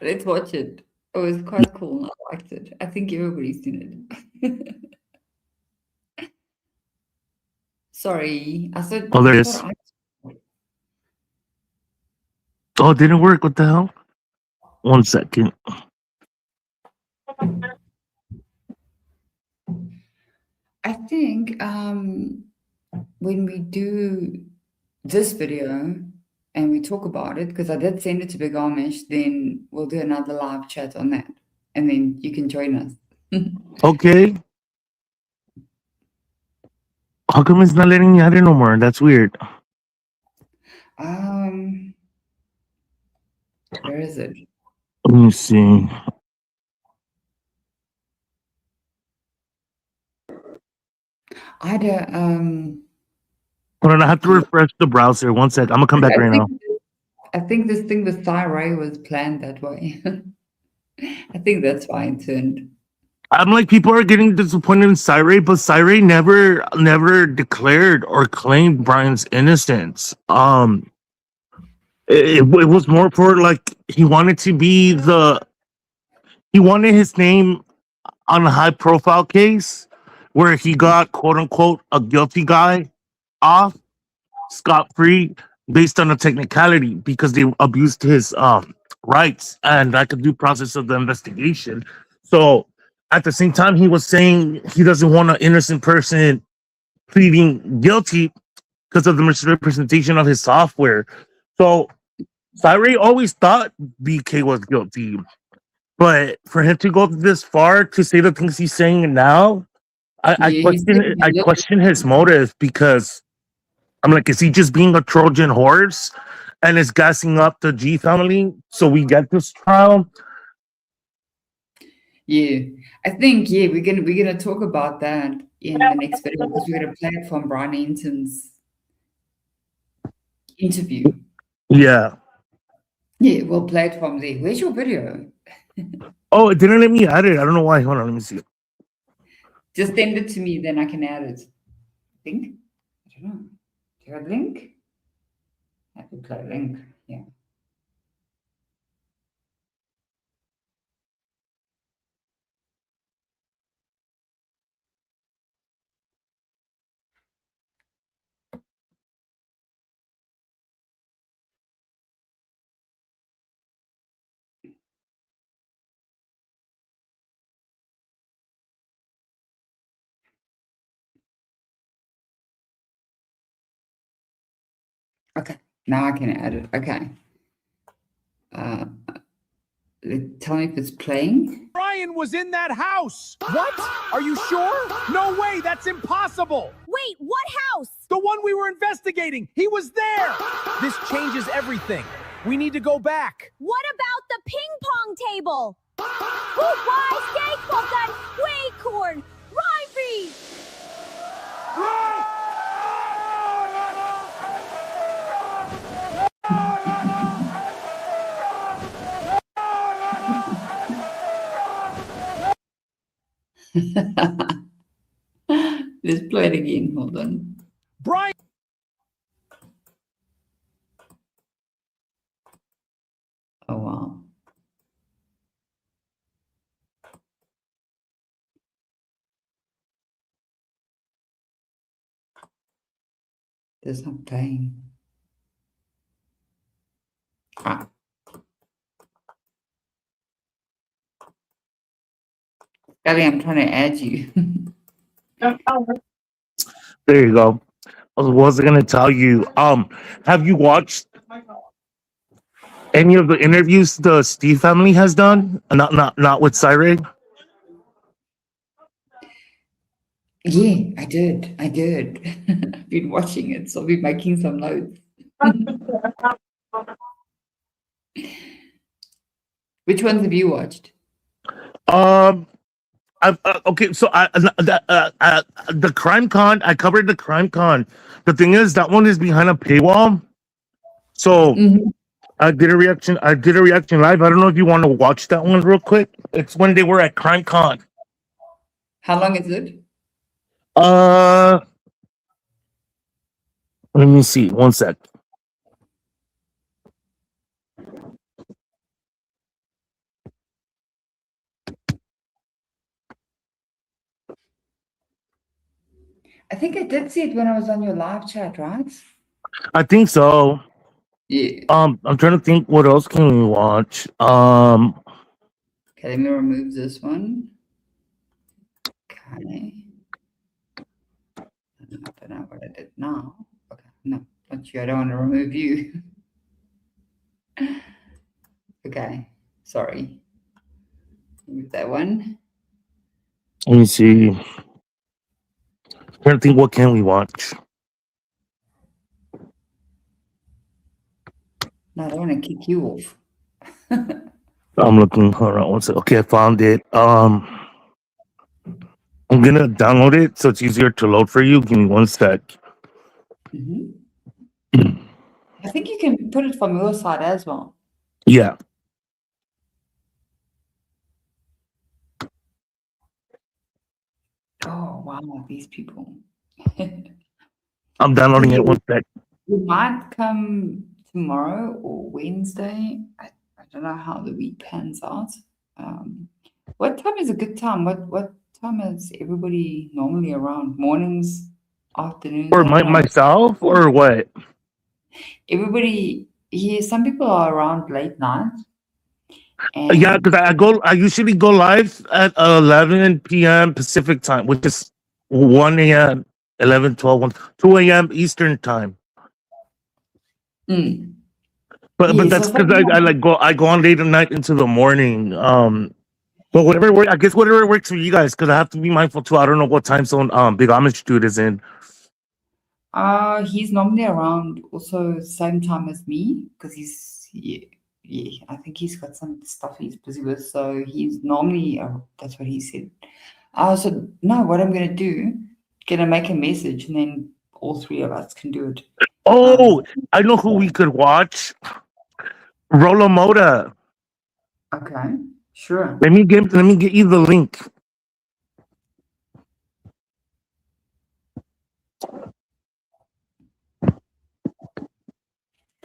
Let's watch it. It was quite cool. I liked it. I think everybody's seen it. Sorry, I said. Oh, there it is. Oh, it didn't work. What the hell? 1 second. I think when we do this video and we talk about it, because I did send it to Big Amish, then we'll do another live chat on that, and then you can join us. Okay. How come it's not letting me add it no more? That's weird. Where is it? Let me see. I don't. Hold on, I have to refresh the browser. 1 sec. I'm gonna come back right now. I think this thing with Thyray was planned that way. I think that's why it turned. I'm like, people are getting disappointed in Cyril, but Cyril never declared or claimed Brian's innocence. It was more for like he wanted his name on a high profile case where he got quote unquote a guilty guy off scot-free based on a technicality because they abused his rights and like a due process of the investigation. So at the same time, he was saying he doesn't want an innocent person pleading guilty because of the misrepresentation of his software. So Cyril always thought BK was guilty, but for him to go this far to say the things he's saying now, I question his motive, because I'm like, is he just being a Trojan horse and is gassing up the G family so we get this trial? Yeah, I think we're gonna talk about that in the next video, because we're gonna play it from Brian Enton's interview. Yeah, we'll play it from there. Where's your video? Oh, it didn't let me add it. I don't know why. Hold on, let me see. Just send it to me, then I can add it. I think. I don't know. Do you have a link? I have to play a link. Yeah. Okay, now I can add it. Okay. Tell me if it's playing. Brian was in that house. What? Are you sure? No way, that's impossible. Wait, what house? The one we were investigating. He was there. This changes everything. We need to go back. What about the ping pong table? Why steak polka, whey corn, rye beef? Let's play it again. Hold on. Brian. Oh, wow. There's no playing. Ah. Ellie, I'm trying to add you. There you go. I was going to tell you. Have you watched any of the interviews the Steve family has done? Not with Cyril. Yeah, I did. I've been watching it, so I'll be making some notes. Which ones have you watched? Okay, so the Crime Con. I covered the Crime Con. The thing is, that one is behind a paywall. So I did a reaction. Live. I don't know if you want to watch that one real quick. It's when they were at Crime Con. How long is it? Let me see. One sec. I think I did see it when I was on your live chat, right? I think so. Yeah. I'm trying to think what else can we watch. Okay, let me remove this one. Okay. I don't know what I did now. Okay, no, not you. I don't want to remove you. Okay, sorry. Remove that one. Let me see. I'm trying to think what can we watch. No, I don't want to kick you off. I'm looking. Hold on one sec. Okay, I found it. I'm gonna download it so it's easier to load for you. Give me one sec. I think you can put it from your side as well. Yeah. Oh wow, these people. I'm downloading it. One sec. We might come tomorrow or Wednesday. I don't know how the week pans out. What time is a good time? What time is everybody normally around? Mornings, afternoons? Or myself or what? Everybody here. Some people are around late night. Yeah, because I usually go live at 11 p.m. Pacific time, which is 1 a.m., 11, 12, 1, 2 a.m. Eastern time. But that's because I go on late at night into the morning. But whatever works for you guys, because I have to be mindful too. I don't know what time zone Big Amish dude is in. He's normally around also same time as me because I think he's got some stuff he's busy with. So he's normally that's what he said. So no, what I'm gonna do, gonna make a message and then all three of us can do it. Oh, I know who we could watch. Rolo Moda. Okay, sure. Let me get you the link.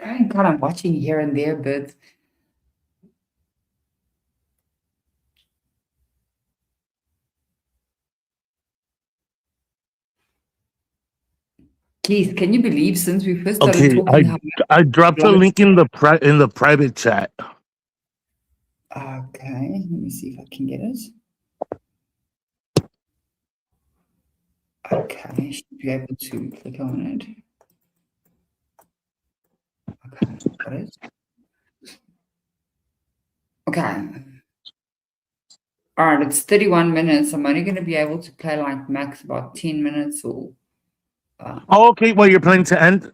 I'm kind of watching here and there, but Keith, can you believe since we first started talking? I dropped the link in the private chat. Okay, let me see if I can get it. Okay, I should be able to click on it. Got it. Okay. All right, it's 31 minutes. I'm only going to be able to play like max about 10 minutes or. Oh, okay. Well, you're planning to end?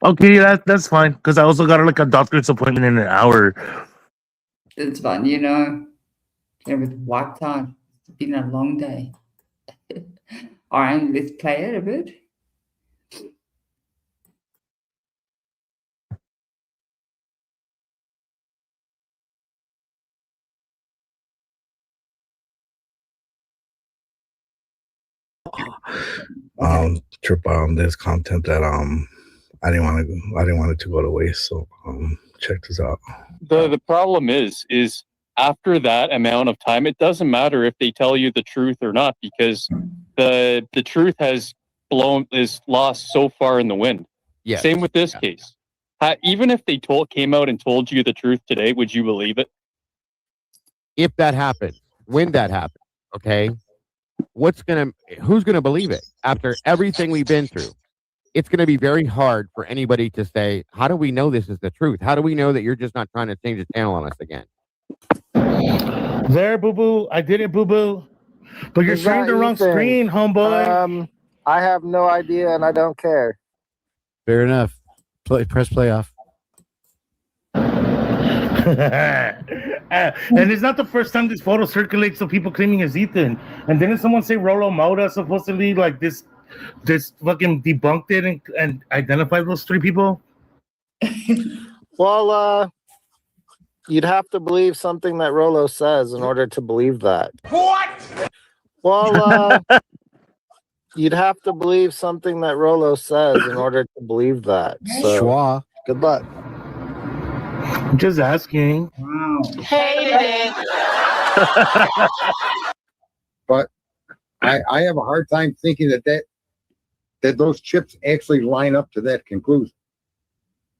Okay, that's fine. Because I also got like a doctor's appointment in an hour. It's fun, you know. With wiped out. It's been a long day. All right, let's play it a bit. Trip there's content that I didn't want it to go to waste, so check this out. The problem is after that amount of time, it doesn't matter if they tell you the truth or not, because the truth is lost so far in the wind. Yes. Same with this case. Even if they came out and told you the truth today, would you believe it? If that happened, when that happened, okay, who's gonna believe it after everything we've been through? It's going to be very hard for anybody to say, how do we know this is the truth? How do we know that you're just not trying to change the channel on us again? There, boo-boo. I did it, boo-boo. But you're sharing the wrong screen, homeboy. I have no idea, and I don't care. Fair enough. Press play off. And it's not the first time this photo circulates of people claiming it's Ethan. And didn't someone say Rolo Moda supposedly like this fucking debunked it and identified those three people? Well, you'd have to believe something that Rolo says in order to believe that. What? Well, you'd have to believe something that Rolo says in order to believe that. So, Schwa. Good luck. I'm just asking. Wow. Hey, But I have a hard time thinking that those chips actually line up to that conclusion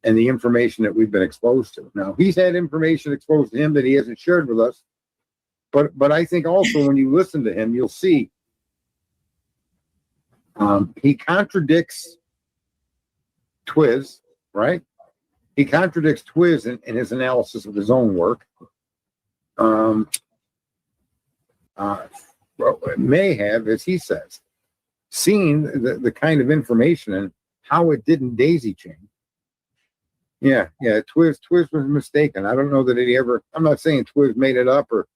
and the information that we've been exposed to. Now, he's had information exposed to him that he hasn't shared with us. But I think also when you listen to him, you'll see he contradicts Twiz, right? He contradicts Twiz in his analysis of his own work. May have, as he says, seen the kind of information and how it didn't daisy chain. Yeah. Twiz was mistaken. I don't know that he ever. I'm not saying Twiz made it up or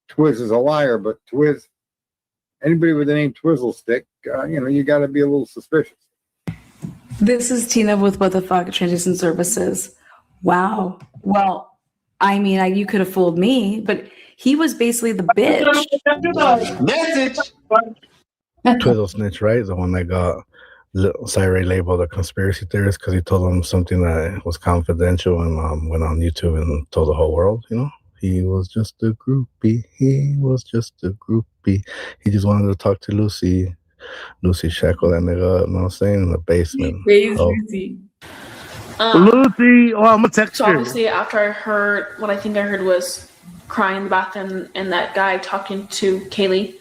Twiz is a liar, but Twiz, anybody with the name Twizzlestick, you got to be a little suspicious. This is Tina with What the Fuck Transition Services. Wow. Well, I mean, you could have fooled me, but he was basically the bitch. Message. Twizzle Snitch, right? The one that got Cyril labeled a conspiracy theorist because he told them something that was confidential and went on YouTube and told the whole world, He was just a groupie. He just wanted to talk to Lucy. Lucy shackled that nigga up, you know what I'm saying, in the basement. Where's Lucy? Lucy, I'm gonna text So her. obviously after I heard, what I think I heard was crying in the bathroom and that guy talking to Kaylee.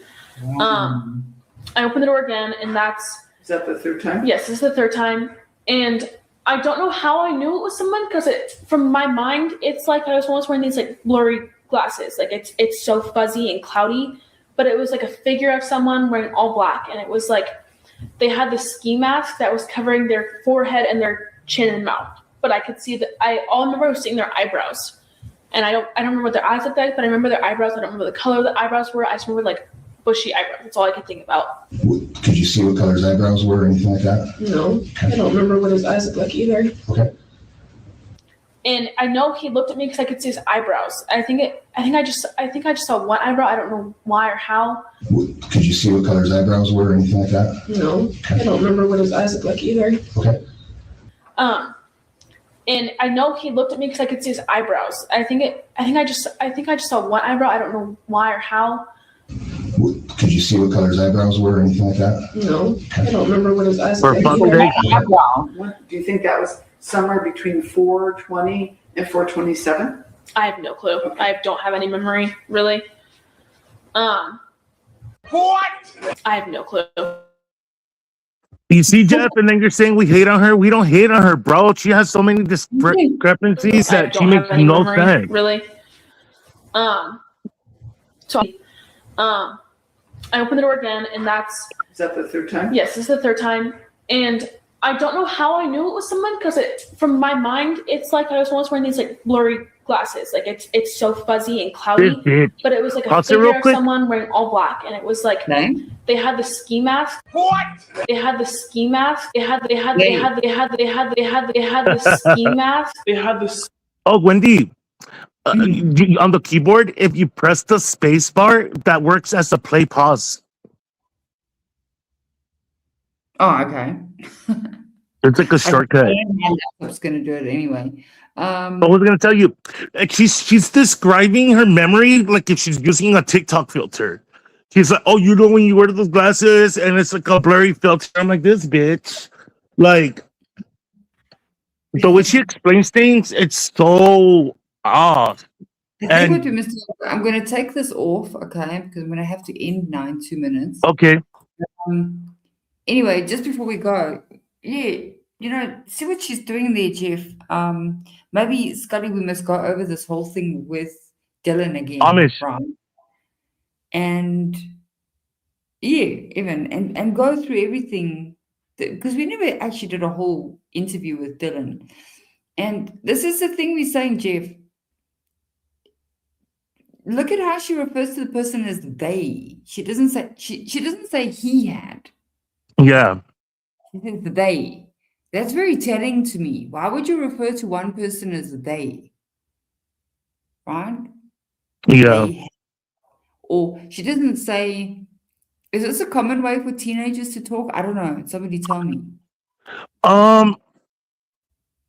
I opened the door again, and Is that the third time? Yes, this is the third time. And I don't know how I knew it was someone, because from my mind, it's like I was once wearing these like blurry glasses. Like it's so fuzzy and cloudy, but it was like a figure of someone wearing all black. And it was like, they had this ski mask that was covering their forehead and their chin and mouth. But I could see all I remember was seeing their eyebrows. And I don't remember what their eyes looked like, but I remember their eyebrows. I don't remember the color of the eyebrows were. I just remember like bushy eyebrows. That's all I could think about. Could you see what color his eyebrows were or anything like that? No, I don't remember what his eyes looked like either. Okay. And I know he looked at me because I could see his eyebrows. I think I just saw one eyebrow. I don't know why or how. Could you see what color his eyebrows were or anything like that? No, I don't remember what his eyes looked like either. Okay. And I know he looked at me because I could see his eyebrows. I think I just saw one eyebrow. I don't know why or how. Could you see what color his eyebrows were or anything like that? No, I don't remember what his eyes looked like Do either. you think that was somewhere between 420 and 427? I have no clue. I don't have any memory, really. What? I have no clue. You see, Jeff, and then you're saying we hate on her. We don't hate on her, bro. She has so many discrepancies I that she don't makes have any no memory, sense. really. So, I opened the door again, and Is that the third time? yes, this is the third time, and I don't know how I knew it was someone because from my mind, it's like I was once wearing these like blurry glasses, like it's so fuzzy and cloudy, but it was like a Pause it real figure of quick. someone wearing all black, and it was like they had the ski mask. What? They had the ski mask. They had the ski mask. They had this. Oh, Wendy, on the keyboard, if you press the space bar, that works as a play pause. Oh, okay. It's like a shortcut. My laptop's going to do it anyway. I was gonna tell you, like, she's describing her memory like if she's using a TikTok filter. She's like, "Oh, you know when you wear those glasses and it's like a blurry filter." I'm like, "This bitch," like the way she explains things, it's so off. I'm going to take this off, okay? Because I'm going to have to end now in 2 minutes. Okay. Anyway, just before we go, see what she's doing there, Jeff. Maybe, Scully, we must go over this whole thing with Dylan again. Amish. Right? And and go through everything, because we never actually did a whole interview with Dylan. And this is the thing we're saying, Jeff. Look at how she refers to the person as they. She doesn't say she doesn't say he had. Yeah. She says they. That's very telling to me. Why would you refer to one person as they? Right? Yeah. Or she doesn't say, is this a common way for teenagers to talk? I don't know. Somebody tell me.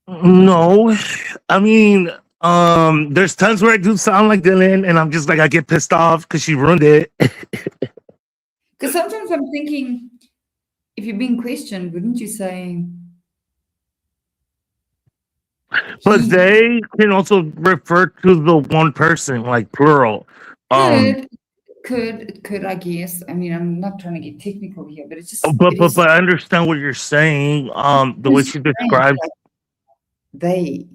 No. I mean, there's times where I do sound like Dylan and I'm just like, I get pissed off because she ruined it. Because sometimes I'm thinking, if you're being questioned, wouldn't you say? But they can also refer to the one person, like plural. Could, I guess. I mean, I'm not trying to get technical here, but it's just. But I understand what you're saying. The way she describes they,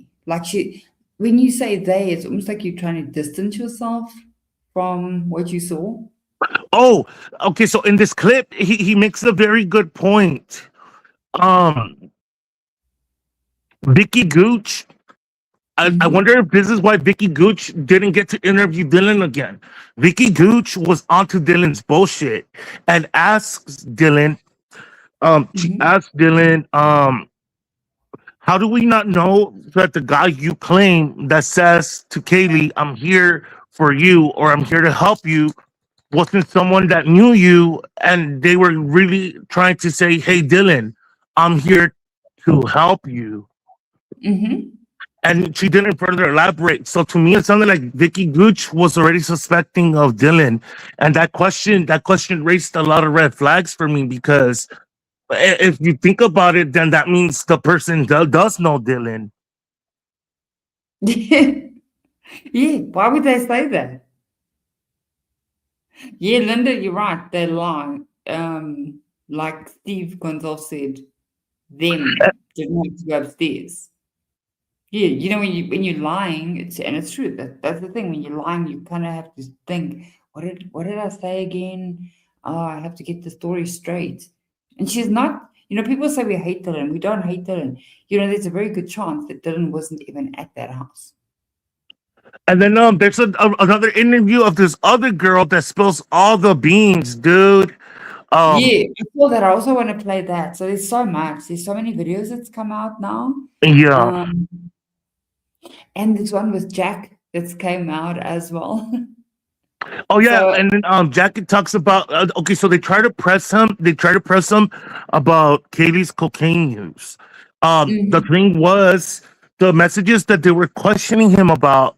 when you say they, it's almost like you're trying to distance yourself from what you saw. Oh, okay. So in this clip, he makes a very good point. Vicky Gooch. I wonder if this is why Vicky Gooch didn't get to interview Dylan again. Vicky Gooch was onto Dylan's bullshit and asks Dylan, she asked Dylan, how do we not know that the guy you claim that says to Kaylee, I'm here for you or I'm here to help you, wasn't someone that knew you and they were really trying to say, hey, Dylan, I'm here to help you. And she didn't further elaborate. So to me, it sounded like Vicky Gooch was already suspecting of Dylan. And that question raised a lot of red flags for me, because if you think about it, then that means the person does know Dylan. Yeah, why would they say that? Yeah, Linda, you're right. They lie. Like Steve Gonzalez said, them didn't have to go upstairs. Yeah, when you're lying, it's true. That's the thing. When you're lying, you kind of have to think, what did I say again? Oh, I have to get the story straight. And she's not. People say we hate Dylan. We don't hate Dylan. There's a very good chance that Dylan wasn't even at that house. And then there's another interview of this other girl that spills all the beans, dude. Yeah, before that, I also want to play that. So there's so much. There's so many videos that's come out now. Yeah. And this one with Jack that's came out as well. Oh yeah, and then Jackie talks about okay, so they try to press him about Kaylee's cocaine use. The thing was, the messages that they were questioning him about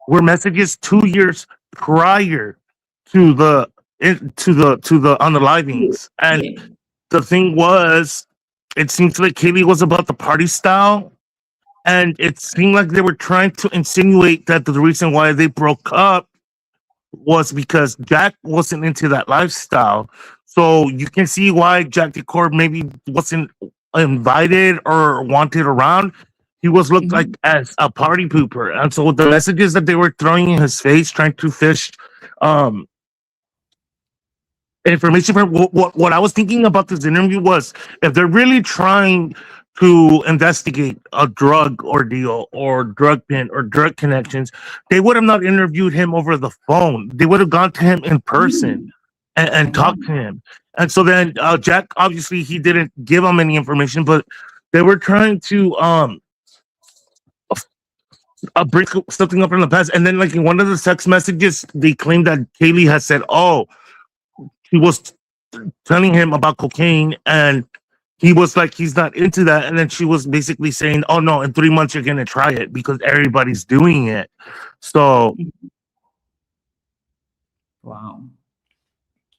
were messages 2 years prior to the unalivings. And the thing was, it seems like Kaylee was about the party style. And it seemed like they were trying to insinuate that the reason why they broke up was because Jack wasn't into that lifestyle. So you can see why Jack Decor maybe wasn't invited or wanted around. He was looked like as a party pooper. And so the messages that they were throwing in his face, trying to fish information from what I was thinking about this interview was, if they're really trying to investigate a drug ordeal or drug pin or drug connections, they would have not interviewed him over the phone. They would have gone to him in person and talked to him. And so then Jack, obviously he didn't give him any information, but they were trying to bring something up from the past. And then like in one of the text messages, they claimed that Kaylee had said, oh, he was telling him about cocaine and he was like, he's not into that. And then she was basically saying, oh no, in 3 months you're going to try it because everybody's doing it. So. Wow.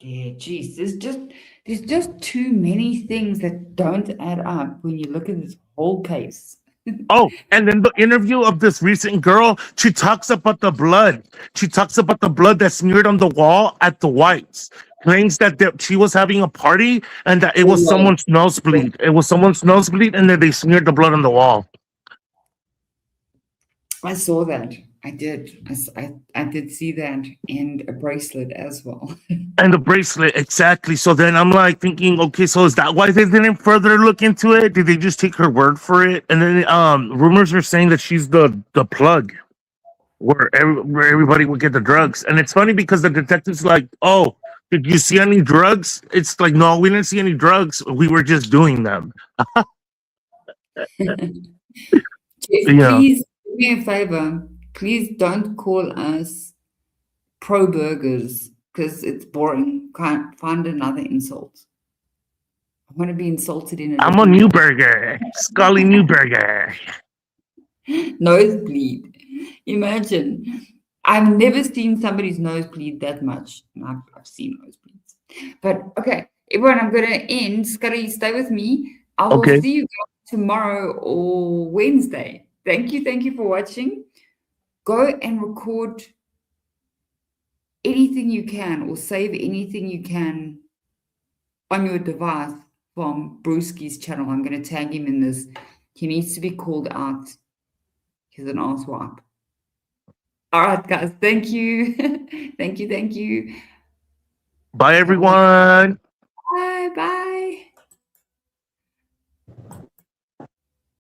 Yeah, geez, there's just too many things that don't add up when you look at this whole case. Oh, and then the interview of this recent girl, she talks about the blood. She talks about the blood that's smeared on the wall at the Whites. Claims that she was having a party and that it was someone's nosebleed. It was someone's nosebleed, and then they smeared the blood on the wall. I saw that. I did. I did see that, and a bracelet as well. And the bracelet, exactly. So then I'm like thinking, okay, so is that why they didn't further look into it? Did they just take her word for it? And then rumors are saying that she's the plug where everybody would get the drugs. And it's funny because the detective's like, oh, did you see any drugs? It's like, no, we didn't see any drugs. We were just doing them. Please do me a favor. Please don't call us pro burgers because it's boring. Can't find another insult. I want to be insulted in I'm a new burger. Scully Newburger. Nosebleed. Imagine. I've never seen somebody's nose bleed that much. I've seen nosebleeds. But okay, everyone, I'm going to end. Scully, stay with me. I will see you guys tomorrow or Wednesday. Thank you for watching. Go and record anything you can or save anything you can on your device from Brewski's channel. I'm going to tag him in this. He needs to be called out. He's an asswipe. All right, guys. Thank you. Thank you. Bye, everyone. Bye.